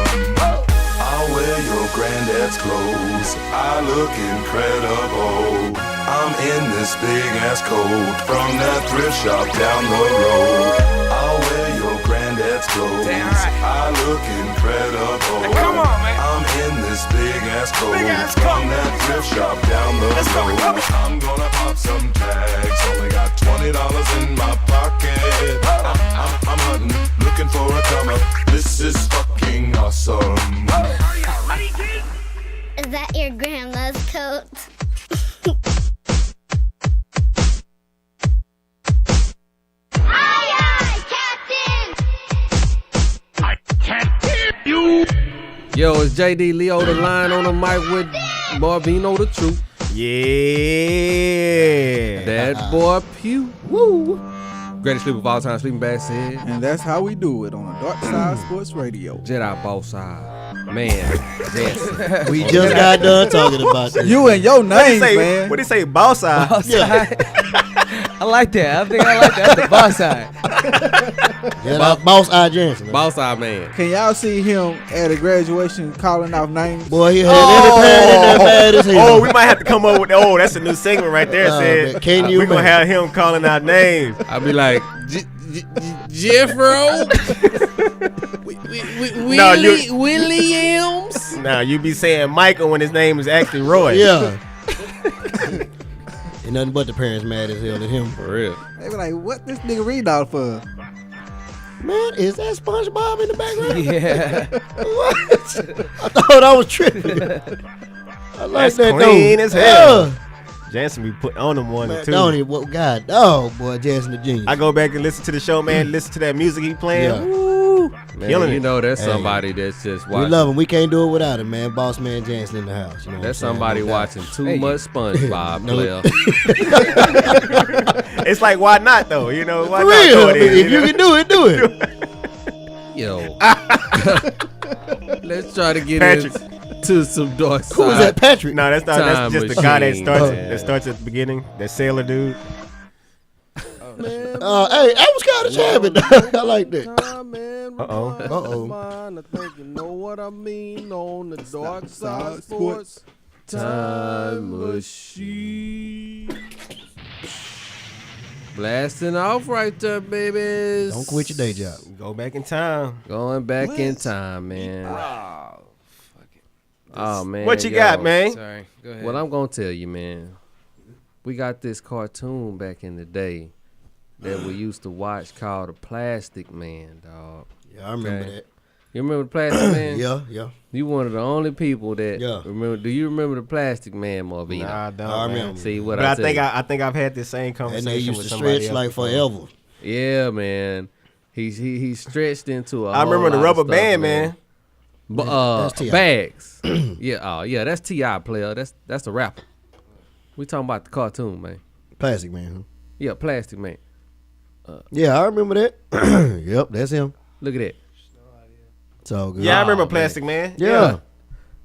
Speaker 16: I'll wear your granddad's clothes. I look incredible. I'm in this big ass coat from that thrift shop down the road. I'll wear your granddad's clothes. I look incredible.
Speaker 17: Come on, man.
Speaker 16: I'm in this big ass coat from that thrift shop down the road. I'm gonna pop some tags. Only got $20 in my pocket. I'm hunting, looking for a come up. This is fucking awesome.
Speaker 15: Is that your grandma's coat? Aye, aye, Captain!
Speaker 10: I can't hear you!
Speaker 5: Yo, it's JD Leo, the line on the mic with Barbino the Truth.
Speaker 6: Yeah.
Speaker 5: That boy Pew. Woo. Greatest sleeper of all time, Sleeping Bag said.
Speaker 8: And that's how we do it on the DarkSide Sports Radio.
Speaker 5: Jedi Boss Side. Man, yes.
Speaker 7: We just got done talking about this.
Speaker 8: You and your name, man.
Speaker 6: What did he say? Boss Side?
Speaker 4: Boss side. I like that. I think I like that. That's the boss side.
Speaker 7: Yeah, Boss Eye Jansen.
Speaker 5: Boss Side, man.
Speaker 8: Can y'all see him at a graduation calling off names?
Speaker 7: Boy, he had every parent in there mad as hell.
Speaker 6: Oh, we might have to come up with, that's a new segment right there, said.
Speaker 7: Can you
Speaker 6: We're going to have him calling out names.
Speaker 5: I'll be like, Jeffro? Williams?
Speaker 6: Now, you be saying Michael when his name is actually Roy.
Speaker 7: Yeah. Ain't nothing but the parents mad as hell at him.
Speaker 5: For real.
Speaker 8: They be like, what this nigga read out for?
Speaker 7: Man, is that SpongeBob in the background?
Speaker 4: Yeah.
Speaker 7: What? I thought I was tripping. I like
Speaker 6: That's
Speaker 7: that
Speaker 6: clean
Speaker 7: though.
Speaker 6: as hell. Jansen be putting on them one
Speaker 7: Man,
Speaker 6: or two.
Speaker 7: don't even, God, oh boy, Jansen the genius.
Speaker 6: I go back and listen to the show, man. Listen to that music he playing.
Speaker 7: Yeah.
Speaker 6: Woo,
Speaker 5: Man,
Speaker 6: killing
Speaker 5: you
Speaker 6: it.
Speaker 5: know that's
Speaker 7: Hey.
Speaker 5: somebody that's just watching.
Speaker 7: We love him. We can't do it without him, man. Boss man Jansen in the house. You know
Speaker 5: That's
Speaker 7: what I'm saying?
Speaker 5: somebody
Speaker 7: No doubt.
Speaker 5: watching too much SpongeBob,
Speaker 7: No.
Speaker 5: player.
Speaker 6: It's like, why not, though? You know, why
Speaker 7: For
Speaker 6: not
Speaker 7: real.
Speaker 6: throw it in,
Speaker 7: If you can do it, do it.
Speaker 5: Yo. Let's try to get
Speaker 6: Patrick.
Speaker 5: in. into some dark side.
Speaker 7: Who was that, Patrick?
Speaker 6: No, that's not.
Speaker 5: Time
Speaker 6: That's just the guy that
Speaker 5: machine,
Speaker 6: starts.
Speaker 5: man.
Speaker 6: That starts at the beginning. That sailor dude.
Speaker 7: Hey, that was kind of jamming. I like that.
Speaker 6: Uh-oh.
Speaker 5: I think you know what I mean on the dark side sports. Time machine. Blasting off right there, babies.
Speaker 7: Don't quit your day job.
Speaker 6: Go back in time.
Speaker 5: Going back in time, man.
Speaker 4: Oh, fuck it.
Speaker 5: Oh, man.
Speaker 6: What you got, man?
Speaker 4: Sorry. Go ahead.
Speaker 5: What I'm going to tell you, man. We got this cartoon back in the day that we used to watch called The Plastic Man, dog.
Speaker 7: Yeah, I remember that.
Speaker 5: You remember The Plastic Man?
Speaker 7: Yeah.
Speaker 5: You one of the only people that remember. Do you remember The Plastic Man, Marvino?
Speaker 6: Nah, I don't.
Speaker 7: I
Speaker 6: man.
Speaker 7: remember.
Speaker 5: See what
Speaker 6: But
Speaker 5: I
Speaker 6: think I've had this same conversation.
Speaker 7: And they used
Speaker 6: with
Speaker 7: to
Speaker 6: somebody
Speaker 7: stretch
Speaker 6: else
Speaker 7: like
Speaker 6: before.
Speaker 7: forever.
Speaker 5: Yeah, man. He stretched into a
Speaker 6: I remember
Speaker 5: whole
Speaker 6: the
Speaker 5: lot
Speaker 6: rubber
Speaker 5: of stuff,
Speaker 6: band, man.
Speaker 7: That's T.I.
Speaker 5: Bags. Yeah, that's T.I. player. That's a rapper. We talking about the cartoon, man.
Speaker 7: Plastic Man, huh?
Speaker 5: Yeah, Plastic Man.
Speaker 7: Yeah, I remember that. Yep, that's him.
Speaker 5: Look at that.
Speaker 7: It's all good.
Speaker 6: Yeah, I remember Plastic Man.
Speaker 7: Yeah.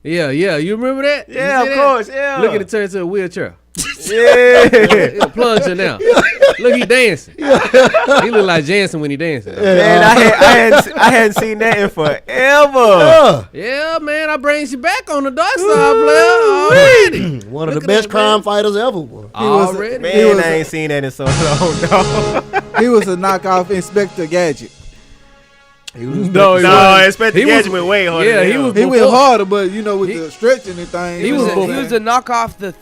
Speaker 5: Yeah. You remember that? You
Speaker 6: Yeah,
Speaker 5: see
Speaker 6: of
Speaker 5: that?
Speaker 6: course. Yeah.
Speaker 5: Look at it turn into a wheelchair.
Speaker 6: Yeah.
Speaker 5: He a plunger now. Look, he dancing. He look like Jansen when he dancing.
Speaker 6: Man, I hadn't seen that in forever.
Speaker 5: Yeah, man, I brings you back on the dark side, player. Already.
Speaker 7: One of the best crime fighters ever. Boy.
Speaker 5: Already.
Speaker 6: Man, I ain't seen that in so long, dog.
Speaker 8: He was a knockoff Inspector Gadget.
Speaker 7: He was
Speaker 5: No,
Speaker 6: Inspector Gadget went way harder.
Speaker 5: Yeah,
Speaker 6: than
Speaker 5: he
Speaker 6: him.
Speaker 5: was
Speaker 8: He went
Speaker 5: before-
Speaker 8: harder, but you know, with the stretching and things.
Speaker 4: He was
Speaker 5: before-
Speaker 4: a knockoff the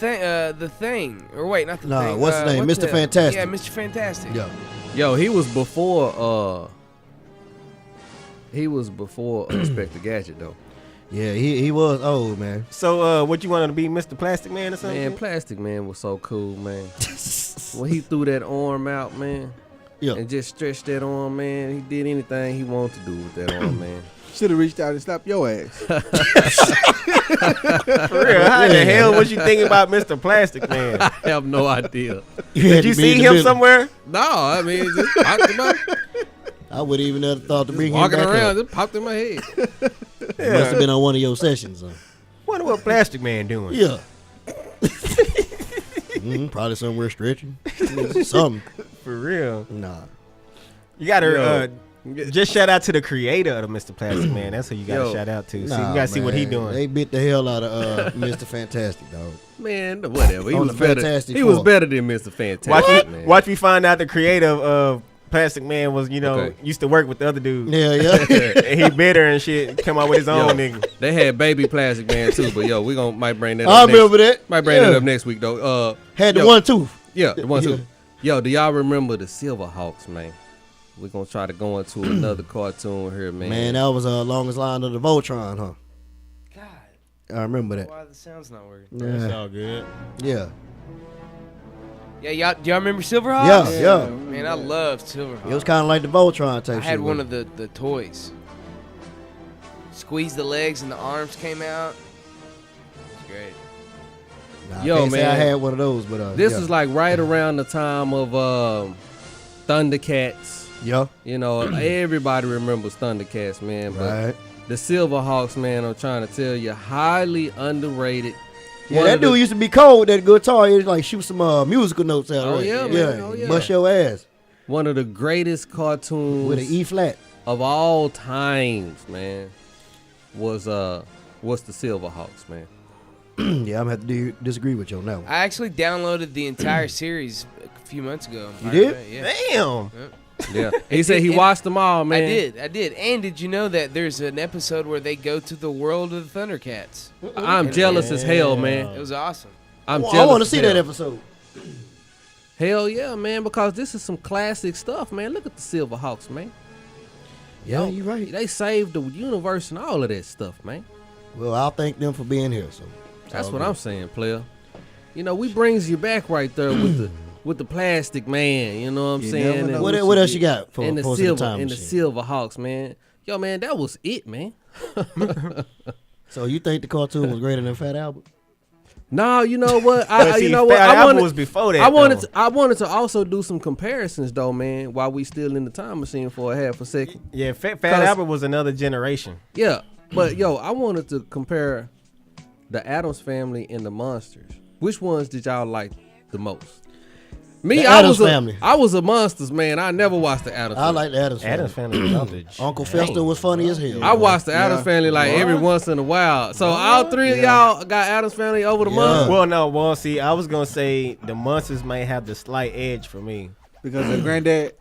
Speaker 4: thing. Or wait, not the
Speaker 7: Nah,
Speaker 4: thing.
Speaker 7: what's his name? Mr. Fantastic.
Speaker 4: Yeah, Mr. Fantastic.
Speaker 7: Yeah.
Speaker 5: Yo, he was before Inspector Gadget though.
Speaker 7: Yeah, he was old, man.
Speaker 6: So, what you wanted to be, Mr. Plastic Man or something?
Speaker 5: Man, Plastic Man was so cool, man. When he threw that arm out, man, and just stretched that arm, man, he did anything he wanted to do with that arm, man.
Speaker 8: Should have reached out and slapped your ass.
Speaker 6: For real, how the hell was you thinking about Mr. Plastic Man?
Speaker 5: I have no idea.
Speaker 6: Did you see him somewhere?
Speaker 5: No, I mean, just popped in my,
Speaker 7: I wouldn't even have thought to bring him
Speaker 5: walking
Speaker 7: back
Speaker 5: around,
Speaker 7: up.
Speaker 5: just popped in my head.
Speaker 7: He must have been on one of your sessions. Huh?
Speaker 6: Wonder what Plastic Man doing?
Speaker 7: Yeah. Probably somewhere stretching. Something.
Speaker 6: For real.
Speaker 7: Nah.
Speaker 6: You gotta just shout out to the creator of the Mr. Plastic Man. That's who you gotta shout out to. See, you gotta see what he doing.
Speaker 7: They bit the hell out of Mr. Fantastic, dog.
Speaker 5: Man, whatever. He
Speaker 7: On
Speaker 5: was
Speaker 7: the
Speaker 5: better.
Speaker 7: Fantastic
Speaker 5: He was
Speaker 7: Four.
Speaker 5: better than Mr. Fantastic. Man.
Speaker 6: Watch me find out the creator of Plastic Man was, used to work with the other dude.
Speaker 7: Yeah.
Speaker 6: And he bitter and shit. Come out with his own nigga.
Speaker 5: They had Baby Plastic Man too, but yo, we might bring that up.
Speaker 7: I remember that.
Speaker 5: Might bring that up next week though.
Speaker 7: Had the one tooth.
Speaker 5: Yeah, the one tooth. Yo, do y'all remember the Silverhawks, man? We're gonna try to go into another cartoon here, man.
Speaker 7: Man, that was longest line of the Voltron, huh?
Speaker 4: God.
Speaker 7: I remember that.
Speaker 4: Why the sound's not working?
Speaker 7: Yeah.
Speaker 6: That's all good.
Speaker 7: Yeah.
Speaker 4: Yeah, do y'all remember Silverhawks?
Speaker 7: Yeah.
Speaker 4: Man, I loved Silverhawks.
Speaker 7: It was kind of like the Voltron type
Speaker 4: I
Speaker 7: shit.
Speaker 4: had one of the toys. Squeeze the legs and the arms came out. It's great.
Speaker 7: Nah,
Speaker 5: Yo,
Speaker 7: I can't say
Speaker 5: man.
Speaker 7: I had one of those, but
Speaker 5: This is like right around the time of Thundercats.
Speaker 7: Yeah.
Speaker 5: You know, everybody remembers Thundercats, man. But
Speaker 7: Right.
Speaker 5: the Silverhawks, man, I'm trying to tell you, highly underrated.
Speaker 7: Yeah, that dude used to be cold with that guitar. He'd like shoot some musical notes out.
Speaker 5: Oh,
Speaker 7: right?
Speaker 5: yeah, man. Oh, yeah.
Speaker 7: Bust your ass.
Speaker 5: One of the greatest cartoons
Speaker 7: With an E flat.
Speaker 5: of all times, man, was the Silverhawks, man.
Speaker 7: Yeah, I'm gonna have to disagree with you on that one.
Speaker 4: I actually downloaded the entire series a few months ago.
Speaker 7: You did?
Speaker 4: Yeah.
Speaker 6: Damn.
Speaker 5: Yeah. He said he watched them all, man.
Speaker 4: I did. And did you know that there's an episode where they go to the world of the Thundercats?
Speaker 5: I'm jealous as hell, man.
Speaker 4: It was awesome.
Speaker 5: I'm
Speaker 7: Well,
Speaker 5: jealous.
Speaker 7: I want to
Speaker 5: as
Speaker 7: see
Speaker 5: hell.
Speaker 7: that episode.
Speaker 5: Hell yeah, man, because this is some classic stuff, man. Look at the Silverhawks, man.
Speaker 7: Yeah,
Speaker 5: Yo,
Speaker 7: you're right.
Speaker 5: They saved the universe and all of that stuff, man.
Speaker 7: Well, I'll thank them for being here. So
Speaker 5: That's what I'm saying, player. You know, we brings you back right there with the Plastic Man. You know what I'm
Speaker 8: You
Speaker 5: saying?
Speaker 8: never know
Speaker 5: And-
Speaker 7: What else you got for
Speaker 5: and the
Speaker 7: posting
Speaker 5: silver
Speaker 7: time
Speaker 5: and the
Speaker 7: machine?
Speaker 5: Silverhawks, man. Yo, man, that was it, man.
Speaker 7: So you think the cartoon was greater than Fat Albert?
Speaker 5: No, you know what?
Speaker 6: But see,
Speaker 5: you know what?
Speaker 6: Fat
Speaker 5: I
Speaker 6: Albert
Speaker 5: wanted,
Speaker 6: was before that,
Speaker 5: I wanted to also do some comparisons, though, man. While we still in the time machine for a half a second.
Speaker 6: Yeah, Fat Albert was another generation.
Speaker 5: Yeah, but yo, I wanted to compare the Addams Family and the Monsters. Which ones did y'all like the most? Me,
Speaker 7: The
Speaker 5: I
Speaker 7: Addams
Speaker 5: was
Speaker 7: Family.
Speaker 5: I was a Monsters man. I never watched the Addams.
Speaker 7: I
Speaker 5: Family.
Speaker 7: like the Addams Family.
Speaker 6: Addams Family was out there.
Speaker 7: Uncle Fester was funny as hell.
Speaker 5: I watched the Addams Family like every once in a while. So all three of y'all got Addams Family over the Monsters.
Speaker 6: Well, see, I was gonna say the Monsters might have the slight edge for me
Speaker 8: because of Granddad.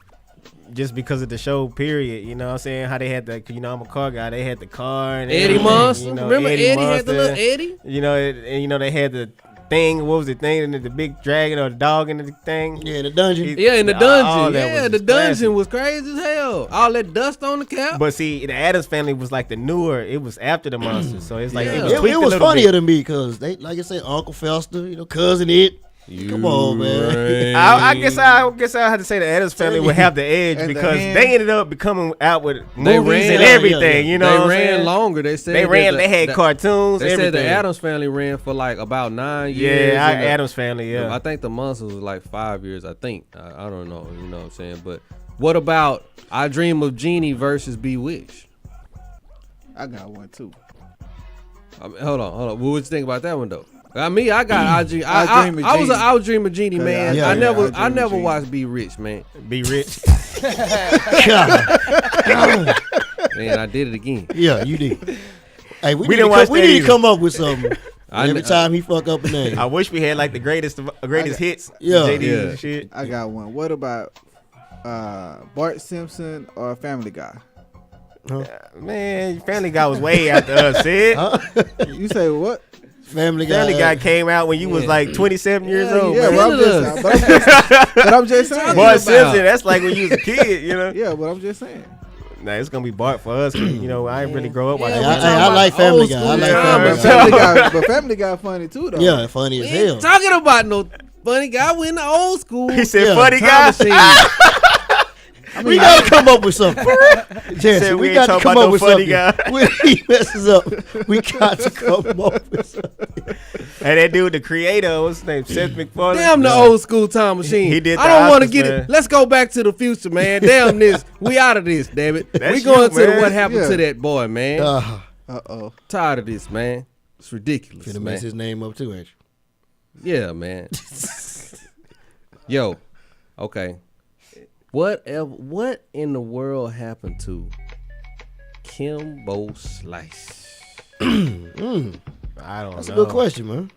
Speaker 6: Just because of the show, period. You know what I'm saying? How they had the, I'm a car guy. They had the car and
Speaker 5: Eddie
Speaker 6: everything,
Speaker 5: Monster. Remember Eddie had the little
Speaker 6: Monster.
Speaker 5: Eddie?
Speaker 6: They had the thing. What was the thing? And the big dragon or the dog in the thing.
Speaker 7: Yeah, in the dungeon.
Speaker 5: In the dungeon. Yeah, the dungeon
Speaker 6: classic.
Speaker 5: was crazy as hell. All that dust on the cap.
Speaker 6: But see, the Addams Family was like the newer. It was after the Monsters, so it's like it was,
Speaker 7: It
Speaker 6: tweaked a
Speaker 7: was
Speaker 6: little
Speaker 7: funnier
Speaker 6: bit.
Speaker 7: than me because they, like I said, Uncle Fester, cousin it. Come on, man.
Speaker 6: I guess I have to say the Addams Family would have the edge because they ended up becoming out with movies and everything. You know,
Speaker 5: they ran longer. They said
Speaker 6: they had cartoons.
Speaker 5: They
Speaker 6: everything.
Speaker 5: said the Addams Family ran for like about 9 years.
Speaker 6: Yeah, Addams Family. Yeah,
Speaker 5: I think the Monsters was like 5 years. I think I don't know. You know what I'm saying? But what about I Dream of Jeannie versus Bewitched?
Speaker 8: I got one too.
Speaker 5: Hold on. What would you think about that one though? I got I Dream of
Speaker 8: Jeannie.
Speaker 5: I was Dream of Jeannie, man.
Speaker 8: Yeah,
Speaker 5: I never watched Be Rich, man.
Speaker 6: Be Rich.
Speaker 5: Man, I did it again.
Speaker 7: Yeah, you did. Hey, we
Speaker 6: didn't watch
Speaker 7: we
Speaker 6: that
Speaker 7: need
Speaker 6: either.
Speaker 7: to come up with something. Every time he fuck up a name.
Speaker 6: I wish we had like the greatest hits.
Speaker 7: Yeah.
Speaker 6: JDs and shit.
Speaker 8: I got one. What about Bart Simpson or Family Guy?
Speaker 6: Man, Family Guy was way after us, Sid.
Speaker 8: You say what?
Speaker 7: Family Guy.
Speaker 6: Guy came out when you was like 27 years old.
Speaker 8: Yeah,
Speaker 6: man.
Speaker 8: but I'm just saying.
Speaker 6: Bart Simpson, that's like when you was a kid, you know?
Speaker 8: Yeah, but I'm just saying.
Speaker 6: Nah, it's gonna be Bart for us. I ain't really grow up watching.
Speaker 7: I like Family Guy. I like
Speaker 8: Family Guy. But Family Guy funny too, though.
Speaker 7: Yeah, funny as hell.
Speaker 5: Talking about no funny guy. We in the old school.
Speaker 6: He said funny guy.
Speaker 7: We gotta come up with something. Jesse, we got to come up with something. When he messes up, we got to come up with something.
Speaker 6: Hey, that dude, the creator, what's his name? Seth MacFarlane.
Speaker 5: Damn the old school time machine.
Speaker 6: He did.
Speaker 5: I don't want to
Speaker 6: Oscars,
Speaker 5: get
Speaker 6: man.
Speaker 5: it. Let's go back to the future, man. Damn this. We out of this, damn it.
Speaker 6: That's
Speaker 5: We going
Speaker 6: you,
Speaker 5: to the
Speaker 6: man.
Speaker 5: what happened to that boy, man.
Speaker 8: Uh-oh.
Speaker 5: Tired of this, man. It's ridiculous,
Speaker 7: Finna
Speaker 5: man.
Speaker 7: mess his name up too, ain't you?
Speaker 5: Yeah, man. Yo, okay. What in the world happened to Kimbo Slice?
Speaker 6: I don't know.
Speaker 7: That's a good question, man.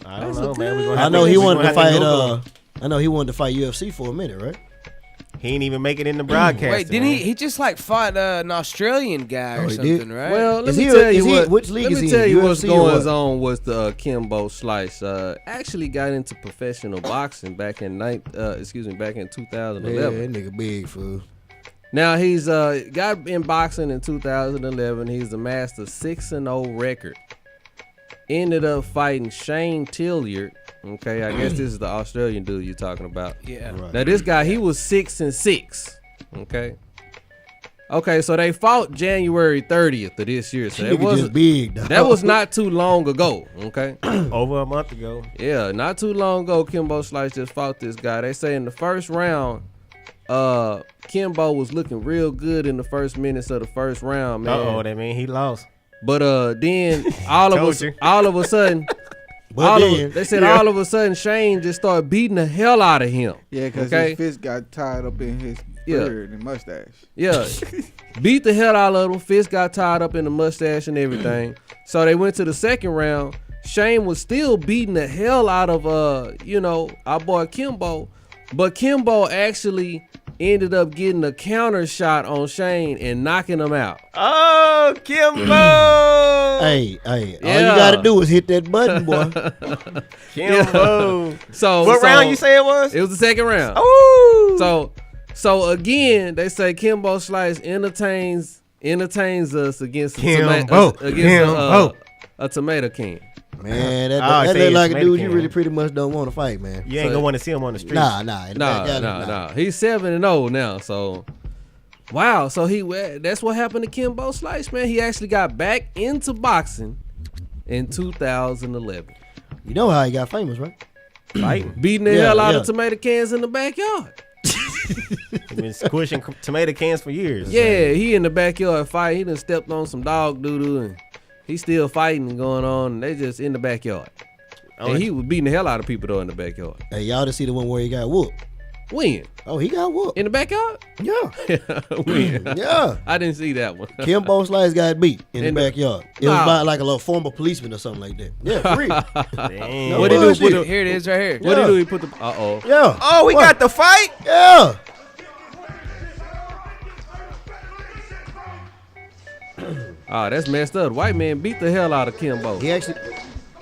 Speaker 6: I don't know, man.
Speaker 7: I know he wanted to fight. I know he wanted to fight UFC for a minute, right?
Speaker 6: He ain't even make it in the broadcast.
Speaker 4: Wait, didn't he? He just like fought an Australian guy or
Speaker 7: he
Speaker 4: something,
Speaker 7: did?
Speaker 4: right?
Speaker 5: Well, let
Speaker 7: Is
Speaker 5: me
Speaker 7: he-
Speaker 5: tell
Speaker 7: is
Speaker 5: you
Speaker 7: he-
Speaker 5: what.
Speaker 7: which league
Speaker 5: let
Speaker 7: is
Speaker 5: me
Speaker 7: he
Speaker 5: tell
Speaker 7: in,
Speaker 5: you what's
Speaker 7: UFC or
Speaker 5: going
Speaker 7: what?
Speaker 5: on with the Kimbo Slice. Actually got into professional boxing back in 2011.
Speaker 7: Yeah, that nigga big fool.
Speaker 5: Now he's got in boxing in 2011. He's amassed a 6-0 record. Ended up fighting Shane Tilliard. Okay, I guess this is the Australian dude you're talking about.
Speaker 4: Yeah.
Speaker 7: Right.
Speaker 5: Now this guy, he was 6-6. Okay, so they fought January 30th of this year. So
Speaker 7: That nigga just big, dog.
Speaker 5: that was not too long ago. Okay.
Speaker 6: Over a month ago.
Speaker 5: Yeah, not too long ago, Kimbo Slice just fought this guy. They say in the first round, Kimbo was looking real good in the first minutes of the first round, man.
Speaker 6: Uh-oh, that mean he lost.
Speaker 5: But then all of a sudden, they said all of a sudden Shane just started beating the hell out of him.
Speaker 8: Yeah, because his fist got tied up in his beard and mustache.
Speaker 5: Yeah, beat the hell out of him. Fist got tied up in the mustache and everything. So they went to the second round. Shane was still beating the hell out of our boy Kimbo, but Kimbo actually ended up getting a counter shot on Shane and knocking him out.
Speaker 6: Oh, Kimbo!
Speaker 7: Hey, all you gotta do is hit that button, boy.
Speaker 6: Kimbo.
Speaker 5: Yeah. So
Speaker 6: what round you say it was?
Speaker 5: It was the second round.
Speaker 6: Oh.
Speaker 5: So again, they say Kimbo Slice entertains us against a tomato can.
Speaker 7: Man, that look like a dude you really pretty much don't want to fight, man.
Speaker 6: You ain't gonna want to see him on the street.
Speaker 7: Nah.
Speaker 5: He's 7-0 now, so wow. So that's what happened to Kimbo Slice, man. He actually got back into boxing in 2011.
Speaker 7: You know how he got famous, right?
Speaker 6: Fighting.
Speaker 5: Beating the hell out of tomato cans in the backyard.
Speaker 6: He's been squishing tomato cans for years.
Speaker 5: Yeah, he in the backyard fighting. He done stepped on some dog doo-doo and He's still fighting and going on. And they just in the backyard. And he was beating the hell out of people though in the backyard.
Speaker 7: Hey, y'all didn't see the one where he got whooped?
Speaker 5: When?
Speaker 7: Oh, he got whooped.
Speaker 5: In the backyard?
Speaker 7: Yeah.
Speaker 5: When?
Speaker 7: Yeah.
Speaker 5: I didn't see that one.
Speaker 7: Kimbo Slice got beat in the backyard. It was
Speaker 5: Nah.
Speaker 7: by like a little former policeman or something like that. Yeah, for real.
Speaker 6: Damn.
Speaker 5: What did he do?
Speaker 4: Here it is right here.
Speaker 5: What did he do? He put the.
Speaker 7: Yeah.
Speaker 6: Oh, we got the fight?
Speaker 7: Yeah.
Speaker 5: Oh, that's messed up. The white man beat the hell out of Kimbo.
Speaker 7: He actually.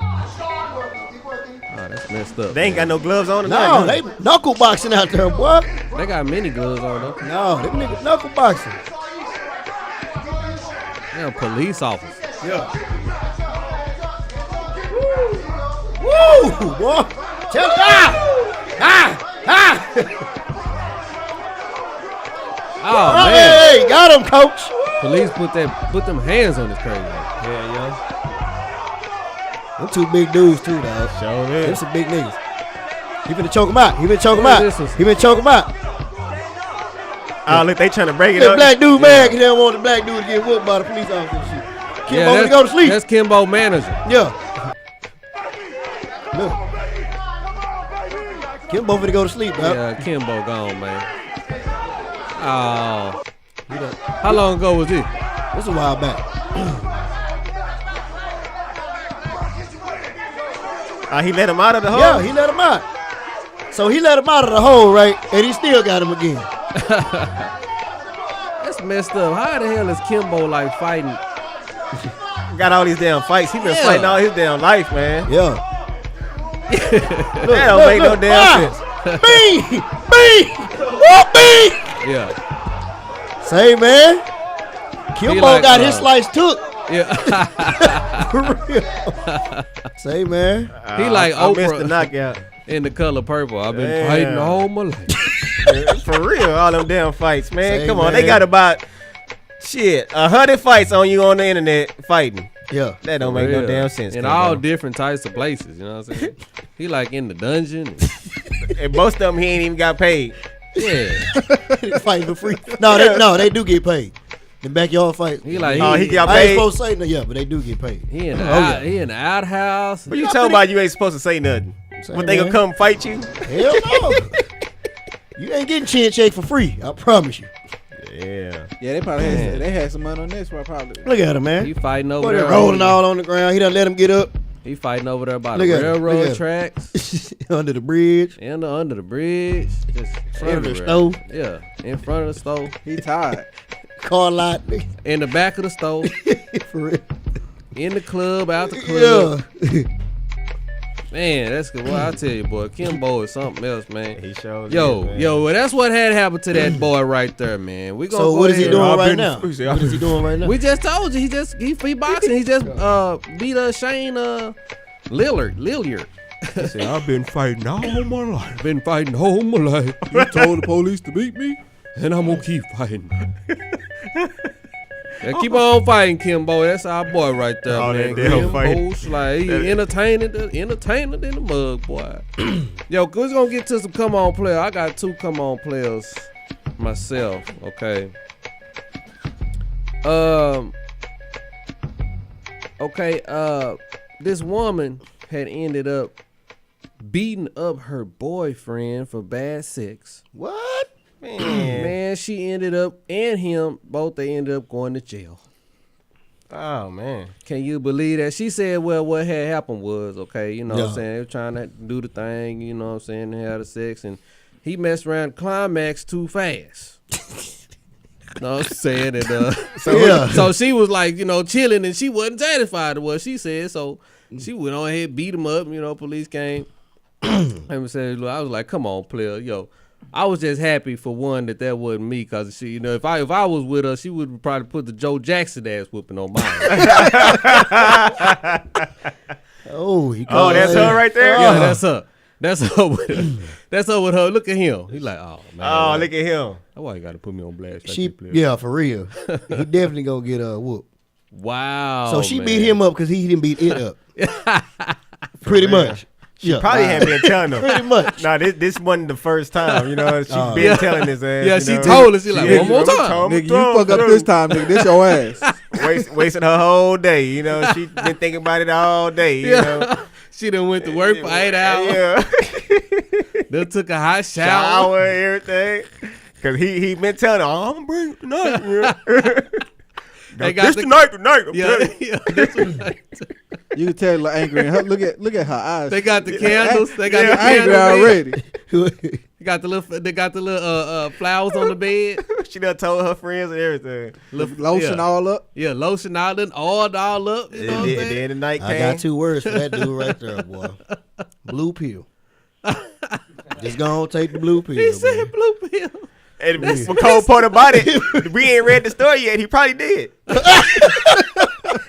Speaker 5: Oh, that's messed up.
Speaker 6: They ain't got no gloves on
Speaker 7: No, they knuckle boxing out there, boy.
Speaker 5: They got many gloves on though.
Speaker 7: No, them niggas knuckle boxing.
Speaker 5: They're police officers.
Speaker 7: Yeah. Woo, boy. Tell
Speaker 5: Oh man.
Speaker 7: Hey, got him, coach.
Speaker 5: Police put them hands on this crazy man.
Speaker 6: Yeah, yo.
Speaker 7: Them two big dudes too, dog.
Speaker 6: Sure
Speaker 7: Them
Speaker 6: is.
Speaker 7: some big niggas. He finna choke him out. He finna choke him
Speaker 5: Yeah,
Speaker 7: out.
Speaker 5: this was-
Speaker 7: He finna choke him out.
Speaker 6: Oh, look, they trying to break it
Speaker 7: That
Speaker 6: up.
Speaker 7: black dude mad because they don't want the black dude to get whooped by the police officer and shit. Kimbo finna go to sleep.
Speaker 5: That's Kimbo manager.
Speaker 7: Yeah. Look. Kimbo finna go to sleep, dog.
Speaker 5: Yeah, Kimbo gone, man. Oh. How long ago was this?
Speaker 7: This a while back.
Speaker 6: He let him out of the hole?
Speaker 7: Yeah, he let him out. So he let him out of the hole, right? And he still got him again.
Speaker 5: That's messed up. How the hell is Kimbo like fighting?
Speaker 6: Got all these damn fights. He been
Speaker 5: Yeah.
Speaker 6: fighting all his damn life, man.
Speaker 7: Yeah.
Speaker 6: That don't make no damn sense.
Speaker 7: B! Whoop B!
Speaker 5: Yeah.
Speaker 7: Say, man. Kimbo
Speaker 5: like,
Speaker 7: got his slice took.
Speaker 5: Yeah.
Speaker 7: For real. Say, man.
Speaker 5: He like
Speaker 6: I missed
Speaker 5: Oprah
Speaker 6: the knockout.
Speaker 5: in The Color Purple. I've been
Speaker 6: Damn.
Speaker 5: fighting all my life.
Speaker 6: For real, all them damn fights, man.
Speaker 7: Say,
Speaker 6: Come on,
Speaker 7: man.
Speaker 6: they got about 100 fights on you on the internet fighting.
Speaker 7: Yeah.
Speaker 6: That don't make no
Speaker 5: Real.
Speaker 6: damn sense.
Speaker 5: In
Speaker 6: Kimbo.
Speaker 5: all different types of places, you know what I'm saying? He like in the dungeon.
Speaker 6: And most of them he ain't even got paid.
Speaker 5: Yeah.
Speaker 7: Fighting for free. No, they do get paid. The backyard fight.
Speaker 5: He like
Speaker 6: he got
Speaker 7: I
Speaker 6: paid.
Speaker 7: ain't supposed to say no, yeah, but they do get paid.
Speaker 5: He in the
Speaker 7: Oh, yeah.
Speaker 5: he in the outhouse.
Speaker 6: What you talking about? You ain't supposed to say nothing.
Speaker 7: Say,
Speaker 6: But they gonna
Speaker 7: man.
Speaker 6: come fight you?
Speaker 7: Hell no. You ain't getting chin shake for free. I promise you.
Speaker 6: Yeah.
Speaker 8: Yeah, they probably had some money on this one probably.
Speaker 7: Look at him, man.
Speaker 5: He fighting over
Speaker 7: Boy,
Speaker 5: there.
Speaker 7: they rolling all on the ground. He done let him get up
Speaker 5: He fighting over there by
Speaker 7: Look
Speaker 5: the
Speaker 7: at him, look
Speaker 5: railroad
Speaker 7: at him.
Speaker 5: tracks
Speaker 7: under the bridge.
Speaker 5: and under the bridge. Just
Speaker 7: In front of the
Speaker 5: everywhere.
Speaker 7: stove.
Speaker 5: Yeah, in front of the stove.
Speaker 8: He tired.
Speaker 7: Car lot.
Speaker 5: In the back of the stove.
Speaker 7: For real.
Speaker 5: In the club, out the club.
Speaker 7: Yeah.
Speaker 5: Man, that's good. Well, I tell you, boy, Kimbo is something else, man.
Speaker 6: He shows.
Speaker 5: Yo, well, that's what had happened to that boy right there, man. We gonna
Speaker 7: So
Speaker 5: go
Speaker 7: what is he
Speaker 5: ahead.
Speaker 7: doing
Speaker 6: I've
Speaker 7: right
Speaker 6: been-
Speaker 7: now? What is he doing right now?
Speaker 5: We just told you he free boxing. He just beat Shane Lillard.
Speaker 6: He said, I've been fighting all my life.
Speaker 5: Been fighting all my life.
Speaker 8: You told the police to beat me?
Speaker 5: And I'm gonna keep fighting. Yeah, keep on fighting, Kimbo. That's our boy right there,
Speaker 6: Oh,
Speaker 5: man.
Speaker 6: that damn
Speaker 5: Kimbo
Speaker 6: fight.
Speaker 5: Slade. He entertaining in the mug, boy. Yo, we're gonna get to some come on players. I got 2 come on players myself. Okay. This woman had ended up beating up her boyfriend for bad sex.
Speaker 7: What?
Speaker 5: Man, she ended up, and him, both they ended up going to jail.
Speaker 6: Oh, man.
Speaker 5: Can you believe that? She said, well, what had happened was, okay, you know what I'm
Speaker 7: Yeah.
Speaker 5: saying? They were trying to do the thing, you know what I'm saying, and have the sex, and he messed around climax too fast. You know what I'm saying? And, so she was like, you know, chilling, and she wasn't satisfied with what she said, so she went on ahead, beat him up, you know, police came. And said, look, I was like, come on, player, yo. I was just happy for one that wasn't me, cause she, you know, if I was with her, she would probably put the Joe Jackson ass whooping on mine.
Speaker 7: Oh,
Speaker 6: that's her right there?
Speaker 5: Yeah, that's her. That's her with her. That's her with her. Look at him. He like, oh man.
Speaker 6: Oh, look at him.
Speaker 5: That's why you got to put me on blast. Like
Speaker 7: She,
Speaker 5: that, player.
Speaker 7: yeah, for real. He definitely gonna get whooped.
Speaker 5: Wow.
Speaker 7: So she
Speaker 5: man.
Speaker 7: beat him up because he didn't beat it up. Pretty much.
Speaker 6: She probably had been telling him.
Speaker 7: Pretty much.
Speaker 6: Nah, this wasn't the first time. You know, she been telling his ass.
Speaker 5: Yeah,
Speaker 6: you
Speaker 5: she
Speaker 6: know.
Speaker 5: told us. She like, one more time.
Speaker 8: Nigga, you fuck up this time, nigga. This your ass.
Speaker 6: wasting her whole day. You know, she been thinking about it all day. You know,
Speaker 5: she done went to work for 8 hours.
Speaker 6: Yeah,
Speaker 5: then took a hot shower
Speaker 6: and everything. Cause he been telling her, I'm gonna bring it tonight. This tonight.
Speaker 5: This tonight.
Speaker 8: You can tell her angry. And look at her eyes.
Speaker 5: They got the candles. They got the
Speaker 8: angry already.
Speaker 5: They got the little flowers on the bed.
Speaker 6: She done told her friends and everything.
Speaker 8: Lotion all up.
Speaker 5: Yeah, lotion all up. You know what I'm saying?
Speaker 6: Then the night came.
Speaker 7: I got 2 words for that dude right there, boy. Blue pill. Just go on, take the blue pill.
Speaker 5: He said blue pill.
Speaker 6: And the cold part about it, we ain't read the story yet. He probably did.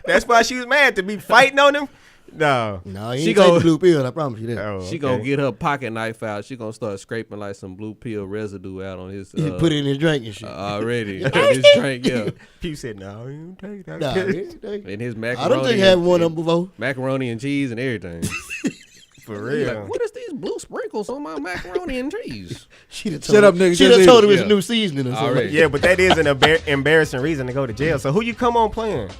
Speaker 6: That's why she was mad to be fighting on him. No,
Speaker 7: he ain't take the blue pill. I promise you that.
Speaker 6: Oh,
Speaker 5: She gonna get her pocket knife out. She gonna start scraping like some blue pill residue out on his.
Speaker 7: He put it in his drink and shit.
Speaker 5: Already, his drink. Yeah.
Speaker 6: Pew said, "No, you don't take that."
Speaker 7: Nah,
Speaker 5: and his macaroni.
Speaker 7: I don't think he had one of them before.
Speaker 5: Macaroni and cheese and everything.
Speaker 6: For real.
Speaker 5: Like, what is these blue sprinkles on my macaroni and cheese?
Speaker 7: Shut
Speaker 8: up, nigga.
Speaker 7: She done told him it's new seasoning or something.
Speaker 5: Already.
Speaker 6: Yeah, but that is an embarrassing reason to go to jail. So who you come on playing?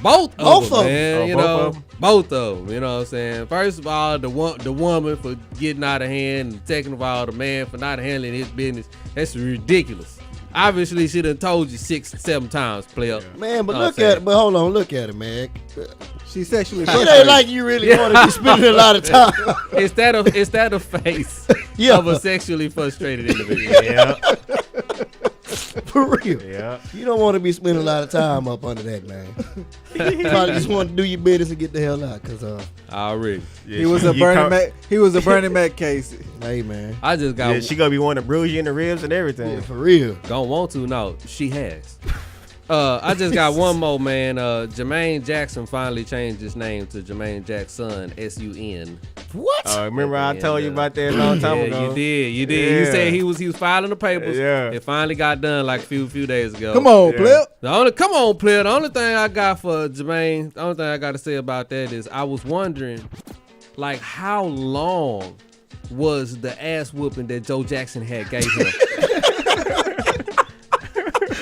Speaker 5: Both of them, man.
Speaker 6: Oh,
Speaker 5: You
Speaker 6: both
Speaker 5: know,
Speaker 6: of them?
Speaker 5: both of them. You know what I'm saying? First of all, the woman for getting out of hand, and second of all, the man for not handling his business. That's ridiculous. Obviously, she done told you 6-7 times, player.
Speaker 7: Man, but look at it. But hold on, look at it, man.
Speaker 8: She's sexually
Speaker 7: It ain't like you really want to be spending a lot of time.
Speaker 5: Is that a face of a sexually frustrated individual?
Speaker 6: Yeah.
Speaker 7: For real.
Speaker 6: Yeah.
Speaker 7: You don't want to be spending a lot of time up under that, man. You probably just want to do your business and get the hell out. Cause
Speaker 5: already.
Speaker 6: Yeah,
Speaker 8: he was a Bernie Mac case.
Speaker 7: Hey, man.
Speaker 5: I just got.
Speaker 6: Yeah, she gonna be wanting to bruise you in the ribs and everything.
Speaker 7: Yeah, for real.
Speaker 5: Don't want to. No, she has. I just got one more, man. Jermaine Jackson finally changed his name to Jermaine Jackson, S-U-N.
Speaker 7: What?
Speaker 6: Remember I told you about that a long time ago?
Speaker 5: You did.
Speaker 6: Yeah.
Speaker 5: You said he was filing the papers.
Speaker 6: Yeah.
Speaker 5: It finally got done like a few days ago.
Speaker 8: Come on, Plip.
Speaker 5: Come on, Plip. The only thing I got for Jermaine, the only thing I got to say about that is I was wondering, like, how long was the ass whooping that Joe Jackson had gave him?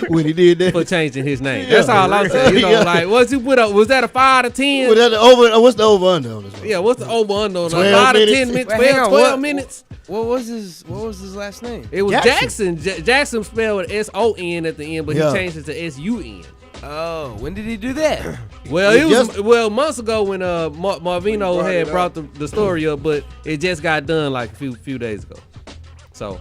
Speaker 7: When he did that,
Speaker 5: for changing his name. That's all I'm saying. You know, like, what's you put up? Was that a 5 to 10?
Speaker 7: What's the over under on this one?
Speaker 5: Yeah, what's the over under on
Speaker 7: 12
Speaker 5: 5 to 10 minutes? 12 minutes.
Speaker 4: What was his last name?
Speaker 5: It was Jackson. Jackson spelled with S-O-N at the end, but he changed it to S-U-N.
Speaker 4: Oh, when did he do that?
Speaker 5: Well, months ago when Marvino had brought the story up, but it just got done like a few days ago.
Speaker 6: So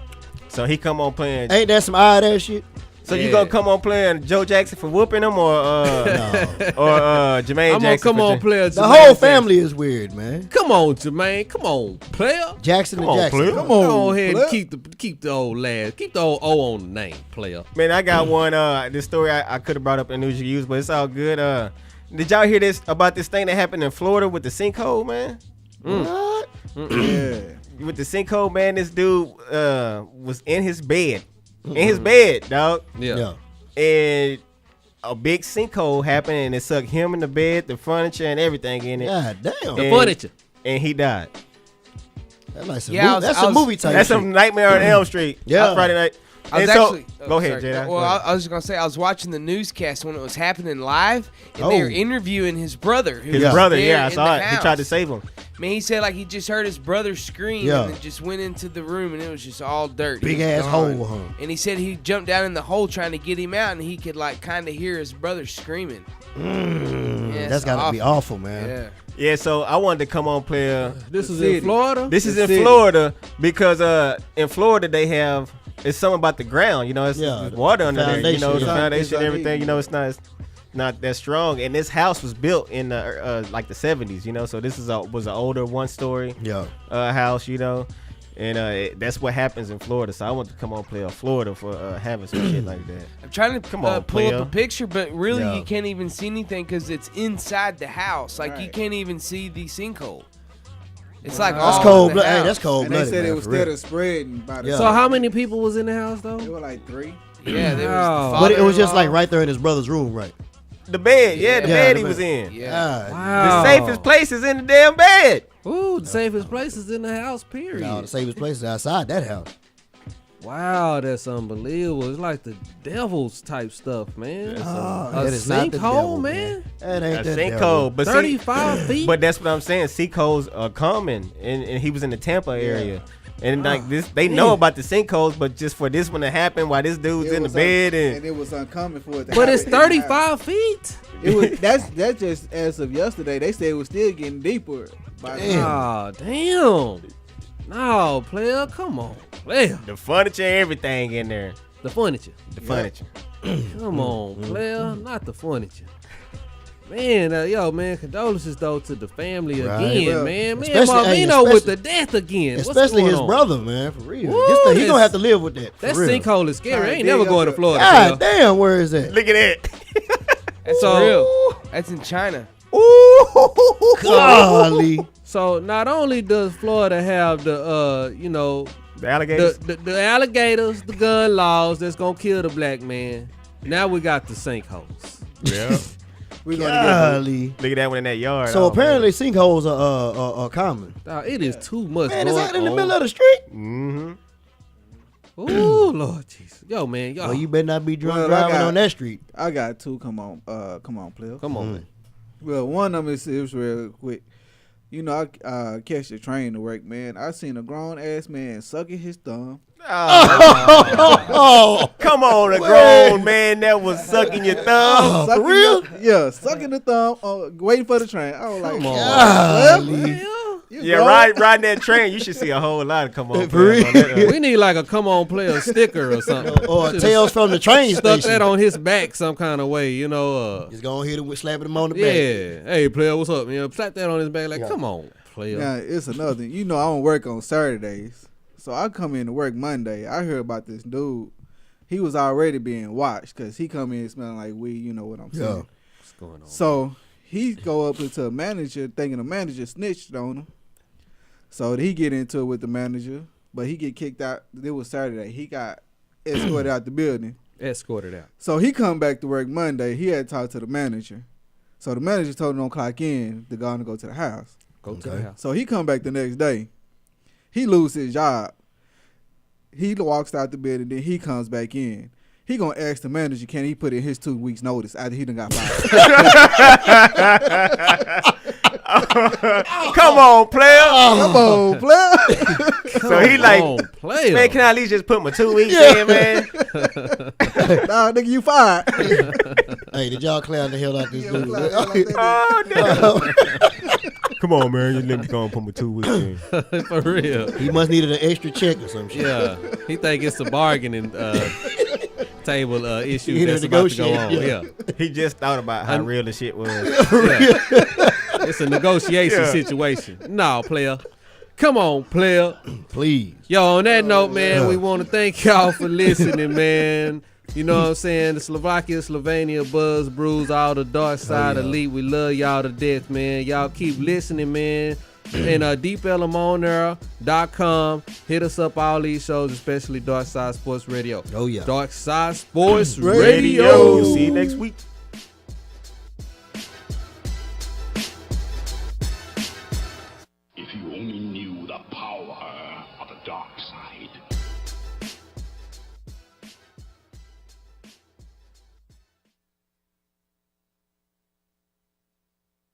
Speaker 6: he come on playing.
Speaker 7: Ain't that some odd ass shit?
Speaker 6: So you gonna come on playing Joe Jackson for whooping him, or Jermaine Jackson?
Speaker 5: I'm gonna come on player.
Speaker 7: The whole family is weird, man.
Speaker 5: Come on, Jermaine. Come on, player.
Speaker 7: Jackson and Jackson.
Speaker 5: Player. Come on, go ahead and keep the old lad. Keep the old O on the name, player.
Speaker 6: Man, I got one. This story I could have brought up in News You Use, but it's all good. Did y'all hear this about this thing that happened in Florida with the sinkhole, man?
Speaker 7: What?
Speaker 8: Yeah.
Speaker 6: With the sinkhole, man, this dude was in his bed. In his bed, dog.
Speaker 5: Yeah.
Speaker 6: And a big sinkhole happened, and it sucked him in the bed, the furniture, and everything in it.
Speaker 7: God damn.
Speaker 5: The furniture.
Speaker 6: And he died.
Speaker 7: That's like that's a movie type.
Speaker 6: That's some Nightmare on Elm Street.
Speaker 7: Yeah.
Speaker 6: Friday night.
Speaker 4: I was
Speaker 6: Go ahead, Jada.
Speaker 4: Well, I was just gonna say I was watching the newscast when it was happening live, and they were interviewing his brother.
Speaker 6: His brother, I saw it. He tried to save him.
Speaker 4: Man, he said like he just heard his brother scream and then just went into the room and it was just all dirt.
Speaker 7: Big ass hole, huh?
Speaker 4: And he said he jumped down in the hole trying to get him out, and he could like kind of hear his brother screaming. Yeah,
Speaker 7: that's gotta be awful, man.
Speaker 6: Yeah, so I wanted to come on, player.
Speaker 5: This is in Florida?
Speaker 6: This is in Florida because in Florida they have, it's something about the ground, you know, it's water under there, you know, the foundation and everything, you know, it's not that strong. And this house was built in like the 70s, you know, so this was an older one-story house, you know. And that's what happens in Florida. So I want to come on play Florida for having some shit like that.
Speaker 4: I'm trying to pull up a picture, but really you can't even see anything because it's inside the house. Like you can't even see the sinkhole. It's like
Speaker 7: that's cold. Hey, that's cold.
Speaker 8: And they said it was still spreading.
Speaker 5: So how many people was in the house though?
Speaker 8: It was like 3.
Speaker 4: Yeah, there was.
Speaker 7: But it was just like right there in his brother's room, right?
Speaker 6: The bed, the bed he was in.
Speaker 4: Yeah.
Speaker 6: Wow. The safest place is in the damn bed.
Speaker 5: Ooh, the safest place is in the house, period.
Speaker 7: No, the safest place is outside that house.
Speaker 5: Wow, that's unbelievable. It's like the devil's type stuff, man.
Speaker 7: Oh,
Speaker 5: A
Speaker 7: that is not the devil,
Speaker 5: sinkhole, man.
Speaker 7: That ain't
Speaker 6: A
Speaker 7: the devil.
Speaker 6: sinkhole, but
Speaker 5: 35 feet.
Speaker 6: But that's what I'm saying. Sinkholes are common, and he was in the Tampa area. And like this, they know about the sinkholes, but just for this one to happen while this dude's in the bed,
Speaker 8: and it was uncommon for it to
Speaker 5: But
Speaker 8: happen.
Speaker 5: it's 35 feet.
Speaker 8: It was that's just as of yesterday. They said it was still getting deeper.
Speaker 5: Oh, damn. No, player, come on, player.
Speaker 6: The furniture, everything in there.
Speaker 5: The furniture.
Speaker 6: The furniture.
Speaker 5: Come on, player, not the furniture. Man, yo, man, condolences though to the family again,
Speaker 7: Well,
Speaker 5: man. Man,
Speaker 7: especially-
Speaker 5: Marvino with the death again. What's
Speaker 7: Especially
Speaker 5: going
Speaker 7: his
Speaker 5: on?
Speaker 7: brother, man, for real.
Speaker 5: Woo,
Speaker 7: He's gonna have to live with that. For
Speaker 5: That
Speaker 7: real.
Speaker 5: sinkhole is scary. I
Speaker 8: Trying
Speaker 5: ain't
Speaker 8: to
Speaker 5: never
Speaker 8: dig
Speaker 5: going
Speaker 8: up
Speaker 5: to Florida.
Speaker 7: God
Speaker 5: player.
Speaker 7: damn, where is that?
Speaker 6: Look at that.
Speaker 4: That's
Speaker 5: So-
Speaker 4: real. That's in China.
Speaker 7: Golly.
Speaker 5: So not only does Florida have the
Speaker 6: The alligators.
Speaker 5: the alligators, the gun laws that's gonna kill the black man. Now we got the sinkholes.
Speaker 6: Yeah.
Speaker 8: We're gonna
Speaker 7: Golly.
Speaker 6: Look at that one in that yard.
Speaker 7: So
Speaker 6: Oh,
Speaker 7: apparently sinkholes are common.
Speaker 5: Dog, it is too much.
Speaker 7: Man, it's
Speaker 5: going
Speaker 7: out in the
Speaker 5: on.
Speaker 7: middle of the street.
Speaker 6: Mm-hmm.
Speaker 5: Ooh, Lord Jesus. Yo, man, y'all.
Speaker 7: Well, you better not be drunk
Speaker 8: Well,
Speaker 7: driving on that street.
Speaker 8: I got two. Come on, player.
Speaker 5: Come on, man.
Speaker 8: Well, one of them is real quick. You know, I catch the train to work, man. I seen a grown ass man sucking his thumb.
Speaker 6: Oh, come on, a grown man that was sucking your thumb.
Speaker 8: Sucking
Speaker 7: for real?
Speaker 8: Sucking the thumb, waiting for the train. I was like,
Speaker 5: Come on.
Speaker 7: Golly.
Speaker 6: Yeah, riding that train, you should see a whole lot of come on.
Speaker 7: For real?
Speaker 6: players on that,
Speaker 5: We need like a come on player sticker or something.
Speaker 7: Or
Speaker 5: Should've
Speaker 7: Tales from the Train
Speaker 5: stuck
Speaker 7: Station.
Speaker 5: that on his back some kind of way, you know.
Speaker 7: Just go hit him with slapping him on the
Speaker 5: Yeah.
Speaker 7: back.
Speaker 5: Hey, player, what's up, man? Slap that on his back like, come on, player.
Speaker 8: Now, it's another thing. You know, I don't work on Saturdays. So I come in to work Monday. I heard about this dude. He was already being watched because he come in smelling like weed. You know what I'm saying?
Speaker 7: Yeah.
Speaker 5: What's going on?
Speaker 8: So he go up into a manager thinking the manager snitched on him. So he get into it with the manager, but he get kicked out. It was Saturday. He got escorted out the building.
Speaker 5: Escorted out.
Speaker 8: So he come back to work Monday. He had to talk to the manager. So the manager told him don't clock in. The guy to go to the house.
Speaker 5: Go to the house.
Speaker 8: So he come back the next day. He lose his job. He walks out the building, then he comes back in. He gonna ask the manager, can he put in his 2 weeks notice after he done got fired?
Speaker 6: Come on, player.
Speaker 8: Come on, player.
Speaker 6: So he like,
Speaker 5: player.
Speaker 6: man, can I at least just put my 2 weeks in, man?
Speaker 8: Nah, nigga, you fired.
Speaker 7: Hey, did y'all clown the hell out this dude?
Speaker 6: Oh, damn. Come on, man. Just let me go and put my 2 weeks in.
Speaker 5: For real.
Speaker 7: He must needed an extra check or some shit.
Speaker 5: Yeah. He think it's a bargaining table issue
Speaker 7: He
Speaker 5: that's about to go on.
Speaker 7: negotiate,
Speaker 5: Yeah.
Speaker 6: He just thought about how real the shit was.
Speaker 5: Yeah. It's a negotiation situation. No, player. Come on, player.
Speaker 7: Please.
Speaker 5: Yo, on that note, man, we want to thank y'all for listening, man. You know what I'm saying? The Slovakia, Slovenia, Buzz, Brews, all the DarkSide Elite. We love y'all to death, man. Y'all keep listening, man. And deepelmonera.com. Hit us up all these shows, especially DarkSide Sports Radio.
Speaker 7: Oh, yeah.
Speaker 5: DarkSide Sports Radio.
Speaker 6: We'll see you next week.